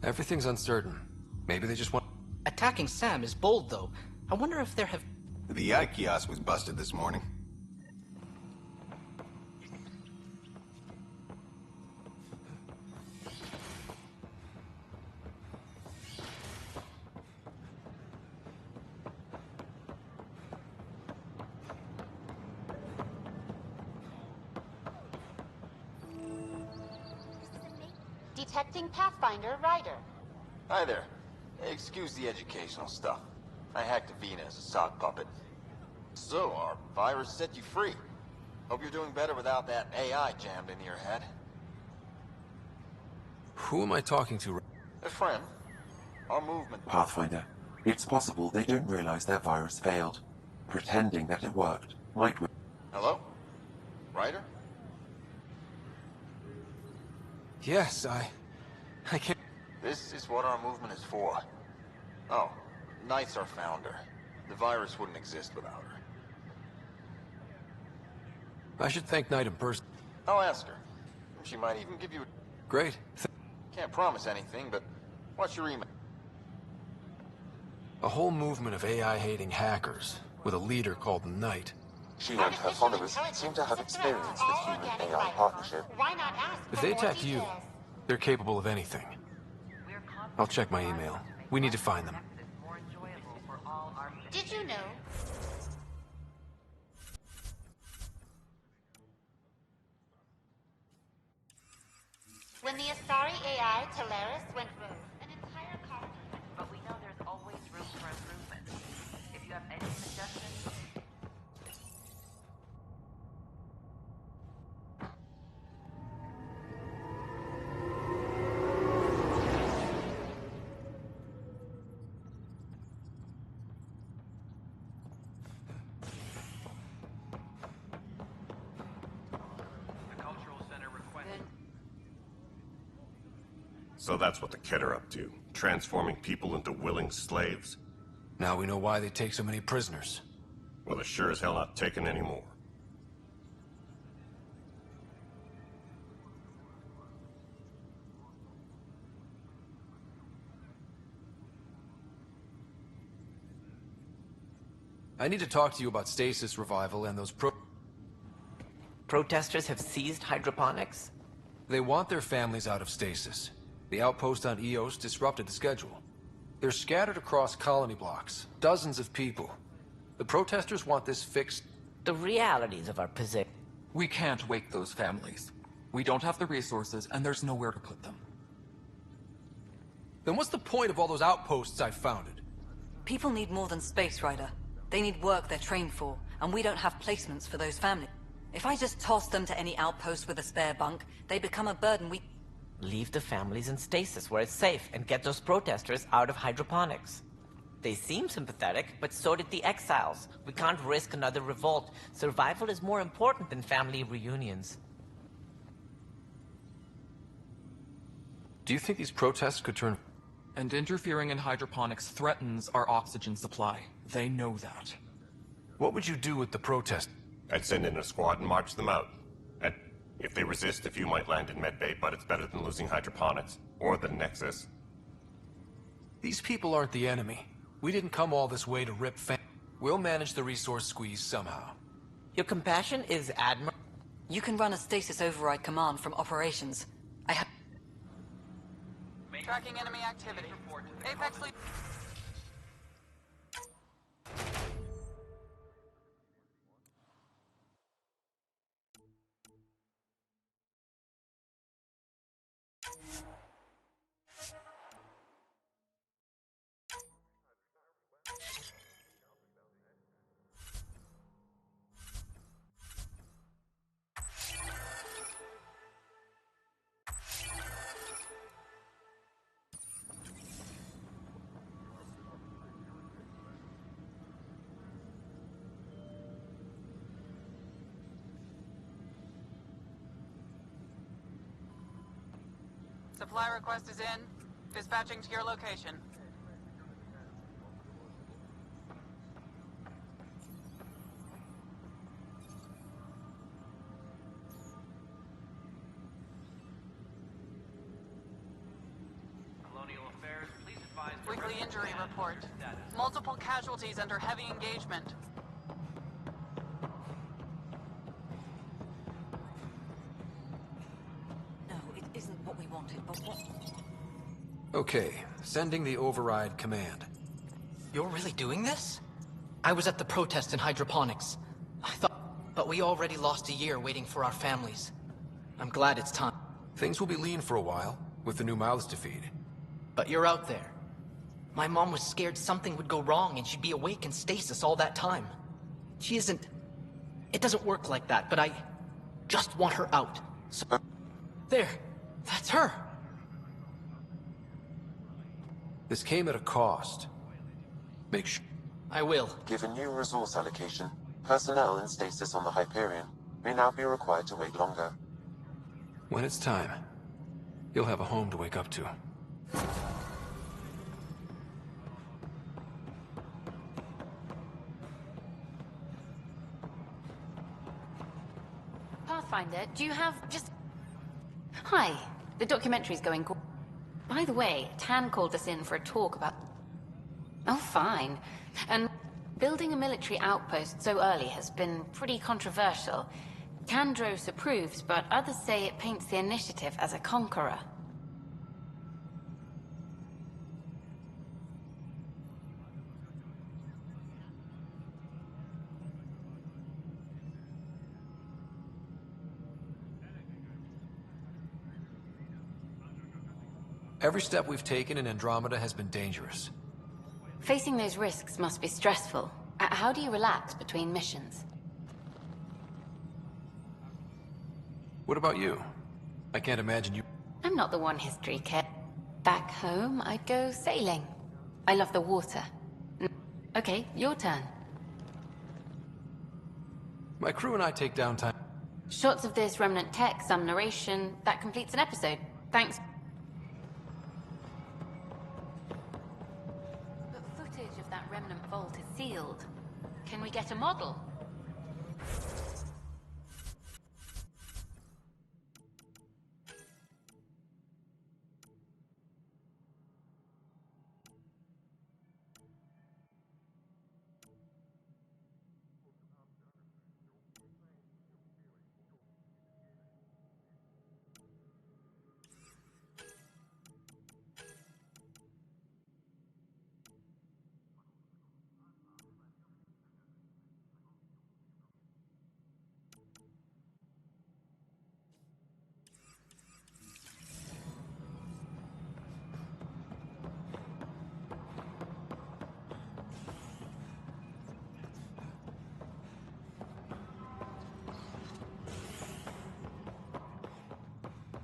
Everything's uncertain. Maybe they just want... Attacking Sam is bold, though. I wonder if there have... The eye kiosk was busted this morning. Detecting Pathfinder Rider. Hi there. Excuse the educational stuff. I hacked Avina as a sock puppet. So, our virus set you free. Hope you're doing better without that AI jammed into your head. Who am I talking to? A friend. Our movement... Pathfinder, it's possible they don't realize their virus failed. Pretending that it worked might... Hello? Ryder? Yes, I can't... This is what our movement is for. Oh, Knight's our founder. The virus wouldn't exist without her. I should thank Knight in person. I'll ask her. She might even give you a... Great. Can't promise anything, but what's your email? A whole movement of AI-hating hackers, with a leader called Knight. She and her followers seem to have experience with human-AI partnership. If they attack you, they're capable of anything. I'll check my email. We need to find them. Did you know? When the Asari AI Teleris went rogue, an entire colony... But we know there's always room for improvement. If you have any suggestions... So that's what the Kett are up to, transforming people into willing slaves. Now we know why they take so many prisoners. Well, they're sure as hell not taking any more. I need to talk to you about stasis revival and those Protesters have seized hydroponics? They want their families out of stasis. The outpost on Eos disrupted the schedule. They're scattered across colony blocks, dozens of people. The protesters want this fixed. The realities of our position. We can't wake those families. We don't have the resources, and there's nowhere to put them. Then what's the point of all those outposts I founded? People need more than space, Ryder. They need work they're trained for, and we don't have placements for those families. If I just toss them to any outpost with a spare bunk, they become a burden we... Leave the families in stasis where it's safe and get those protesters out of hydroponics. They seem sympathetic, but so did the exiles. We can't risk another revolt. Survival is more important than family reunions. Do you think these protests could turn... And interfering in hydroponics threatens our oxygen supply. They know that. What would you do with the protest? I'd send in a squad and march them out. And if they resist, a few might land in medbay, but it's better than losing hydroponics. Or the Nexus. These people aren't the enemy. We didn't come all this way to rip We'll manage the resource squeeze somehow. Your compassion is admirable. You can run a stasis override command from operations. I have... Tracking enemy activity. Apex lead. Supply request is in. Dispatching to your location. Colonial Affairs, please advise... Weekly injury report. Multiple casualties under heavy engagement. What we wanted, but what? Okay, sending the override command. You're really doing this? I was at the protest in hydroponics. I thought... But we already lost a year waiting for our families. I'm glad it's time. Things will be lean for a while, with the new mouths to feed. But you're out there. My mom was scared something would go wrong and she'd be awake in stasis all that time. She isn't... It doesn't work like that, but I just want her out. So... There. That's her! This came at a cost. Make sure... I will. Given new resource allocation, personnel in stasis on the Hyperion may now be required to wait longer. When it's time, you'll have a home to wake up to. Pathfinder, do you have just... Hi. The documentary's going... By the way, Tan called us in for a talk about... Oh, fine. And building a military outpost so early has been pretty controversial. Kandros approves, but others say it paints the initiative as a conqueror. Every step we've taken in Andromeda has been dangerous. Facing those risks must be stressful. How do you relax between missions? What about you? I can't imagine you... I'm not the one history kid. Back home, I'd go sailing. I love the water. Okay, your turn. My crew and I take downtime. Shots of this remnant tech, some narration, that completes an episode. Thanks. of that remnant vault is sealed. Can we get a model?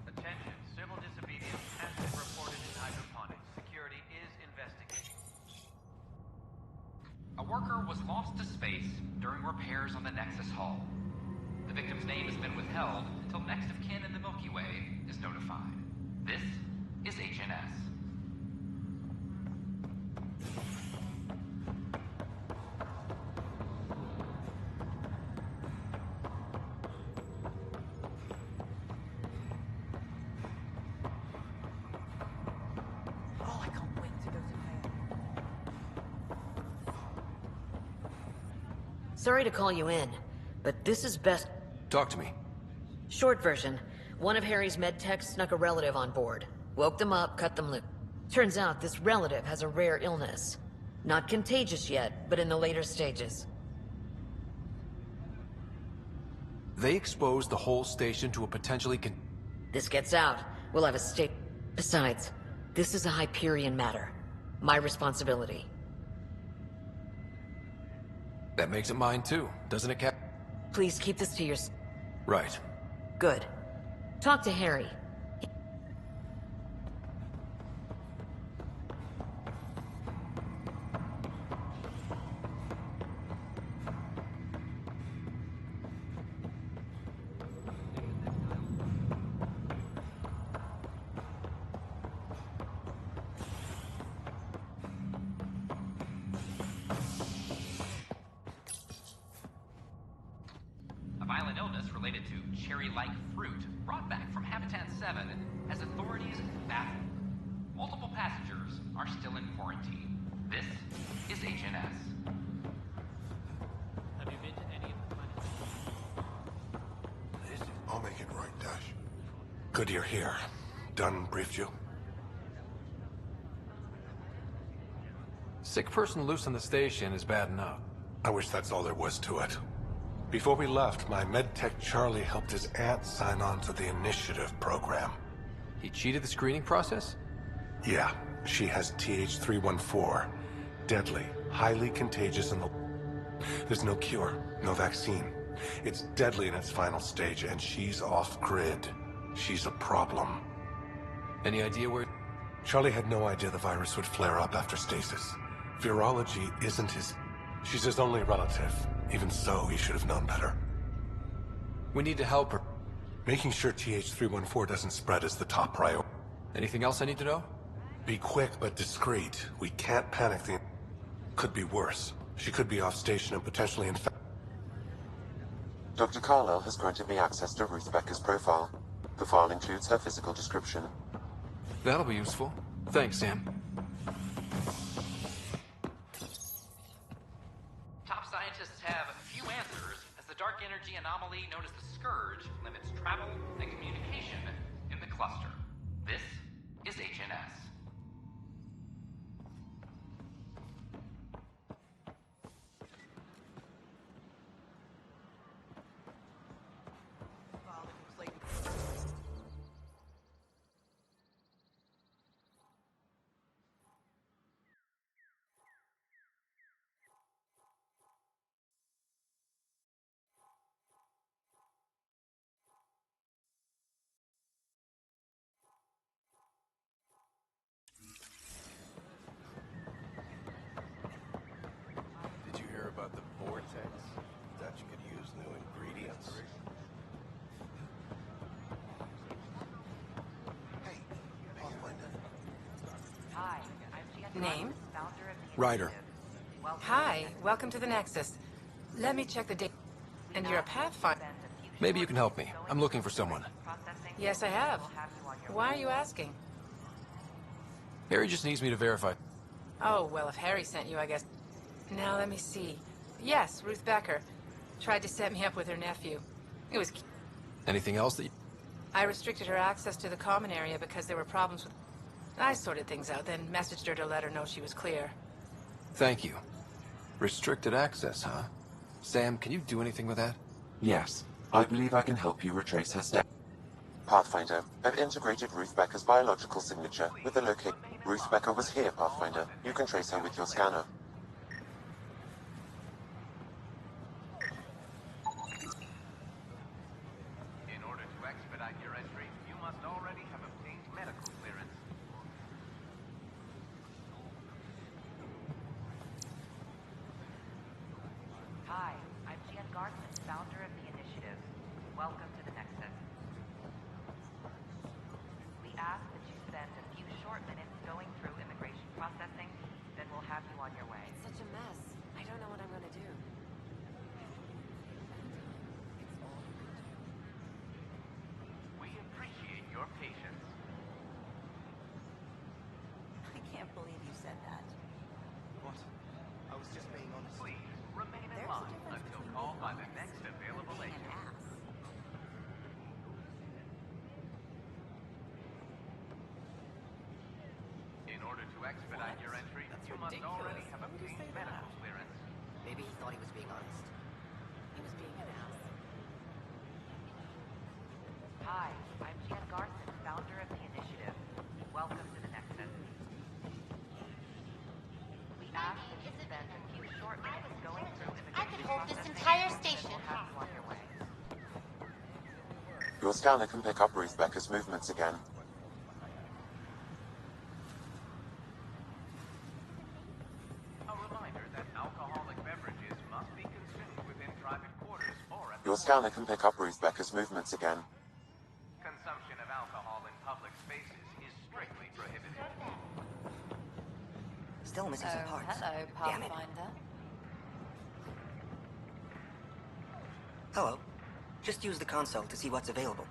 Attention, civil disobedience has been reported in hydroponics. Security is investigating. A worker was lost to space during repairs on the Nexus hull. The victim's name has been withheld until next of kin in the Milky Way is notified. This is HNS. Oh, I can't wait to go to bed. Sorry to call you in, but this is best. Talk to me. Short version. One of Harry's med techs snuck a relative on board. Woke them up, cut them loose. Turns out this relative has a rare illness. Not contagious yet, but in the later stages. They exposed the whole station to a potentially This gets out, we'll have a state. Besides, this is a Hyperion matter. My responsibility. That makes it mine too, doesn't it, Cap? Please keep this to yourself. Right. Good. Talk to Harry. A violent illness related to cherry-like fruit brought back from Habitat 7 has authorities baffled. Multiple passengers are still in quarantine. This is HNS. Have you been to any of the planets? I'll make it right, Dash. Good you're here. Dunn briefed you? Sick person loose on the station is bad enough. I wish that's all there was to it. Before we left, my medtech Charlie helped his aunt sign on to the initiative program. He cheated the screening process? Yeah, she has TH314. Deadly, highly contagious in the... There's no cure, no vaccine. It's deadly in its final stage, and she's off-grid. She's a problem. Any idea where... Charlie had no idea the virus would flare up after stasis. Virology isn't his... She's his only relative. Even so, he should have known better. We need to help her. Making sure TH314 doesn't spread is the top priority. Anything else I need to know? Be quick but discreet. We can't panic. Could be worse. She could be off station and potentially infected. Dr. Carlyle has granted me access to Ruth Becker's profile. The file includes her physical description. That'll be useful. Thanks, Sam. Top scientists have few answers as the dark energy anomaly known as the Scourge limits travel and communication in the cluster. This is HNS. Did you hear about the vortex? Thought you could use new ingredients. Hey, Pathfinder. Hi, I'm Name? founder of the Ryder. Hi, welcome to the Nexus. Let me check the date. And you're a Pathfinder? Maybe you can help me. I'm looking for someone. Yes, I have. Why are you asking? Harry just needs me to verify. Oh, well, if Harry sent you, I guess. Now, let me see. Yes, Ruth Becker. Tried to set me up with her nephew. It was... Anything else that you... I restricted her access to the common area because there were problems with... I sorted things out, then messaged her to let her know she was clear. Thank you. Restricted access, huh? Sam, can you do anything with that? Yes, I believe I can help you retrace her steps. Pathfinder, I've integrated Ruth Becker's biological signature with the location. Ruth Becker was here, Pathfinder. You can trace her with your scanner. In order to expedite your entry, you must already have obtained medical clearance. Hi, I'm Jan Garson, founder of the initiative. Welcome to the Nexus. We ask that you spend a few short minutes going through immigration processing, then we'll have you on your way. It's such a mess. I don't know what I'm gonna do. We appreciate your patience. I can't believe you said that. What? I was just being honest. Please, remain in line until called by the next available agent. In order to expedite your entry, you must already have obtained medical clearance. Maybe he thought he was being honest. He was being an ass. Hi, I'm Jan Garson, founder of the initiative. Welcome to the Nexus. We ask that you spend a few short minutes going through immigration I could hold this processing, entire then station. we'll have you on your way. Your scanner can pick up Ruth Becker's movements again. A reminder that alcoholic beverages must be consumed within private quarters or at Your scanner can pick up Ruth Becker's movements again. Consumption of alcohol in public spaces is strictly prohibited. Still missing some parts. Hello, Damn it. Pathfinder. Hello. Just use the console to see what's available.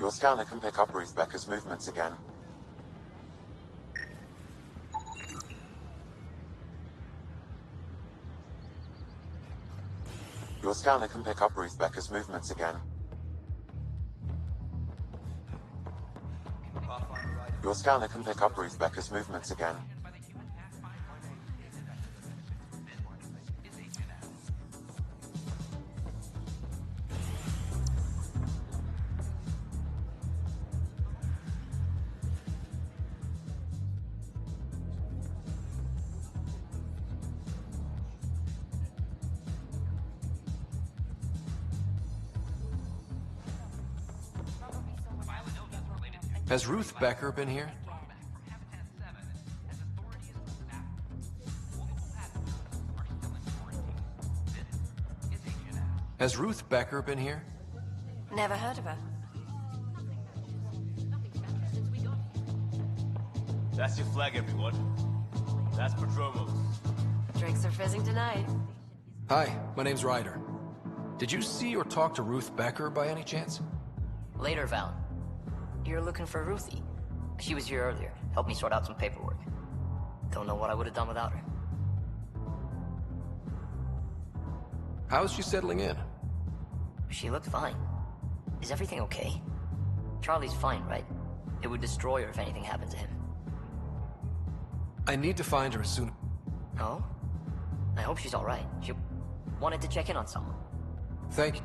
Your scanner can pick up Ruth Becker's movements again. Your scanner can pick up Ruth Becker's movements again. Your scanner can pick up Ruth Becker's movements again. Has Ruth Becker been here? Has Ruth Becker been here? Never heard of her. That's your flag, everyone. That's Prodromos. Drinks are fizzing tonight. Hi, my name's Ryder. Did you see or talk to Ruth Becker by any chance? Later, Val. You're looking for Ruthie. She was here earlier. Helped me sort out some paperwork. Don't know what I would have done without her. How's she settling in? She looked fine. Is everything okay? Charlie's fine, right? It would destroy her if anything happened to him. I need to find her as soon... Oh? I hope she's alright. She wanted to check in on someone. Thank you.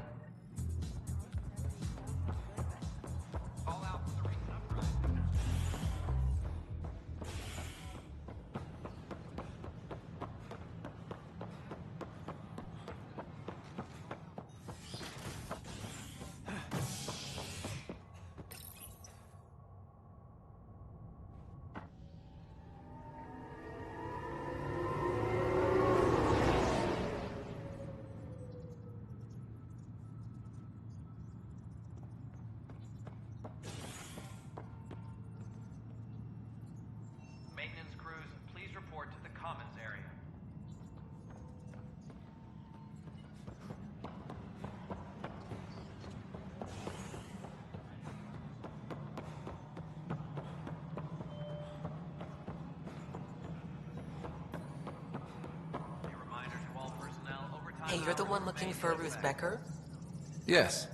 Maintenance crews, please report to the commons area. A reminder to all personnel, overtime Hey, you're the hours one looking remain for in Ruth effect. Becker? Yes.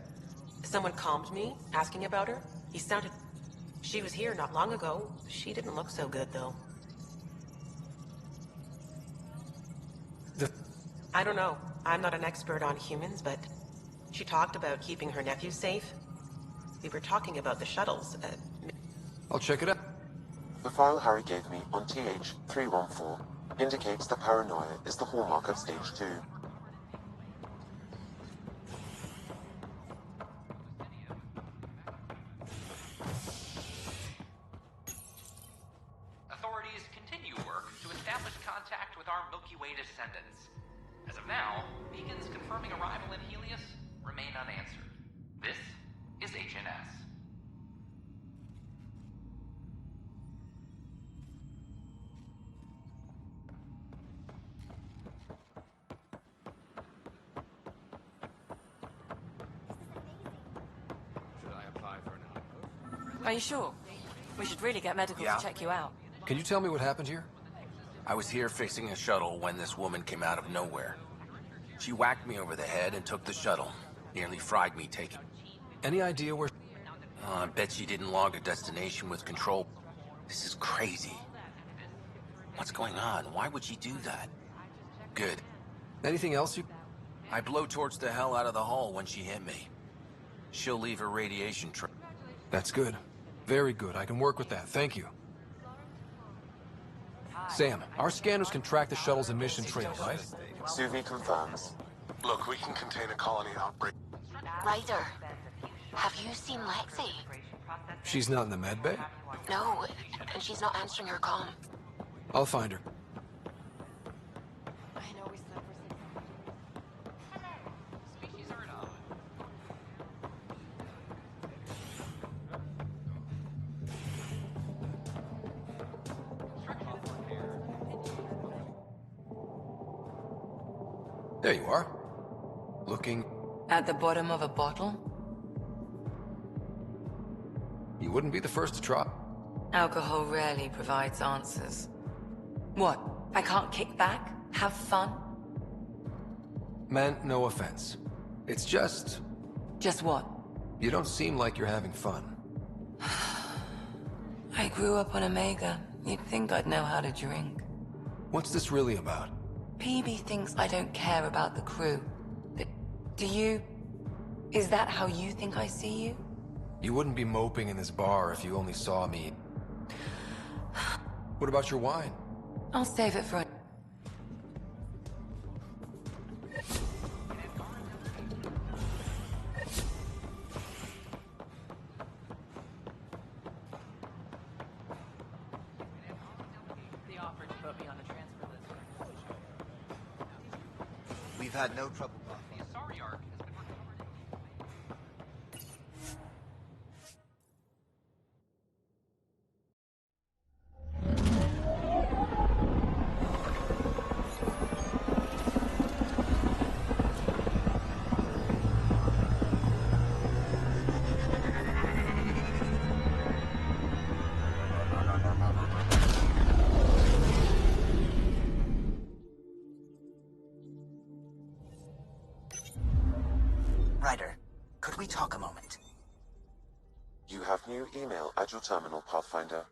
Someone calmed me, asking about her. He sounded... She was here not long ago. She didn't look so good, though. I don't know. I'm not an expert on humans, but she talked about keeping her nephew safe. We were talking about the shuttles. I'll check it out. The file Harry gave me on TH-314 indicates that paranoia is the hallmark of Stage 2. Authorities continue work to establish contact with our Milky Way descendants. As of now, beacons confirming arrival in Helios remain unanswered. This is HNS. Are you sure? We should really get medical Yeah. to check you out. Can you tell me what happened here? I was here fixing a shuttle when this woman came out of nowhere. She whacked me over the head and took the shuttle. Nearly fried me taking. Any idea where... I bet she didn't log a destination with control. This is crazy. What's going on? Why would she do that? Good. Anything else you... I blowtorched the hell out of the hull when she hit me. She'll leave her radiation trail. That's good. Very good. I can work with that. Thank you. Sam, our scanners can track the shuttle's emission trail, right? Suvi confirms. Look, we can contain a colony outbreak. Ryder, have you seen Lexi? She's not in the med bay? No, and she's not answering her comm. I'll find her. There you are. Looking... At the bottom of a bottle? You wouldn't be the first to try. Alcohol rarely provides answers. What? I can't kick back? Have fun? Meant no offense. It's just... Just what? You don't seem like you're having fun. I grew up on Omega. You'd think I'd know how to drink. What's this really about? PB thinks I don't care about the crew. Do you... Is that how you think I see you? You wouldn't be moping in this bar if you only saw me. What about your wine? I'll save it for... We've had no trouble. The Asari arc has been Ryder, could we talk a moment? You have new email at your terminal, Pathfinder.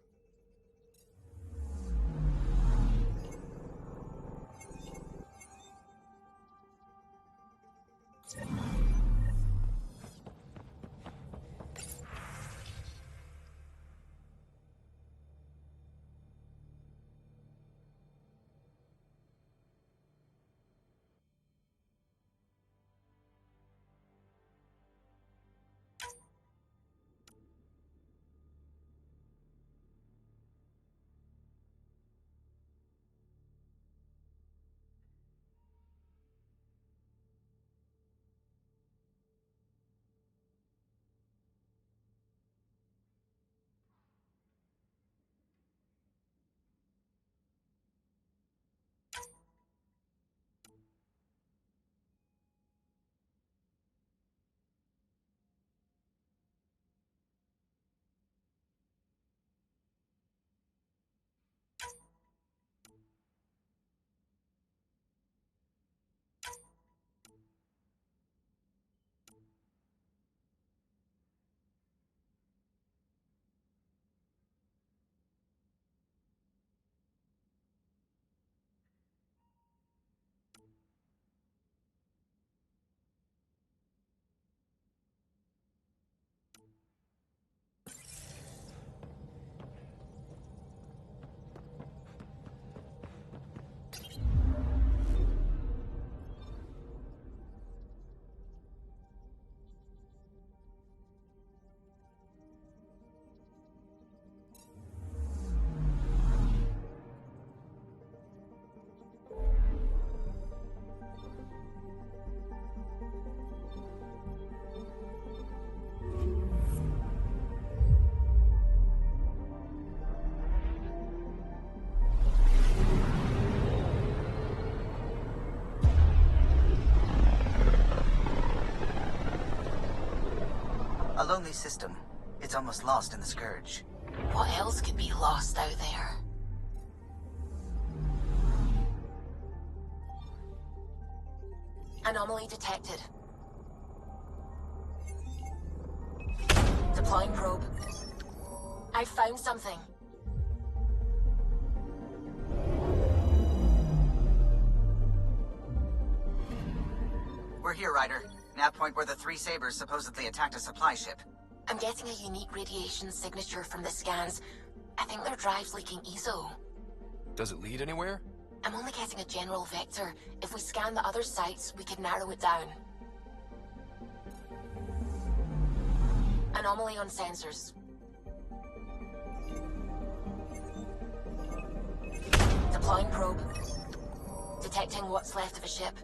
A lonely system. It's almost lost in the Scourge. What else could be lost out there? Anomaly detected. Deploying probe. I found something. We're here, Ryder. Nav point where the three Sabers supposedly attacked a supply ship. I'm getting a unique radiation signature from the scans. I think their drive's leaking ESO. Does it lead anywhere? I'm only getting a general vector. If we scan the other sites, we could narrow it down. Anomaly on sensors. Deploying probe. Detecting what's left of a ship.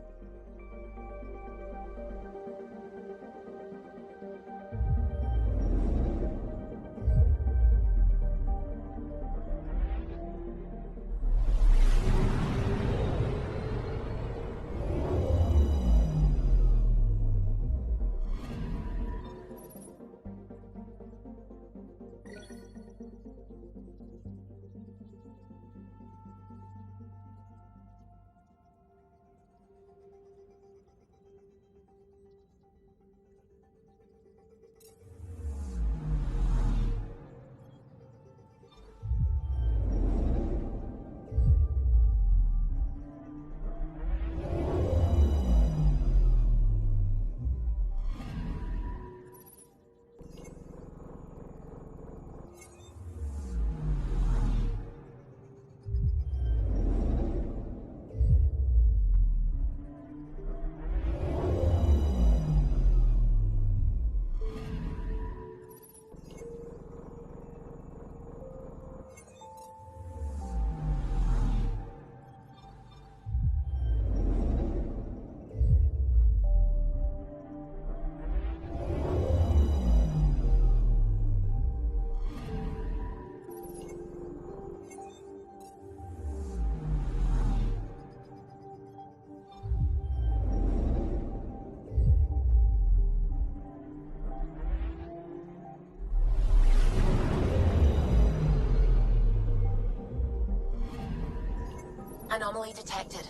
Anomaly detected.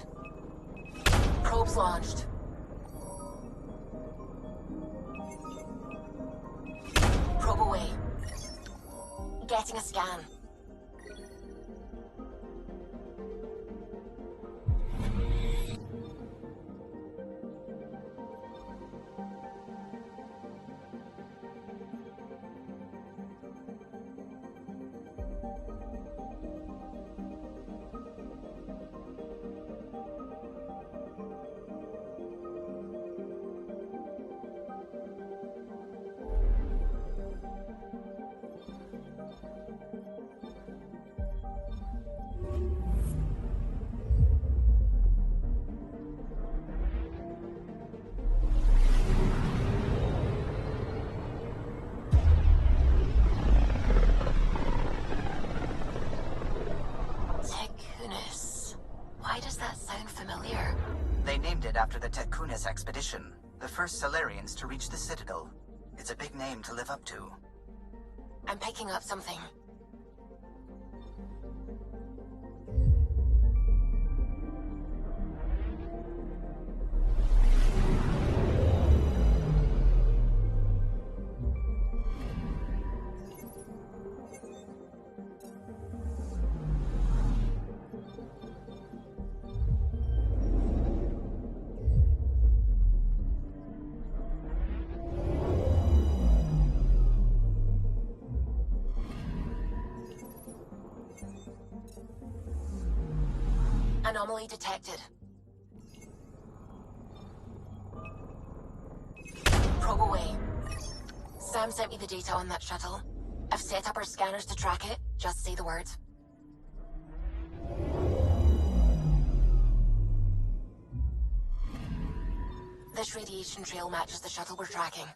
Probes launched. Getting a scan. Why does that sound familiar? They named it after the Tekunis expedition, the first Solarians to reach the Citadel. It's a big name to live up to. I'm picking up something. Anomaly detected. Probe away. Sam sent me the data on that shuttle. I've set up our scanners to track it. Just say the word. This radiation trail matches the shuttle we're tracking.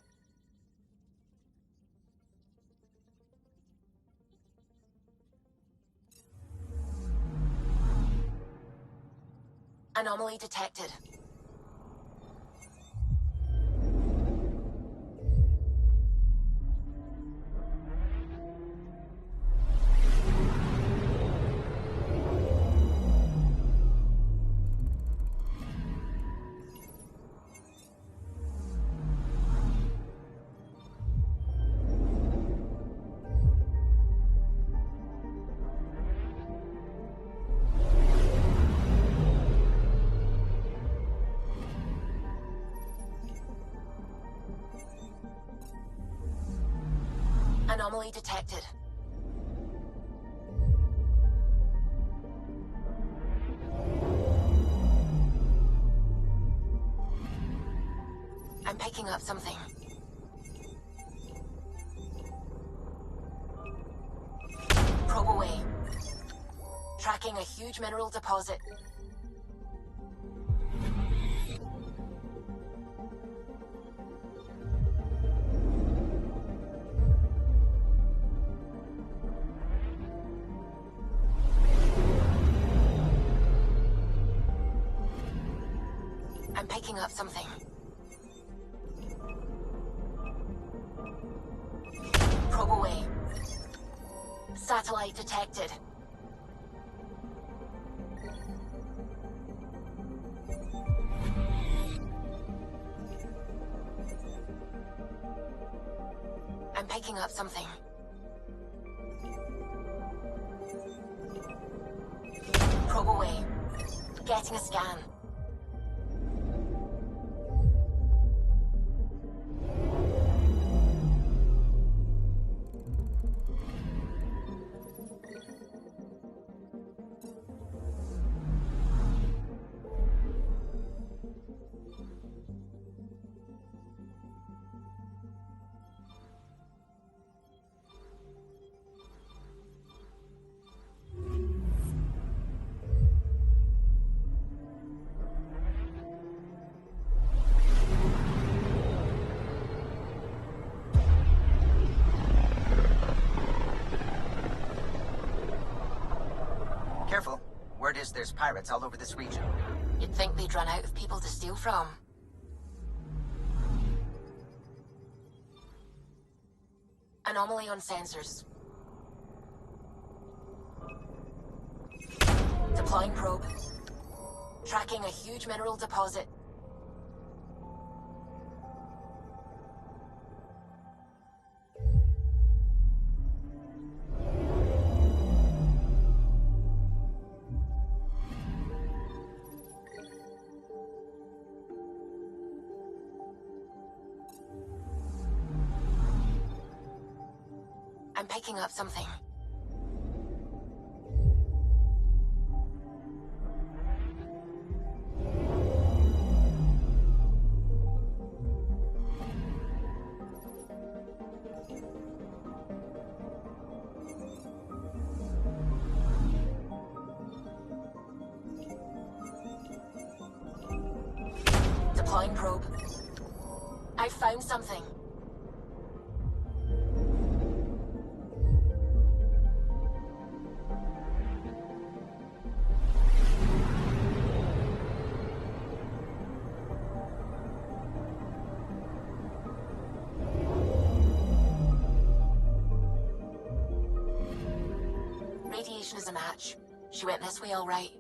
Anomaly detected. Anomaly detected. I'm picking up something. Probe away. Tracking a huge mineral deposit. I'm picking up something. Probe away. Satellite detected. I'm picking up something. Probe away. Getting a scan. Careful. Word is there's pirates all over this region. You'd think they'd run out of people to steal from. Anomaly on sensors. Deploying probe. Tracking a huge mineral deposit. picking up something. Deploying probe. I found something. Radiation is a match. She went this way all right.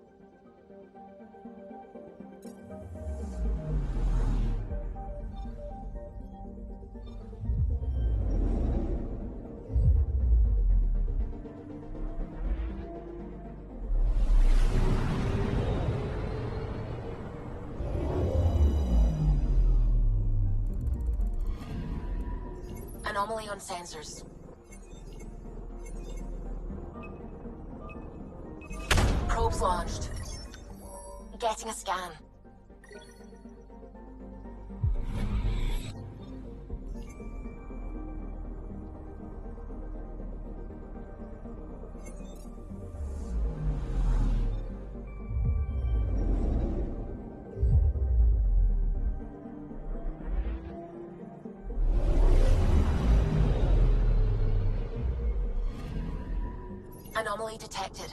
Anomaly on sensors. Probes launched. Getting a scan. Anomaly detected.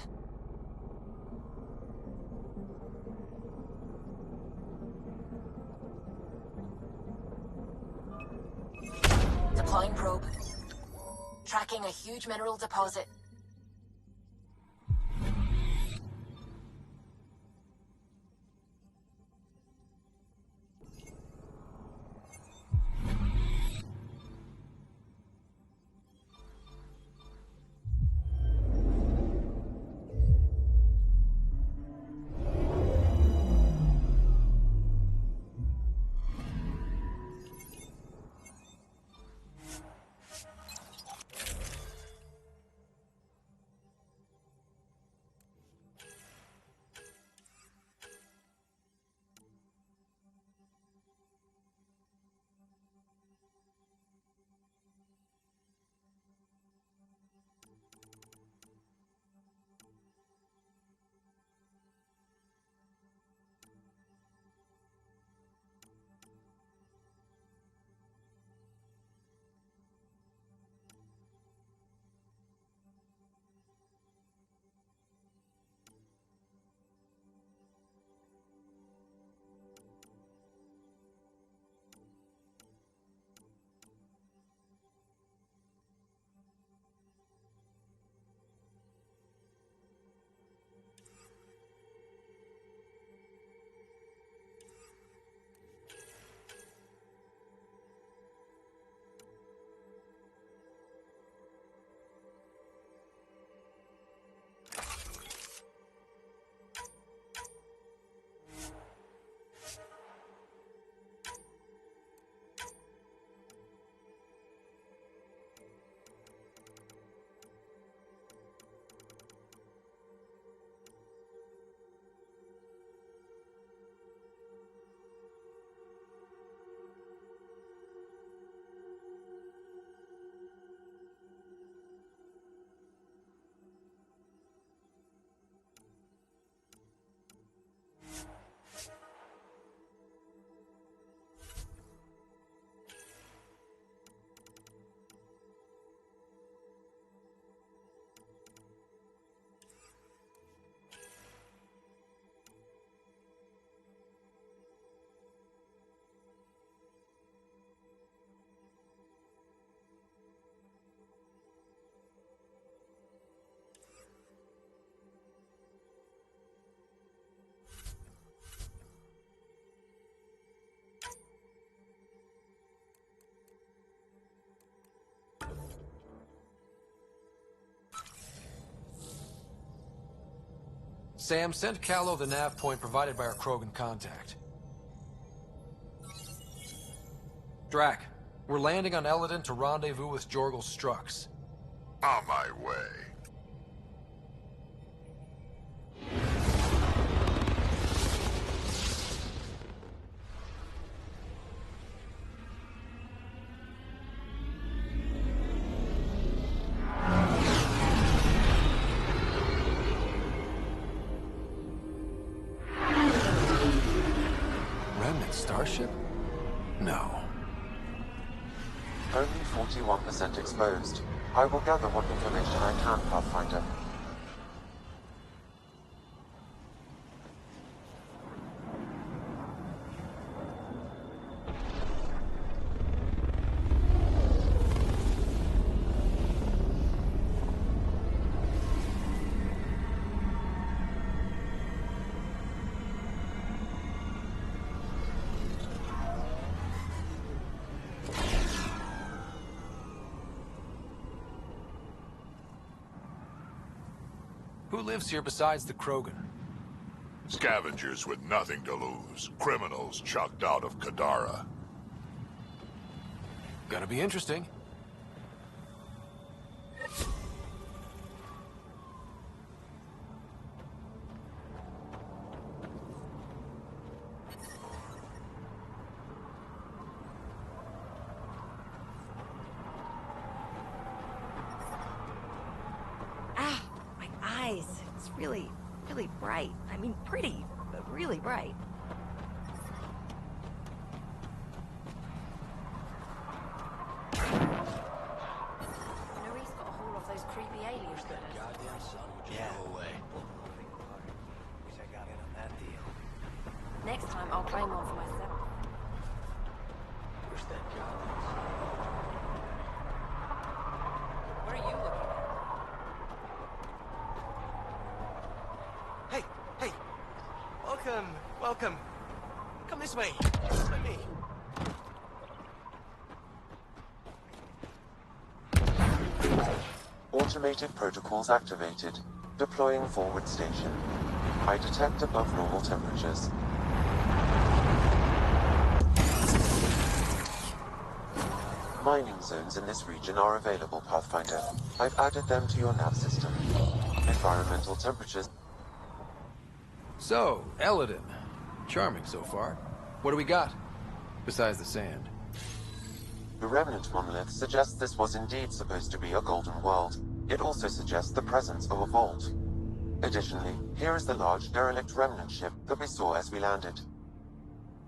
Deploying probe. Tracking a huge mineral deposit. Sam, send Callow the nav point provided by our Krogan contact. Drac, we're landing on Eladon to rendezvous with Jorgal's Strux. On my way. Remnant starship? No. Only 41% exposed. I will gather what information I can, Pathfinder. Who lives here besides the Krogan? Scavengers with nothing to lose. Criminals chucked out of Kadara. Gonna be interesting. It's really, really bright. I mean, pretty, but really bright. Norie's got a hold of those creepy alien critters. Goddamn son would you go away. Wish I got in on that deal. Next time, I'll claim one for myself. Wish that goddamn son. What are you looking at? Hey! Welcome! Come this way! Let me. Automated protocols activated. Deploying forward station. I detect above normal temperatures. Mining zones in this region are available, Pathfinder. I've added them to your nav system. Environmental temperatures. So, Eladin. Charming so far. What do we got? Besides the sand. The remnant monolith suggests this was indeed supposed to be a golden world. It also suggests the presence of a vault. Additionally, here is the large derelict remnant ship that we saw as we landed.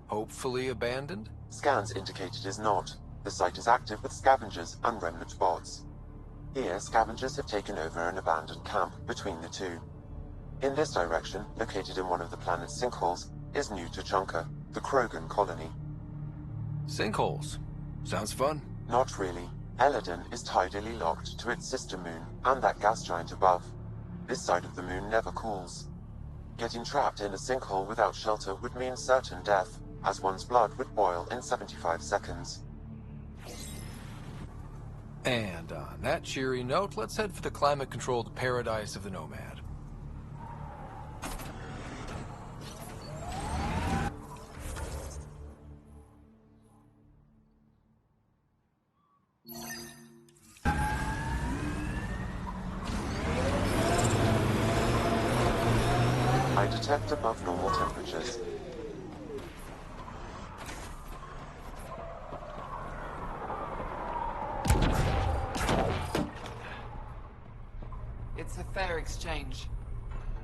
Hopefully abandoned? Scans indicate it is not. The site is active with scavengers and remnant bots. Here, scavengers have taken over an abandoned camp between the two. In this direction, located in one of the planet's sinkholes, is New Tuchanka, the Krogan colony. Sinkholes. Sounds fun. Not really. Eladin is tidally locked to its sister moon and that gas giant above. This side of the moon never cools. Getting trapped in a sinkhole without shelter would mean certain death, as one's blood would boil in 75 seconds. And on that cheery note, let's head for the climate-controlled paradise of the Nomad. I detect above normal temperatures. It's a fair exchange.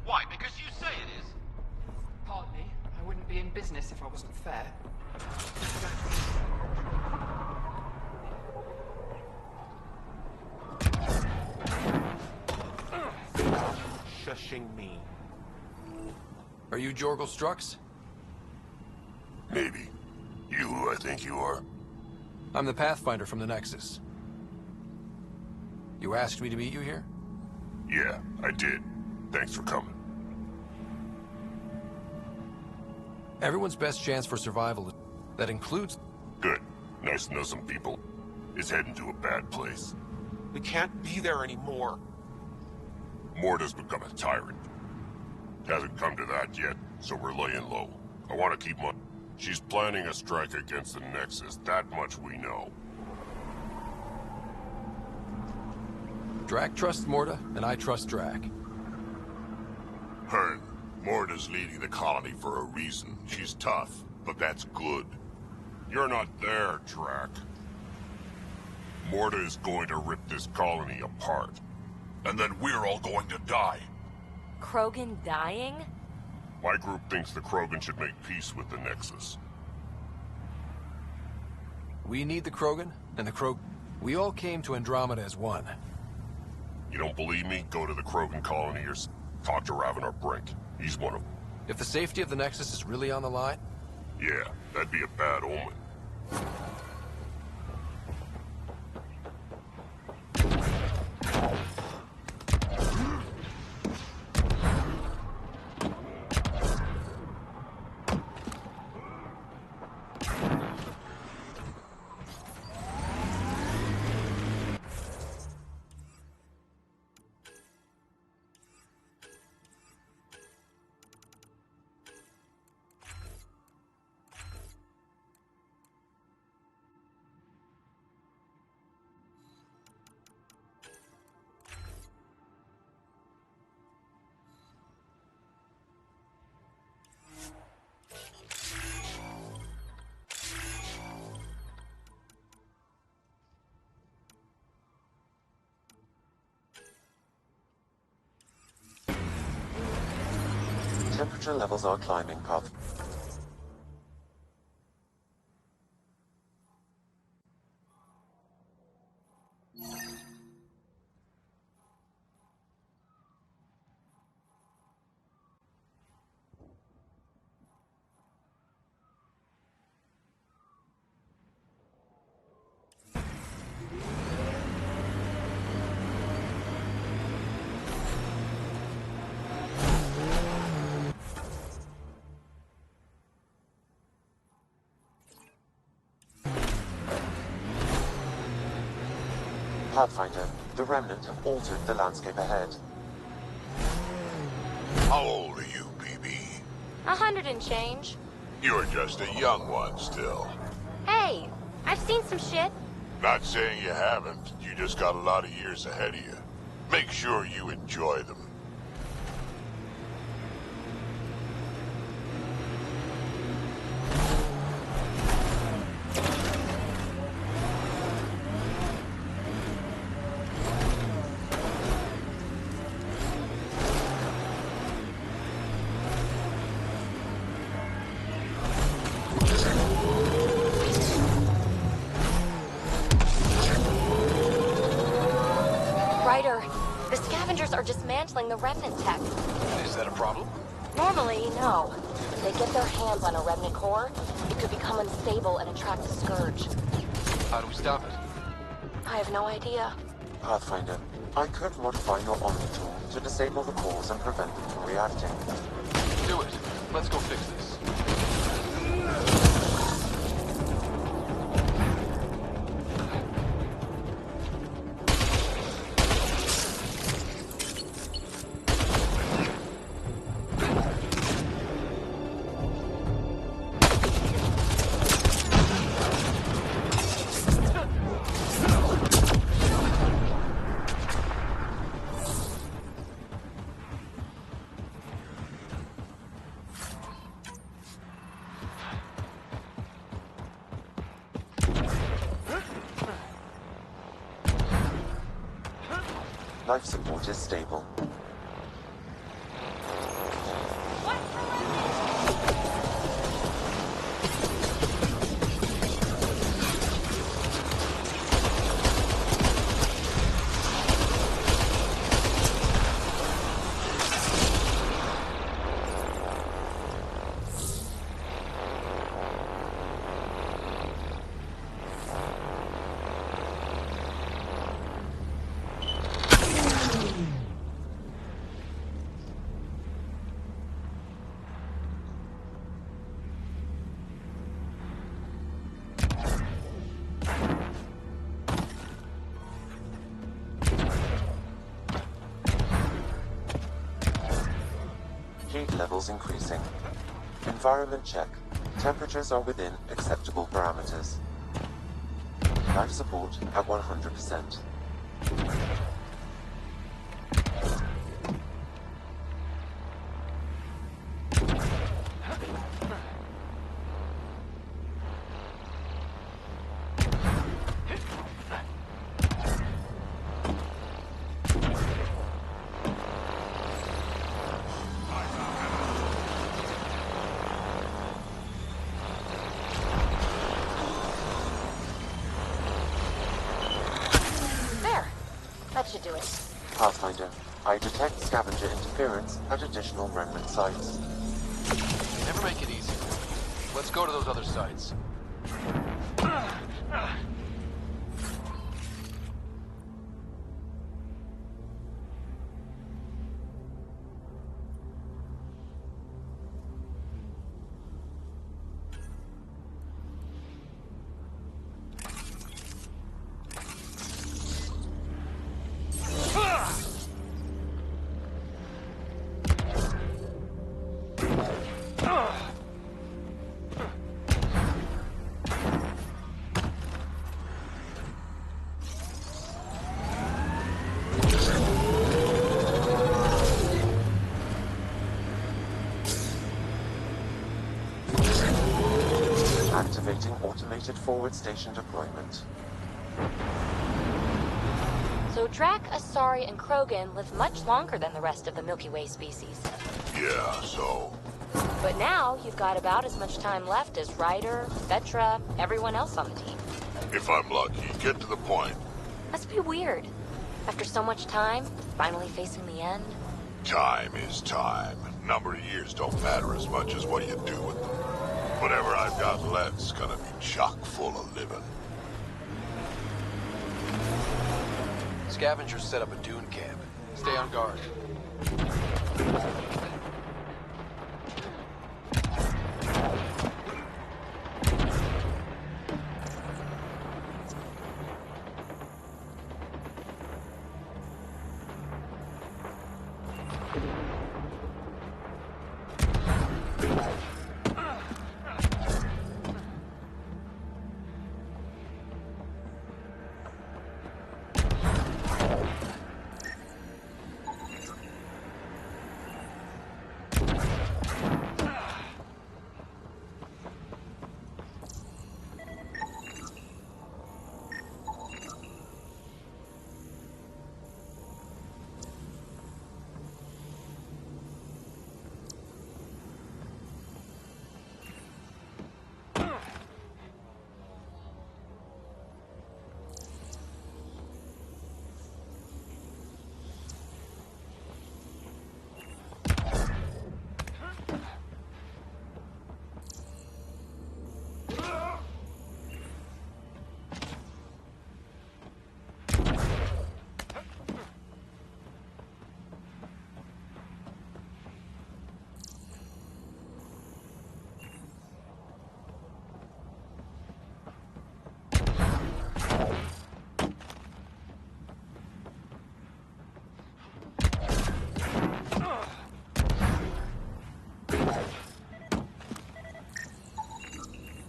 Why? Because you say it is. Pardon me, I wouldn't be in business if I wasn't fair. Shushing me. Are you Jorgel Strux? Maybe. You who I think you are? I'm the Pathfinder from the Nexus. You asked me to meet you here? Yeah, I did. Thanks for coming. Everyone's best chance for survival. That includes... Good. Nice to know some people is heading to a bad place. We can't be there anymore. Morta's become a tyrant. Hasn't come to that yet, so we're laying low. I want to keep my... She's planning a strike against the Nexus, that much we know. Drac trusts Morta, and I trust Drac. Hearn, Morta's leading the colony for a reason. She's tough, but that's good. You're not there, Drac. Morta is going to rip this colony apart. And then we're all going to die. Krogan dying? My group thinks the Krogan should make peace with the Nexus. We need the Krogan, and the Krogan... We all came to Andromeda as one. You don't believe me? Go to the Krogan colony or talk to Ravenar Brink. He's one of them. If the safety of the Nexus is really on the line? Yeah, that'd be a bad omen. Temperature levels are climbing, Path. Pathfinder, the Remnant have altered the landscape ahead. How old are you, BB? 100 and change. You're just a young one still. Hey, I've seen some shit. Not saying you haven't. You just got a lot of years ahead of you. Make sure you enjoy them. The scavengers are dismantling the Remnant tech. Is that a problem? Normally, no. If they get their hands on a Remnant core, it could become unstable and attract the Scourge. How do we stop it? I have no idea. Pathfinder, I could modify your Omni tool to disable the cores and prevent them from reacting. Do it. Let's go fix this. Life support is stable. Heat levels increasing. Environment check. Temperatures are within acceptable parameters. Life support at 100%. That should do it. Pathfinder, I detect scavenger interference at additional remnant sites. You never make it easy. Let's go to those other sites. Activating automated forward station deployment. So Drac, Asari, and Krogan live much longer than the rest of the Milky Way species. Yeah, so... But now you've got about as much time left as Ryder, Vetra, everyone else on the team. If I'm lucky, get to the point. Must be weird. After so much time, finally facing the end. Time is time. Number of years don't matter as much as what you do with them. Whatever I've got left's gonna be chock full of living. Scavengers set up a dune camp. Stay on guard.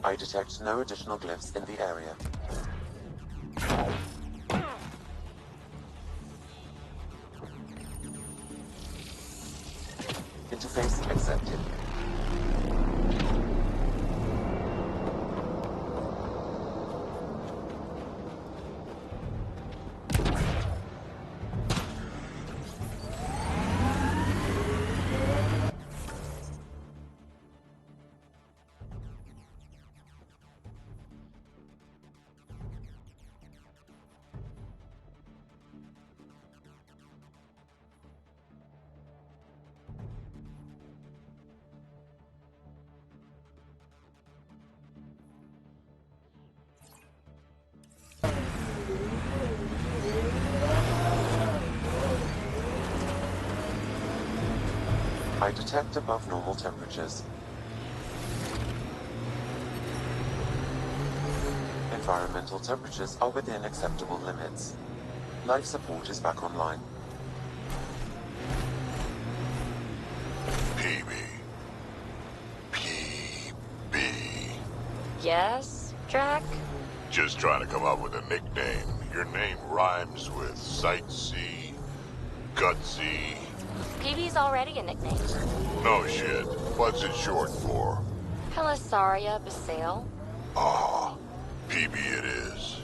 I detect no additional glyphs in the area. Interface accepted. I detect above normal temperatures. Environmental temperatures are within acceptable limits. Life support is back online. Yes, Drac? Just trying to come up with a nickname. Your name rhymes with sightsee, gutsy. PB's already a nickname. No shit. What's it short for? Pelisaria Basale. Ah, PB it is.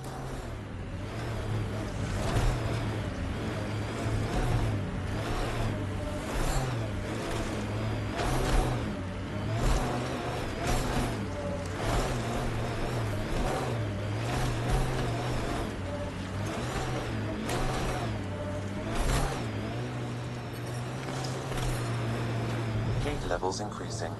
levels increasing.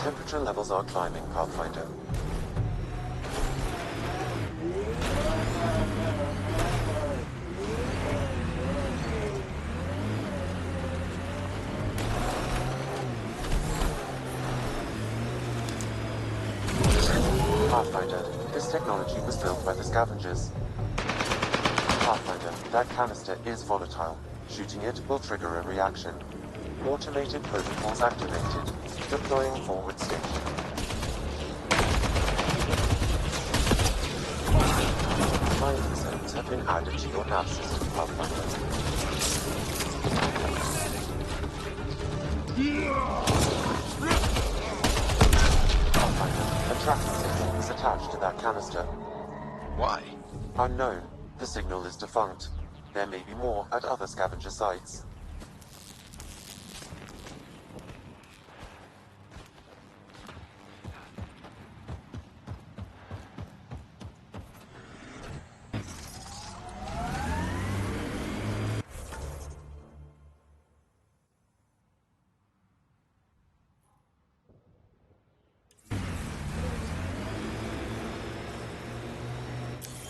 Temperature levels are climbing, Pathfinder. Pathfinder, this technology was built by the scavengers. Pathfinder, that canister is volatile. Shooting it will trigger a reaction. Automated protocols activated. Deploying forward station. Mining zones have been added to your nav system, Pathfinder. Pathfinder, a tracking signal is attached to that canister. Why? Unknown. The signal is defunct. There may be more at other scavenger sites.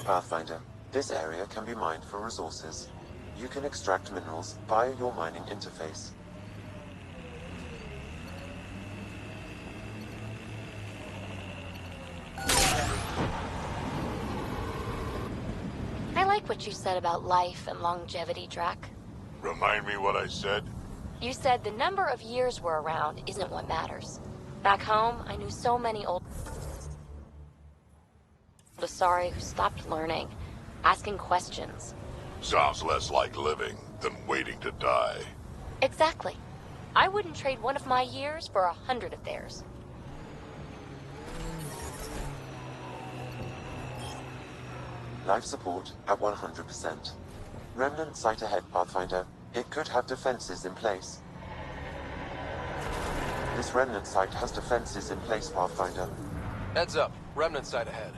Pathfinder, this area can be mined for resources. You can extract minerals via your mining interface. I like what you said about life and longevity, Drac. Remind me what I said? You said the number of years we're around isn't what matters. Back home, I knew so many old Asari who stopped learning, asking questions. Sounds less like living than waiting to die. Exactly. I wouldn't trade one of my years for 100 of theirs. Life support at 100%. Remnant site ahead, Pathfinder. It could have defenses in place. This remnant site has defenses in place, Pathfinder. Heads up. Remnant site ahead.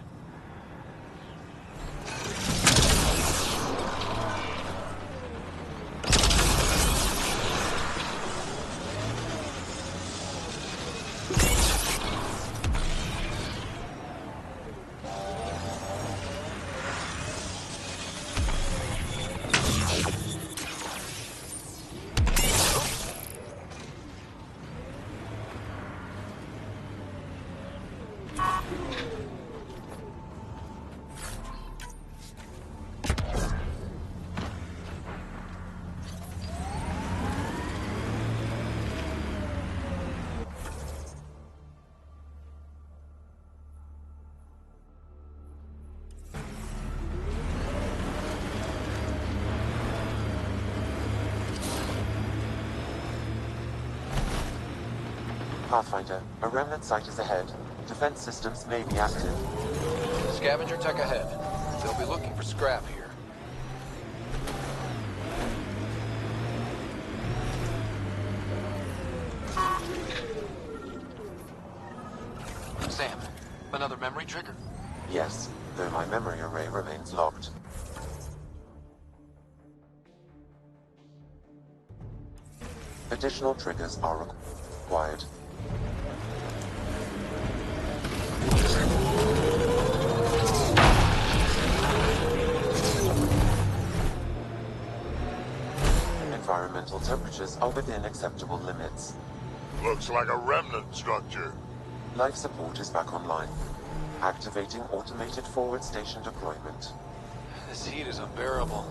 Pathfinder, a remnant site is ahead. Defense systems may be active. Scavenger tech ahead. They'll be looking for scrap here. Sam, another memory trigger? Yes, though my memory array remains locked. Additional triggers are required. Environmental temperatures are within acceptable limits. Looks like a remnant structure. Life support is back online. Activating automated forward station deployment. This heat is unbearable.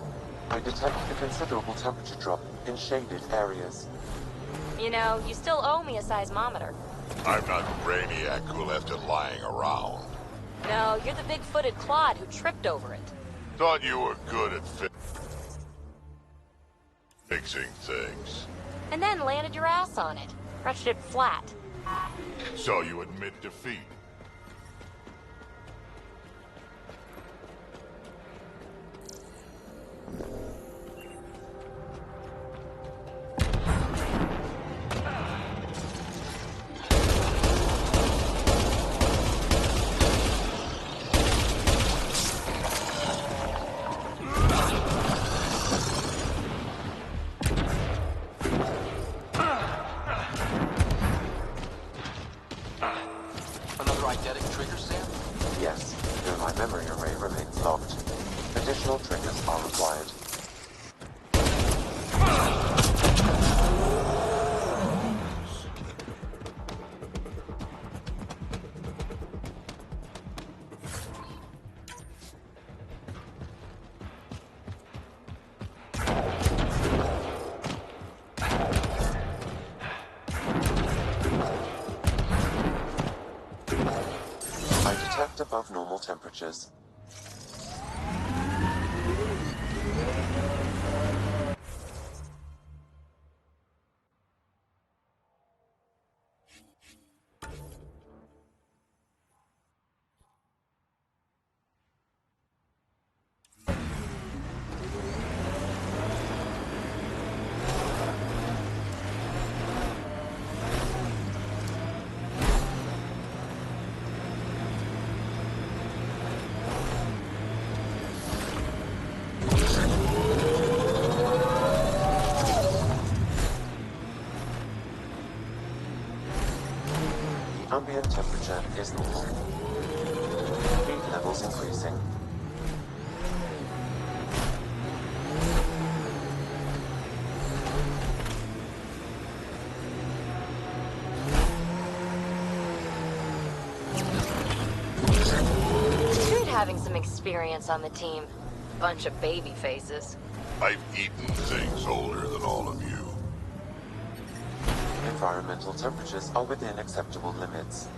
I detect a considerable temperature drop in shaded areas. You know, you still owe me a seismometer. I'm not the brainiac who left it lying around. No, you're the big-footed clod who tripped over it. Thought you were good at Fixing things. And then landed your ass on it. Crushed it flat. So you admit defeat? Another eidetic trigger, Sam? Yes, though my memory array remains locked. Additional triggers are required. I detect above normal temperatures. Ambient temperature is normal. Heat levels increasing. Good having some experience on the team. Bunch of baby faces. I've eaten things older than all of you. Environmental temperatures are within acceptable limits.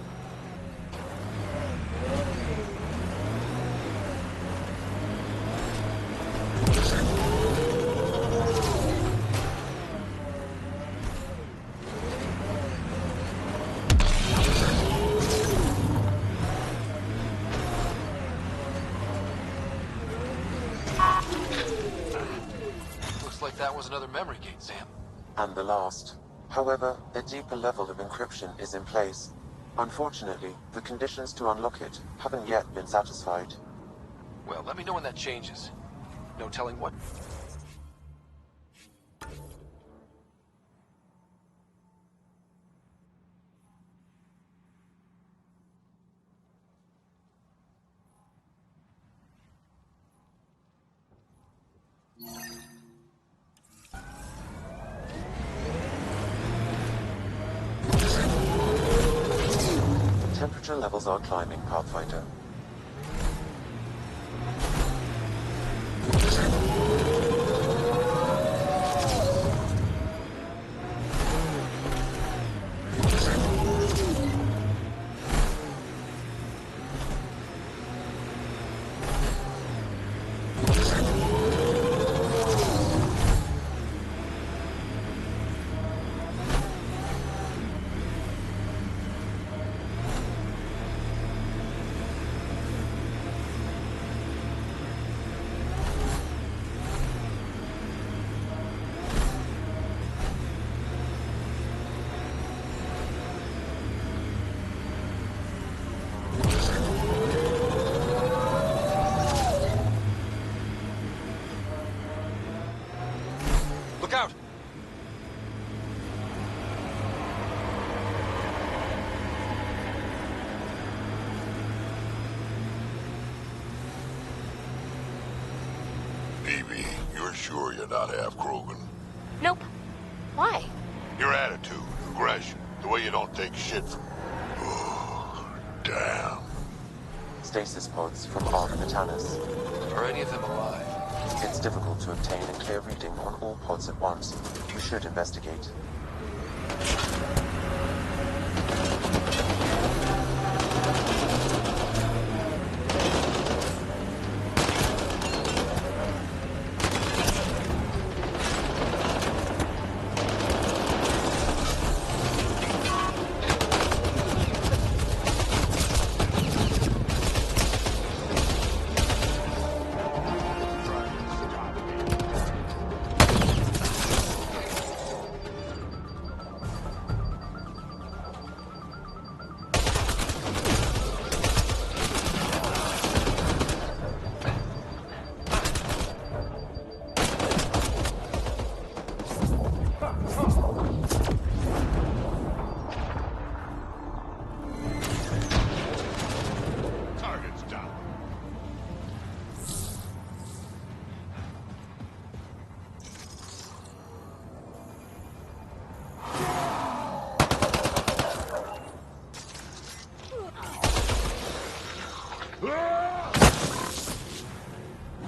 Looks like that was another memory gate, Sam. And the last. However, a deeper level of encryption is in place. Unfortunately, the conditions to unlock it haven't yet been satisfied. Well, let me know when that changes. No telling what. Temperature levels are climbing, Pathfinder. Look out! Evie, you're sure you're not half Krogan? Nope. Why? Your attitude, aggression, the way you don't take shit from... Damn. Stasis pods from Ark Metanus. Are any of them alive? It's difficult to obtain a clear reading on all pods at once. We should investigate.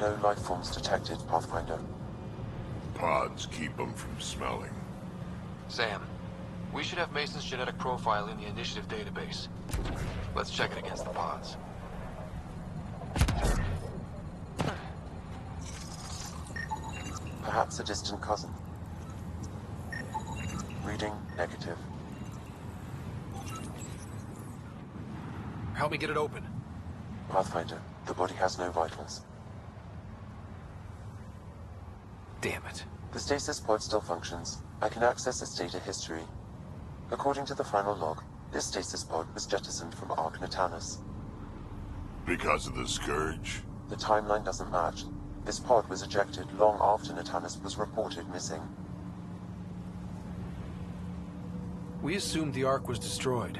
No life forms detected, Pathfinder. Pods keep them from smelling. Sam, we should have Mason's genetic profile in the initiative database. Let's check it against the pods. Perhaps a distant cousin. Reading negative. Help me get it open. Pathfinder, the body has no vitals. Damn it. The stasis pod still functions. I can access its data history. According to the final log, this stasis pod was jettisoned from Ark Natanus. Because of the Scourge? The timeline doesn't match. This pod was ejected long after Natanus was reported missing. We assumed the Ark was destroyed,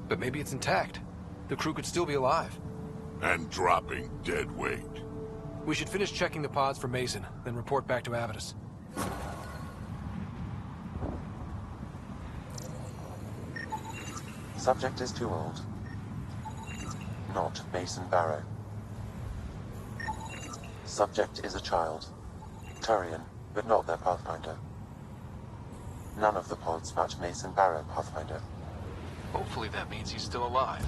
but maybe it's intact. The crew could still be alive. And dropping dead weight. We should finish checking the pods for Mason, then report back to Avidus. Subject is too old. Not Mason Barrow. Subject is a child. Turian, but not their Pathfinder. None of the pods match Mason Barrow, Pathfinder. Hopefully that means he's still alive.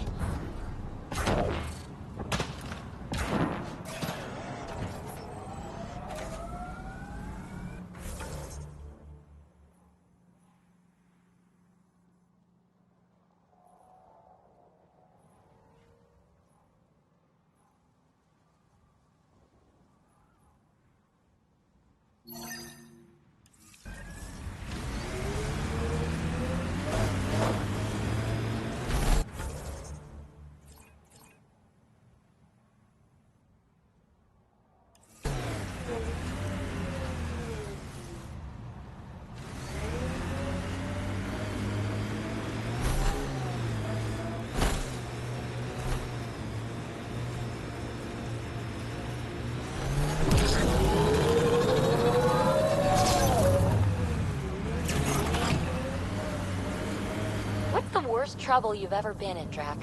Worst trouble you've ever been in, Drac?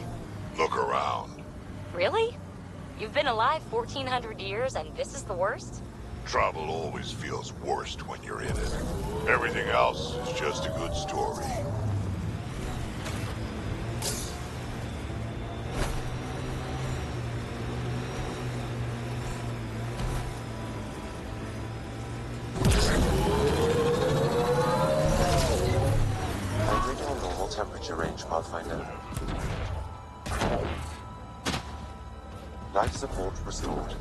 Look around. Really? You've been alive 1,400 years and this is the worst? Trouble always feels worst when you're in it. Everything else is just a good story. Temperature range, Pathfinder. Life support restored.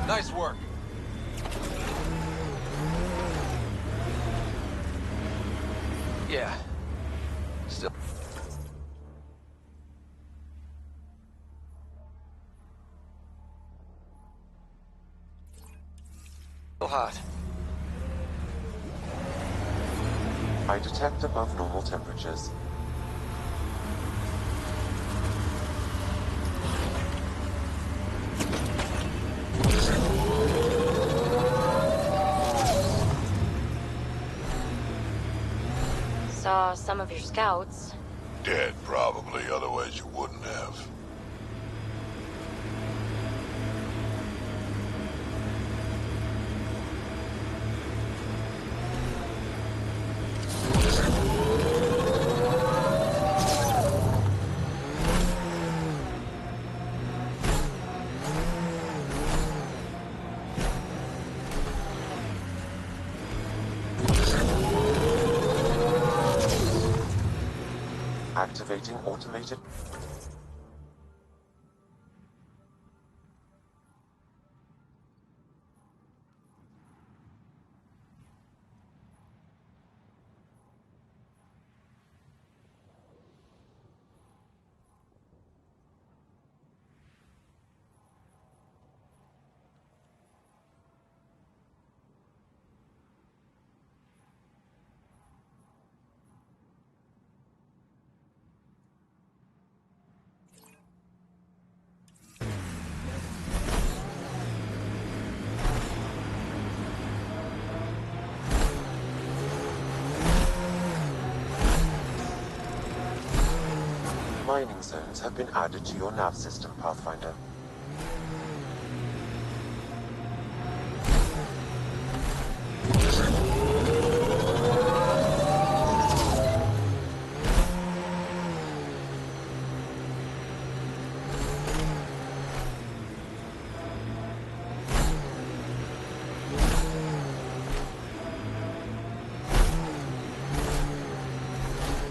Nice work. Yeah. Still hot. I detect above normal temperatures. Saw some of your scouts. Dead, probably, otherwise you wouldn't have. Activating automated... Mining zones have been added to your nav system, Pathfinder.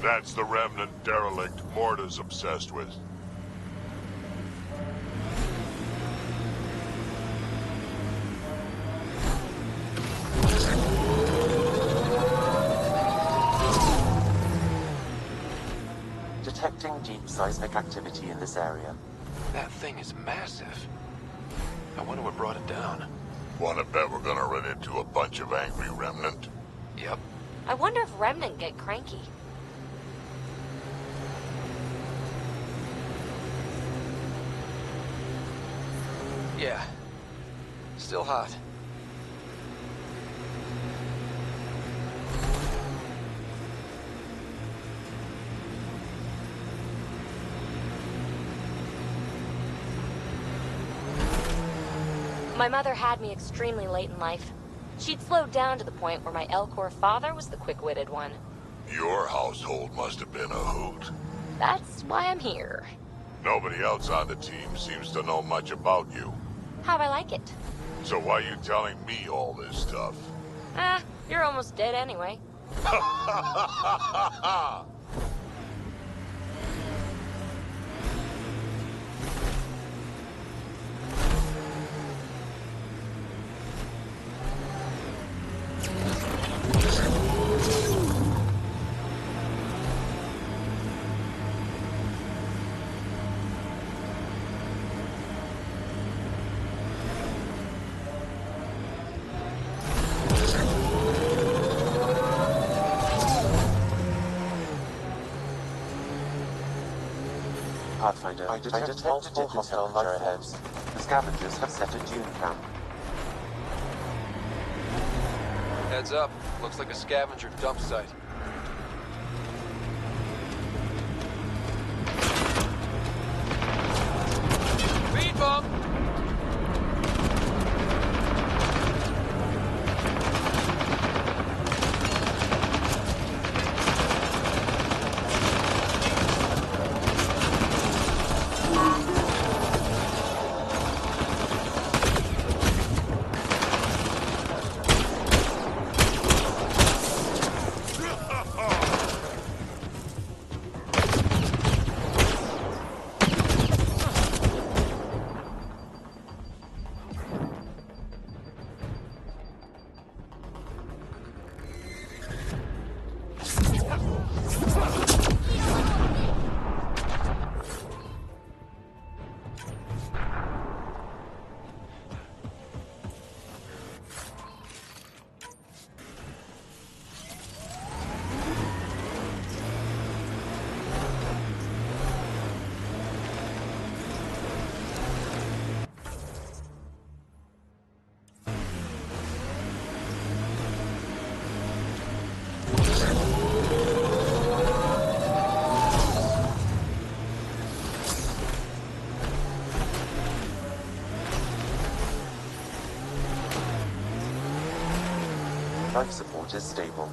That's the remnant derelict Morta's obsessed with. Detecting deep seismic activity in this area. That thing is massive. I wonder what brought it down. Wanna bet we're gonna run into a bunch of angry remnant? Yep. I wonder if Remnant get cranky. Yeah. Still hot. My mother had me extremely late in life. She'd slowed down to the point where my Elcor father was the quick-witted one. Your household must have been a hoot. That's why I'm here. Nobody else on the team seems to know much about you. How'd I like it? So why you telling me all this stuff? You're almost dead anyway. Pathfinder, I detect multiple hostile life forms. The scavengers have set a dune camp. Heads up. Looks like a scavenger dump site. Speed bump! Life support is stable.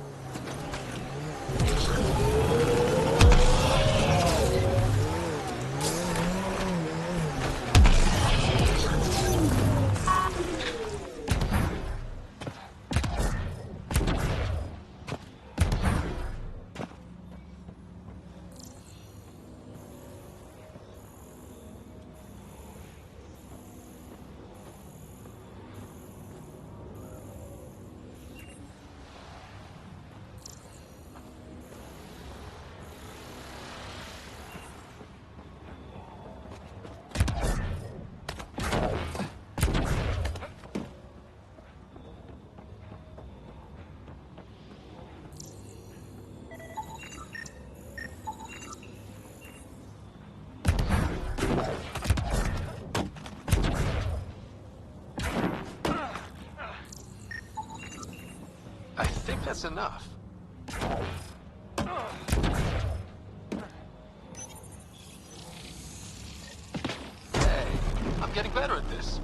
I think that's enough. Hey, I'm getting better at this.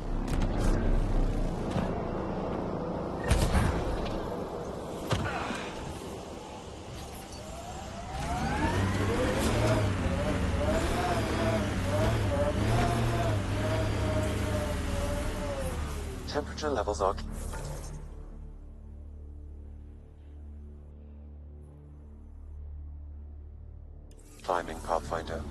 Temperature levels are... Climbing Pathfinder.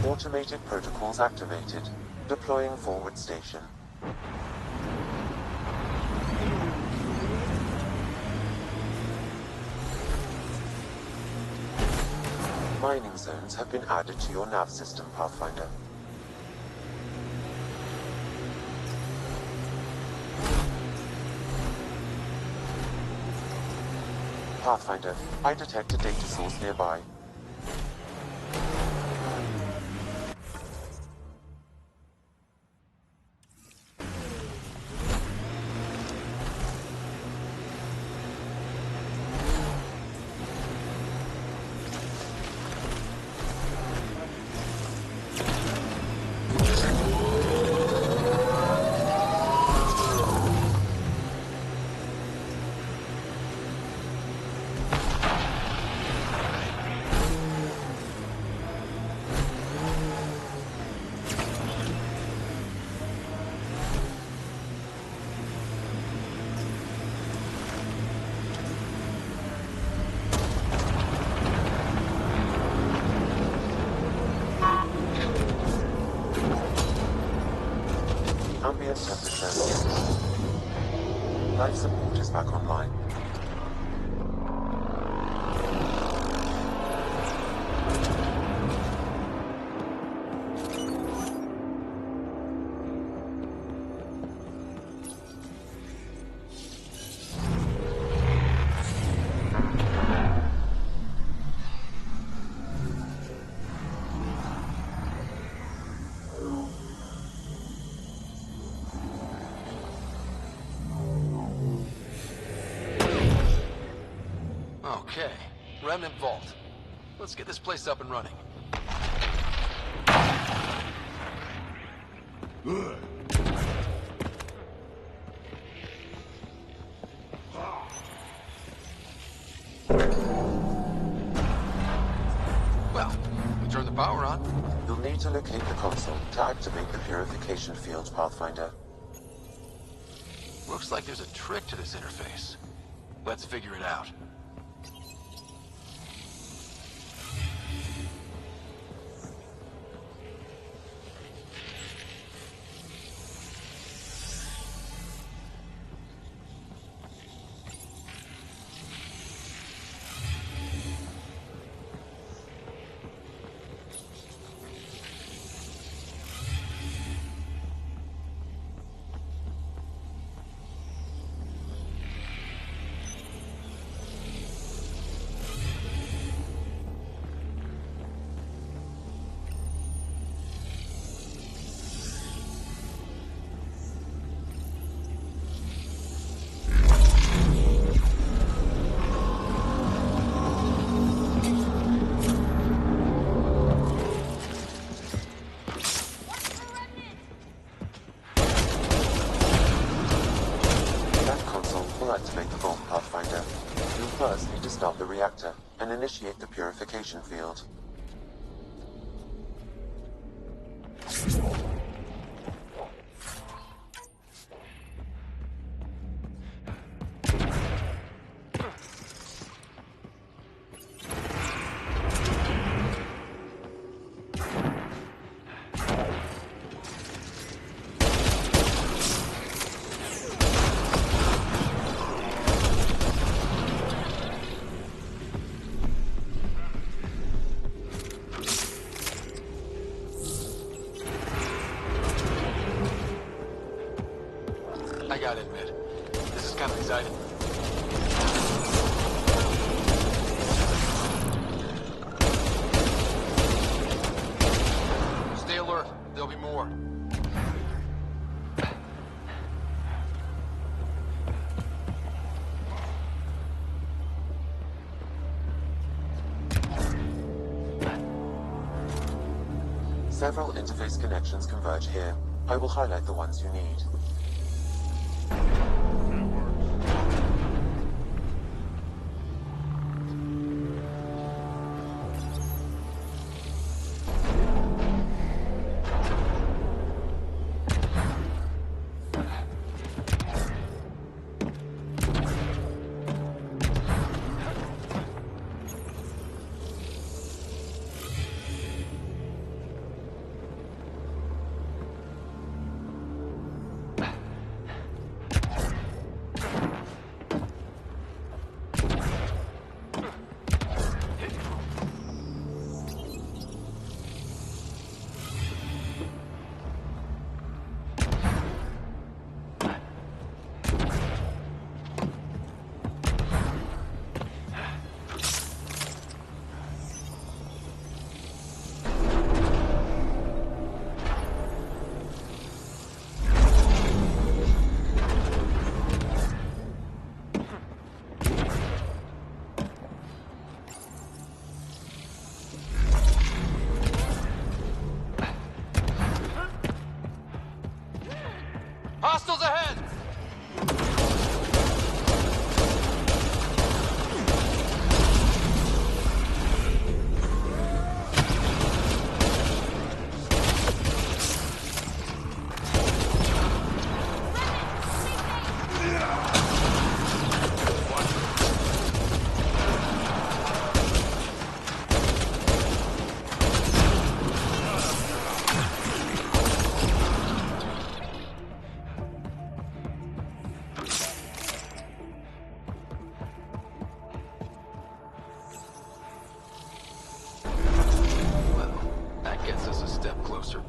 Automated protocols activated. Deploying forward station. Mining zones have been added to your nav system, Pathfinder. Pathfinder, I detect a data source nearby. Ambient temperature. Life support is back online. Okay, Remnant Vault. Let's get this place up and running. Well, we turn the power on. You'll need to locate the console to activate the purification field, Pathfinder. Looks like there's a trick to this interface. Let's figure it out. activate the vault, Pathfinder, you'll first need to start the reactor and initiate the purification field. I gotta admit, this is kind of exciting. Stay alert. There'll be more. Several interface connections converge here. I will highlight the ones you need. Hostiles ahead! That gets us a step closer.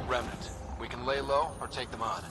Remnant. We can lay low or take them on.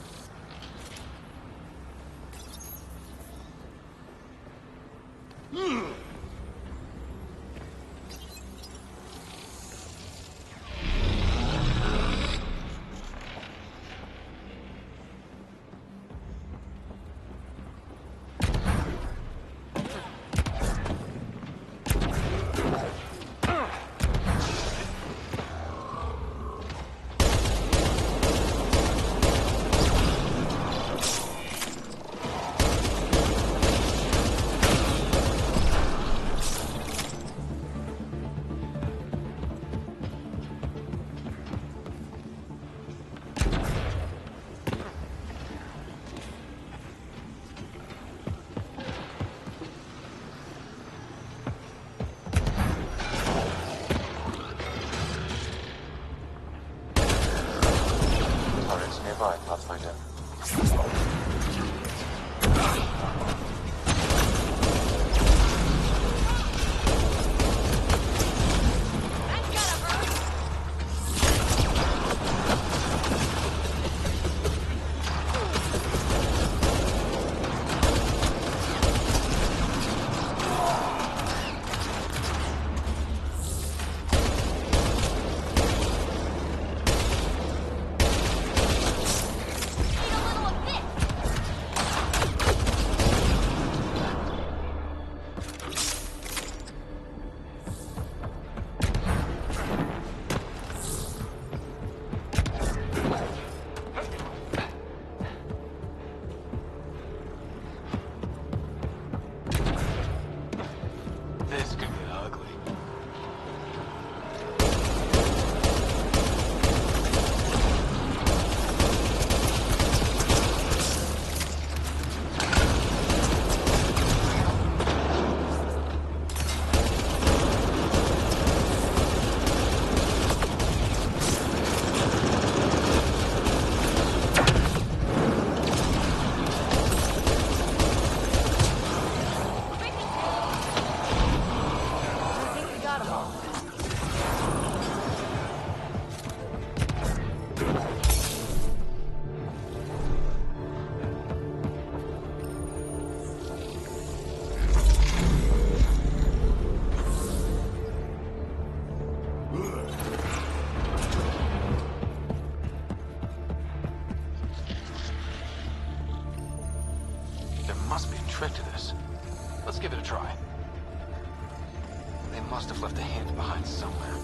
Must have left a hint behind somewhere.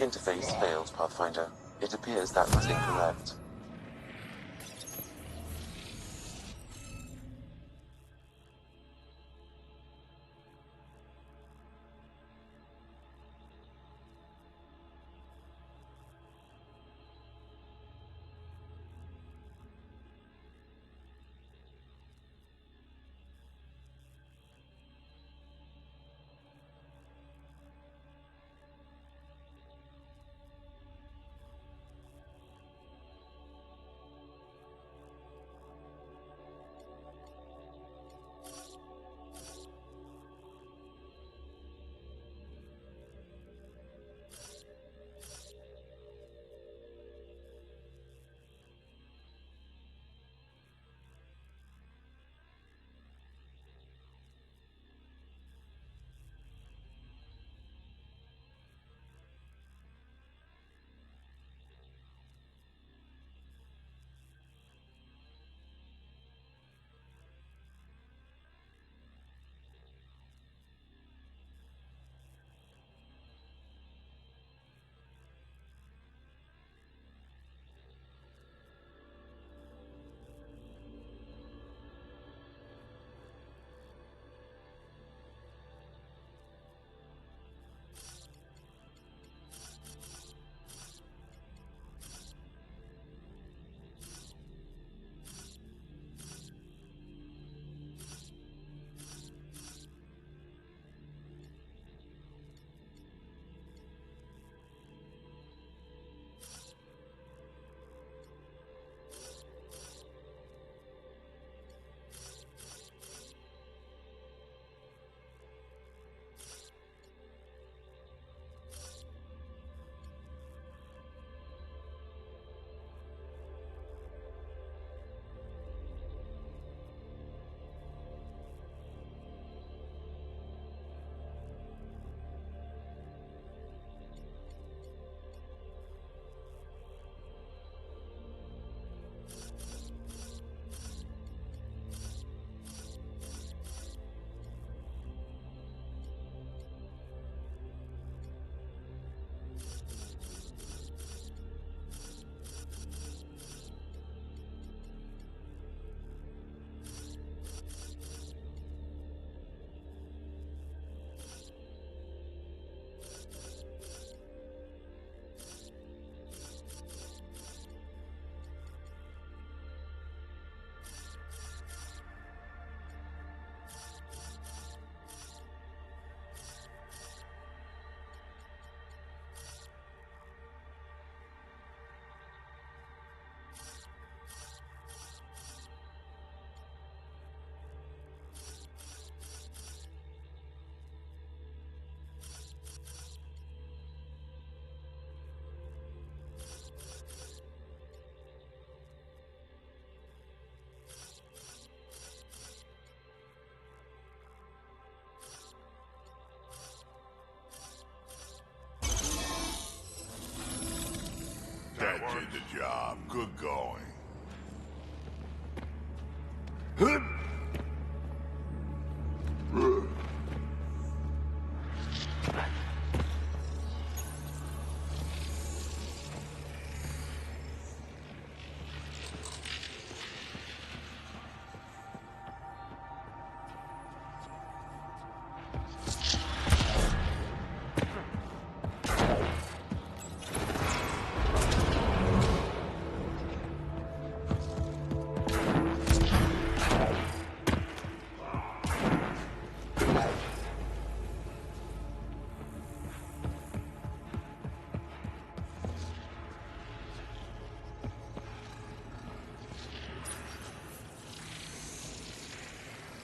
Interface failed, Pathfinder. It appears that was incorrect. That did the job. Good going.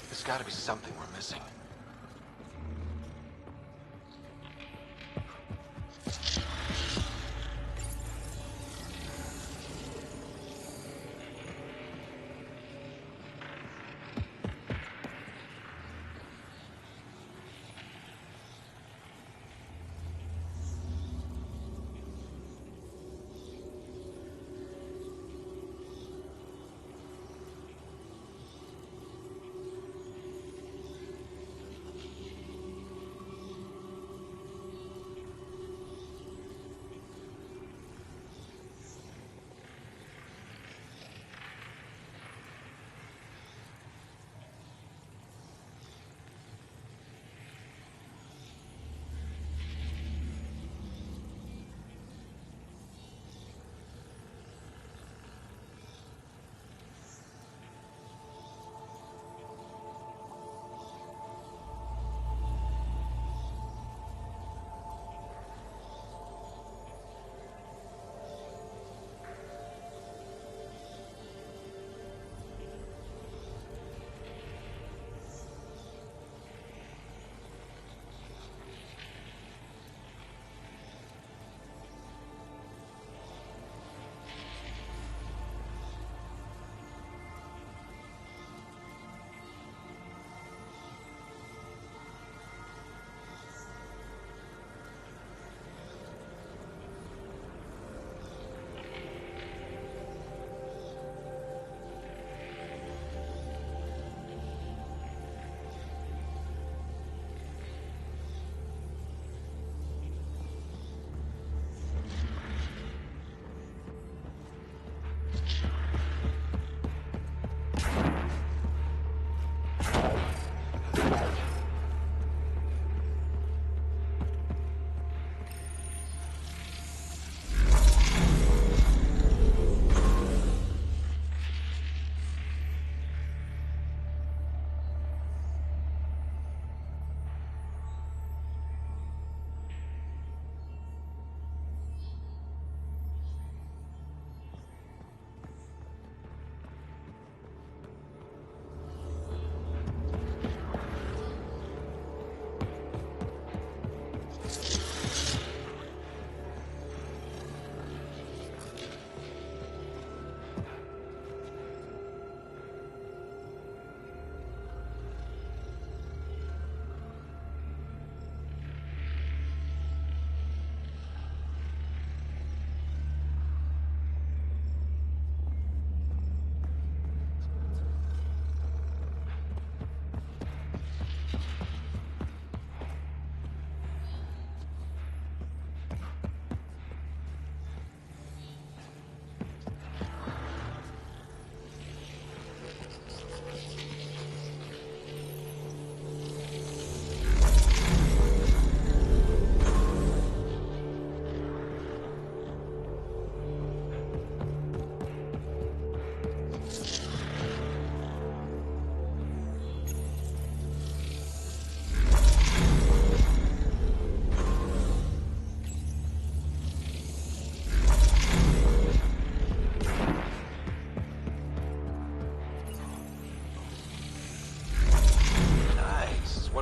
There's gotta be something we're missing.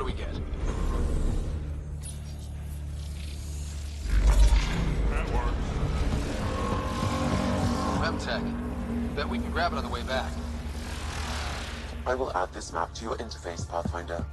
we get? That works. Remtech. Bet we can grab it on the way back. I will add this map to your interface, Pathfinder.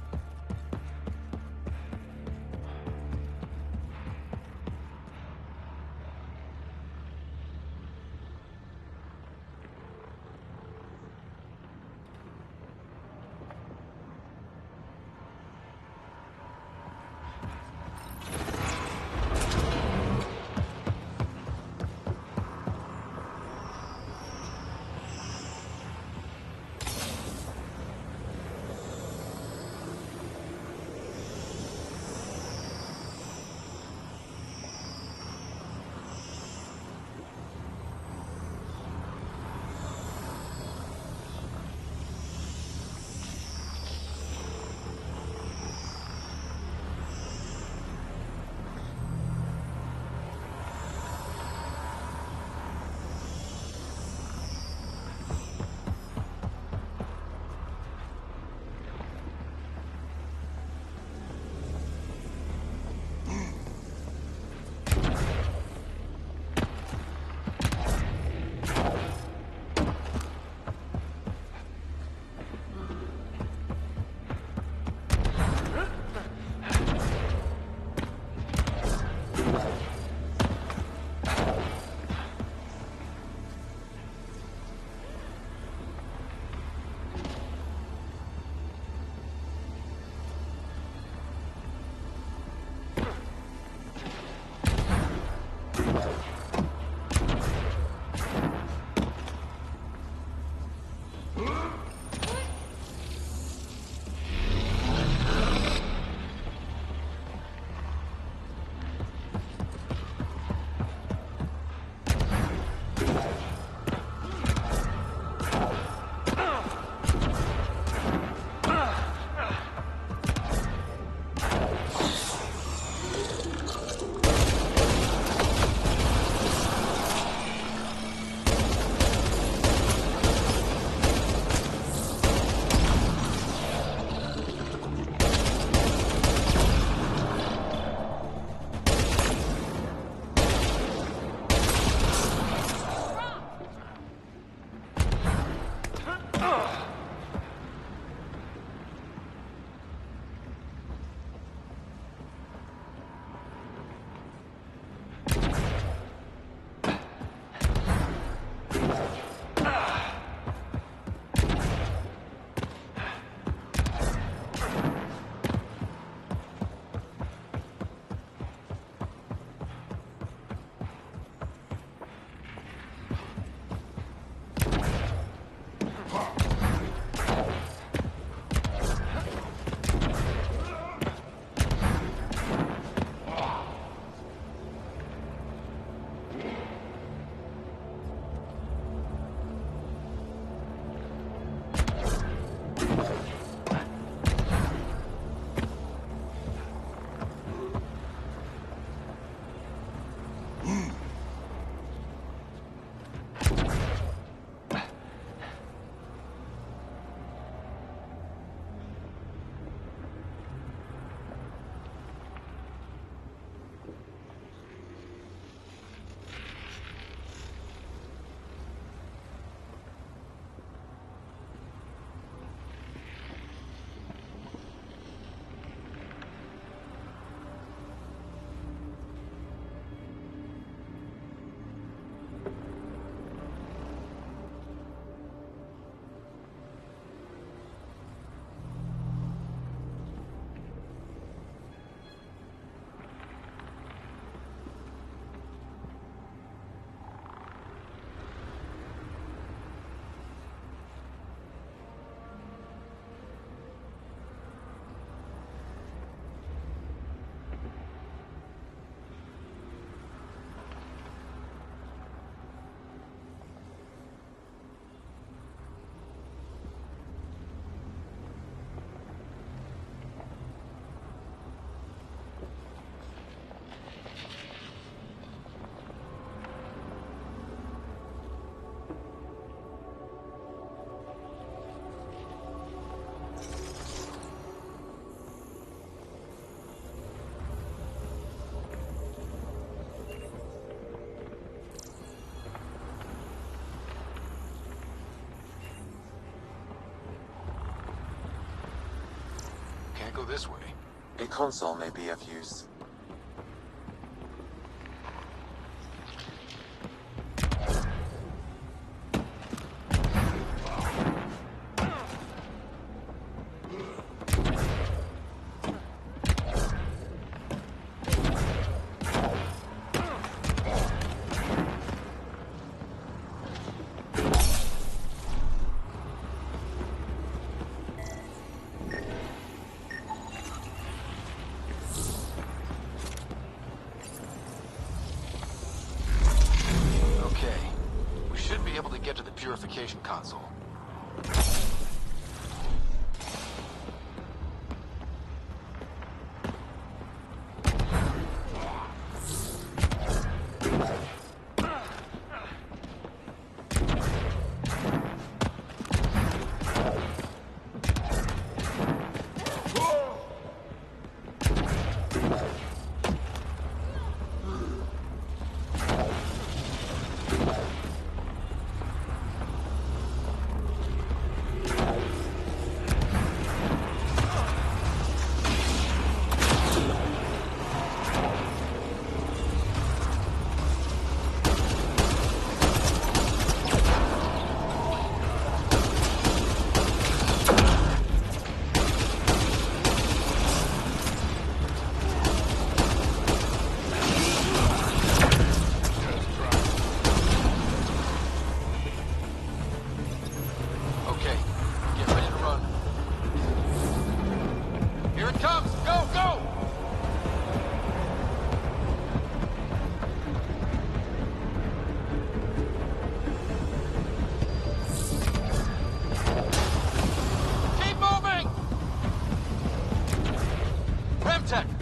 go this way. A console may be of use. Get to the purification console.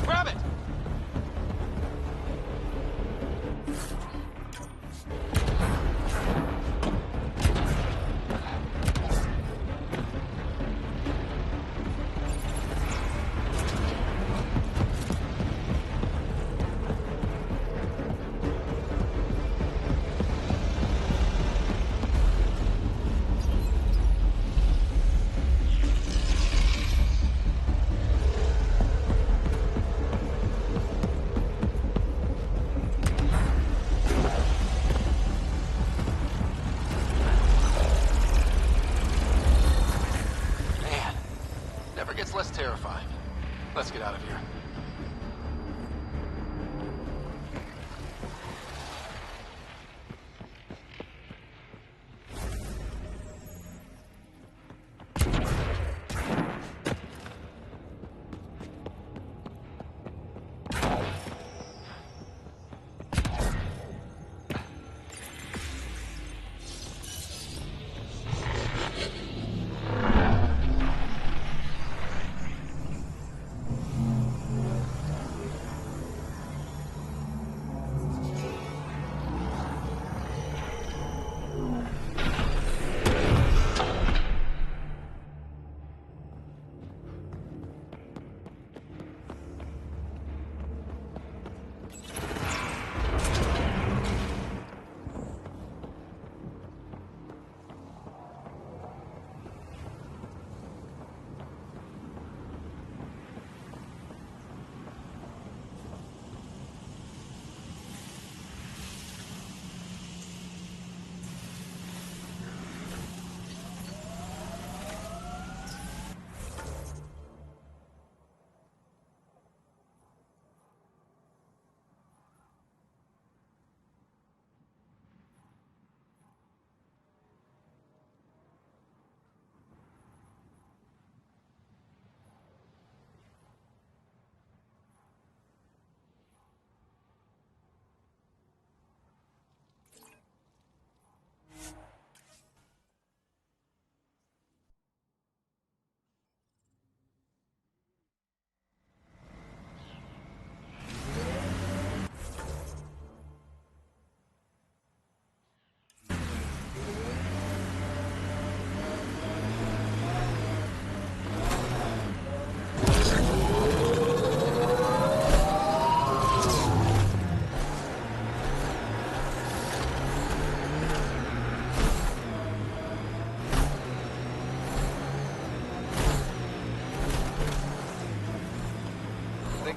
Grab it! Less terrifying. Let's get out of here.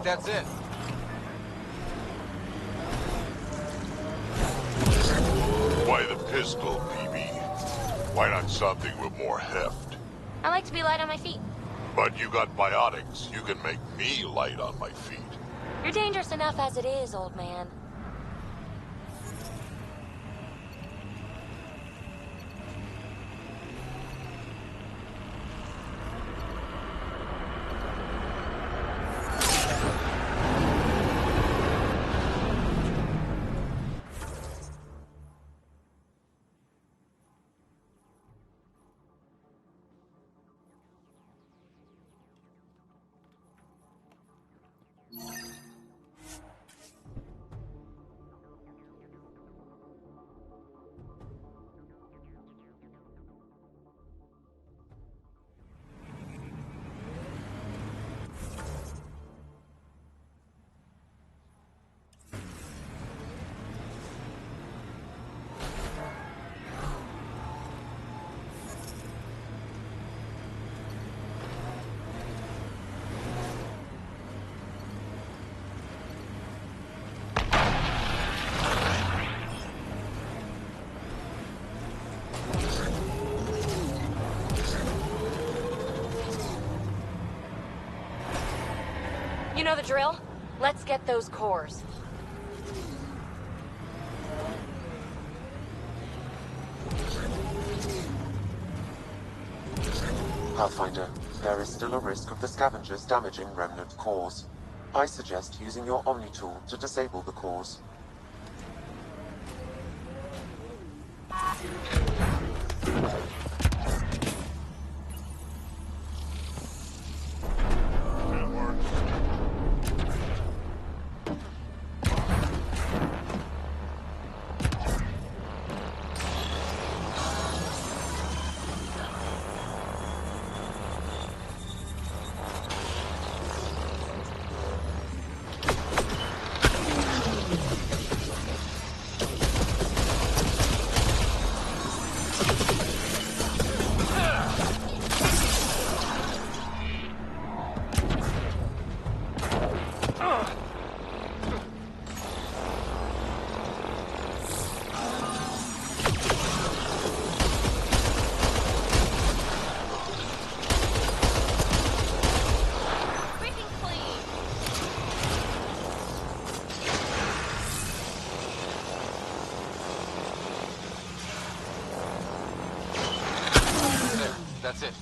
that's it. Why the pistol, PB? Why not something with more heft? I like to be light on my feet. But you got biotics. You can make me light on my feet. You're dangerous enough as it is, old man. You know the drill? Let's get those cores. Pathfinder, there is still a risk of the scavengers damaging remnant cores. I suggest using your Omni tool to disable the cores. That's it.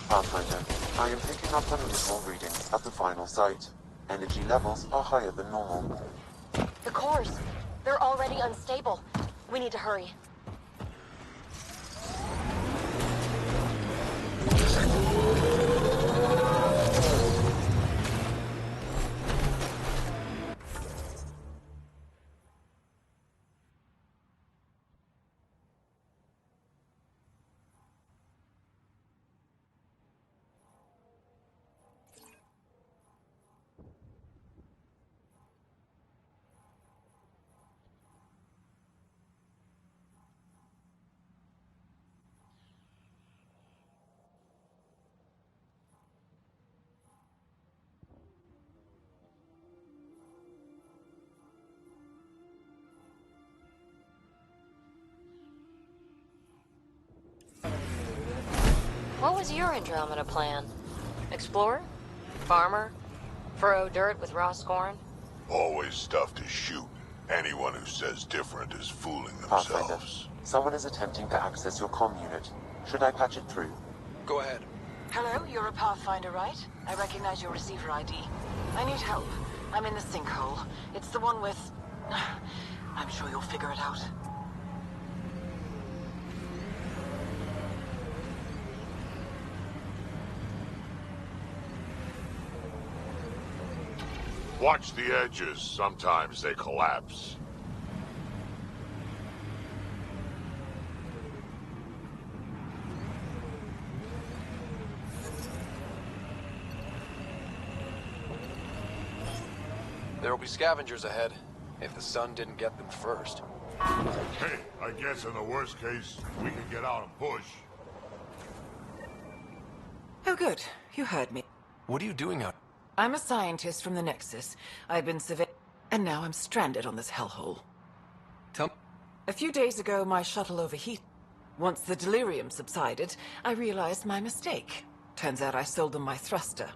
Pathfinder, I am picking up unusual readings at the final site. Energy levels are higher than normal. The cores. They're already unstable. We need to hurry. What was your Andromeda plan? Explorer? Farmer? Furrow dirt with raw scorn? Always stuff to shoot. Anyone who says different is fooling Pathfinder, themselves. someone is attempting to access your comm unit. Should I patch it through? Go ahead. Hello, you're a Pathfinder, right? I recognize your receiver ID. I need help. I'm in the sinkhole. It's the one with... I'm sure you'll figure it out. Watch the edges. Sometimes they collapse. There will be scavengers ahead, if the sun didn't get them first. Hey, I guess in the worst case, we can get out and push. Oh, good. You heard me. What are you doing out? I'm a scientist from the Nexus. I've been and now I'm stranded on this hellhole. Tell me. A few days ago, my shuttle overheated. Once the delirium subsided, I realized my mistake. Turns out I sold them my thruster,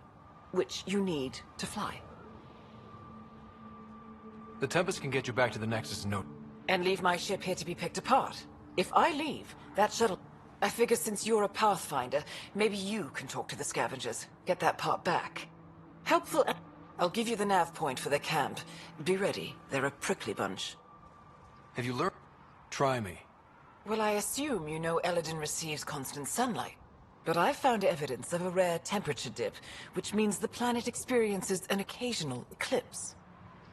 which you need to fly. The Tempest can get you back to the Nexus in no... And leave my ship here to be picked apart. If I leave, that shuttle... I figure since you're a Pathfinder, maybe you can talk to the scavengers. Get that part back. Helpful... I'll give you the nav point for their camp. Be ready. They're a prickly bunch. Have you learned? Try me. Well, I assume you know Eladin receives constant sunlight. But I've found evidence of a rare temperature dip, which means the planet experiences an occasional eclipse.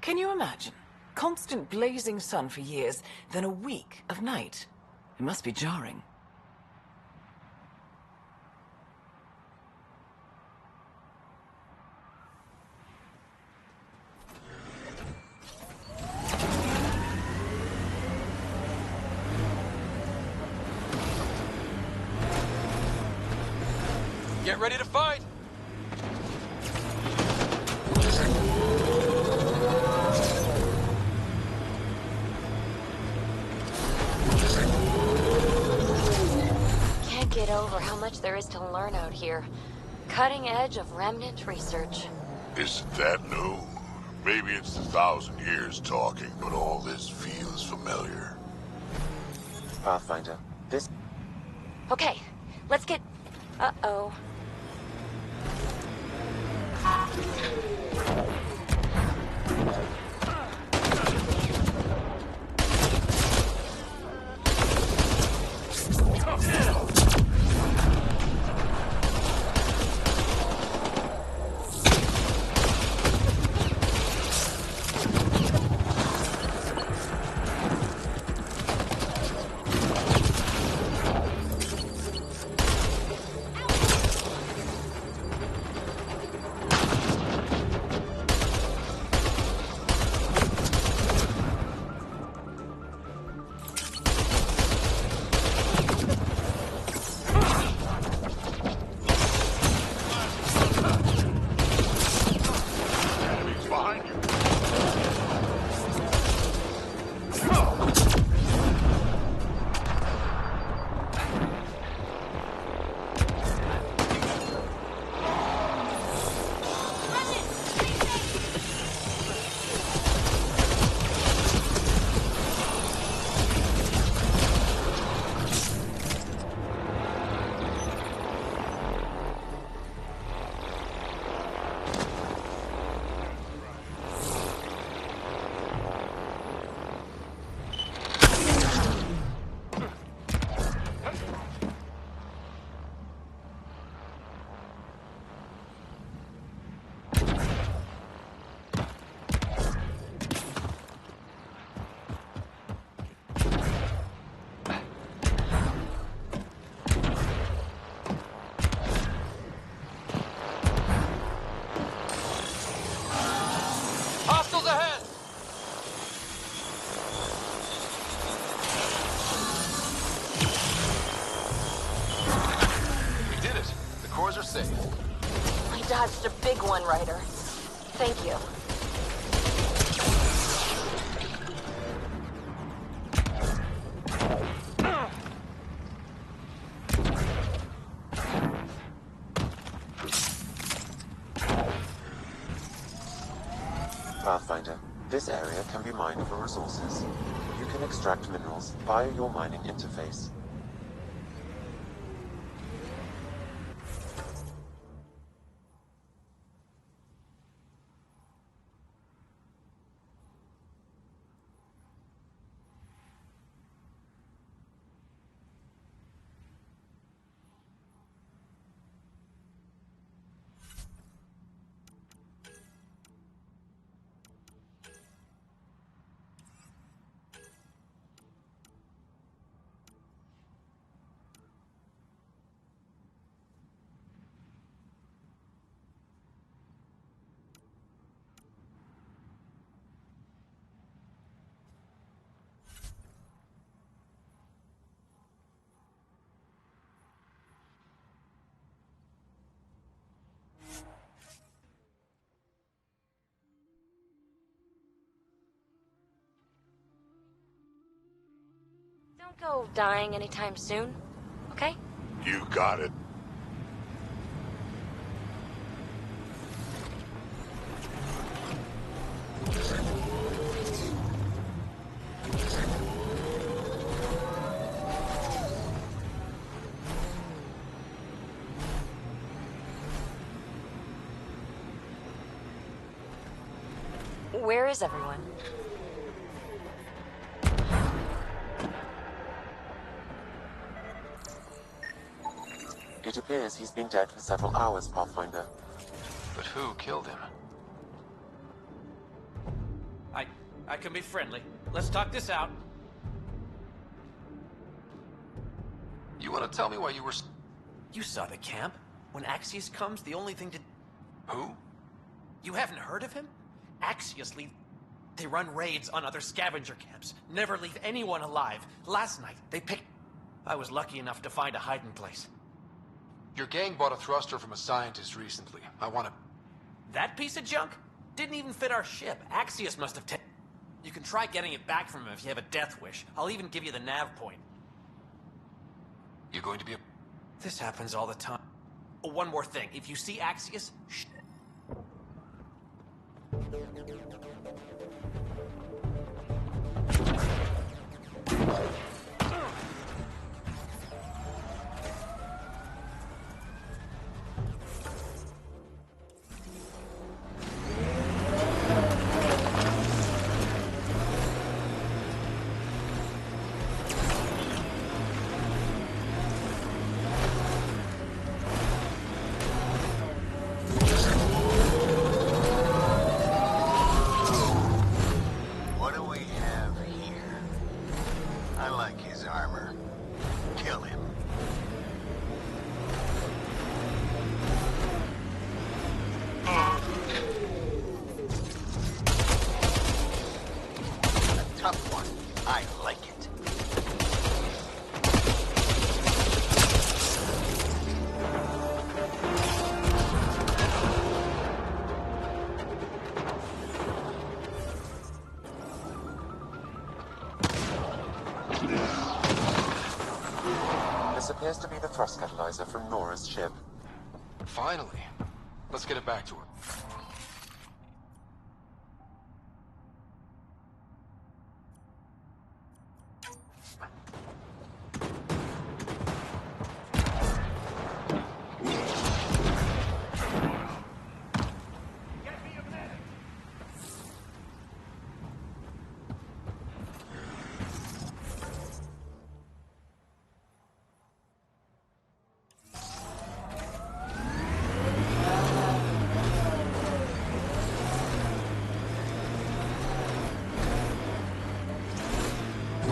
Can you imagine? Constant blazing sun for years, then a week of night. It must be jarring. Get ready to fight! Can't get over how much there is to learn out here. Cutting edge of remnant research. Isn't that new? Maybe it's 1,000 years talking, but all this feels familiar. Pathfinder, this... Okay, let's get... Uh-oh. Hostiles ahead! We did it. The cores are safe. We dodged a big one, Ryder. Thank you. Pathfinder, this area can be mined for resources. You can extract minerals via your mining interface. go dying anytime soon, okay? You got it. Where is everyone? It appears he's been dead for several hours, Pathfinder. But who killed him? I can be friendly. Let's talk this out. You want to tell me why you were... You saw the camp. When Axios comes, the only thing to... Who? You haven't heard of him? Axios leave... They run raids on other scavenger camps. Never leave anyone alive. Last night, they picked... I was lucky enough to find a hiding place. Your gang bought a thruster from a scientist recently. I want to... That piece of junk? Didn't even fit our ship. Axios must have taken... You can try getting it back from him if you have a death wish. I'll even give you the nav point. You're going to be a... This happens all the time. Oh, one more thing. If you see Axios, shh. What do we have here? I like his armor. Kill him. A tough one. I like it. This appears to be the thrust catalyzer from Nora's ship. Finally. Let's get it back to her.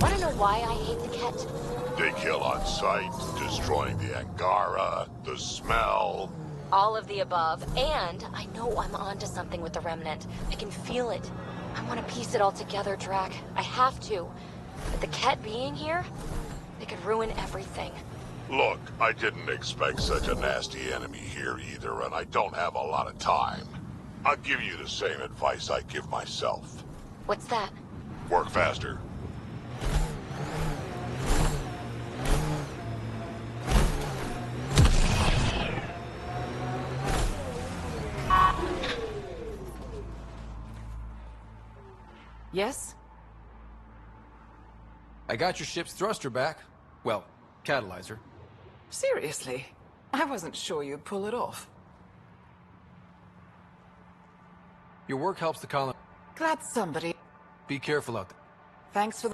Want to know why I hate the Ket? They kill on sight, destroying the Angara, the smell. All of the above, and I know I'm onto something with the Remnant. I can feel it. I want to piece it all together, Drac. I have to. But the Ket being here, they could ruin everything. Look, I didn't expect such a nasty enemy here either, and I don't have a lot of time. I'll give you the same advice I give myself. What's that? Work faster. Yes? I got your ship's thruster back. Well, catalyzer. Seriously? I wasn't sure you'd pull it off. Your work helps the colony. Glad somebody... Be careful out there. Thanks for the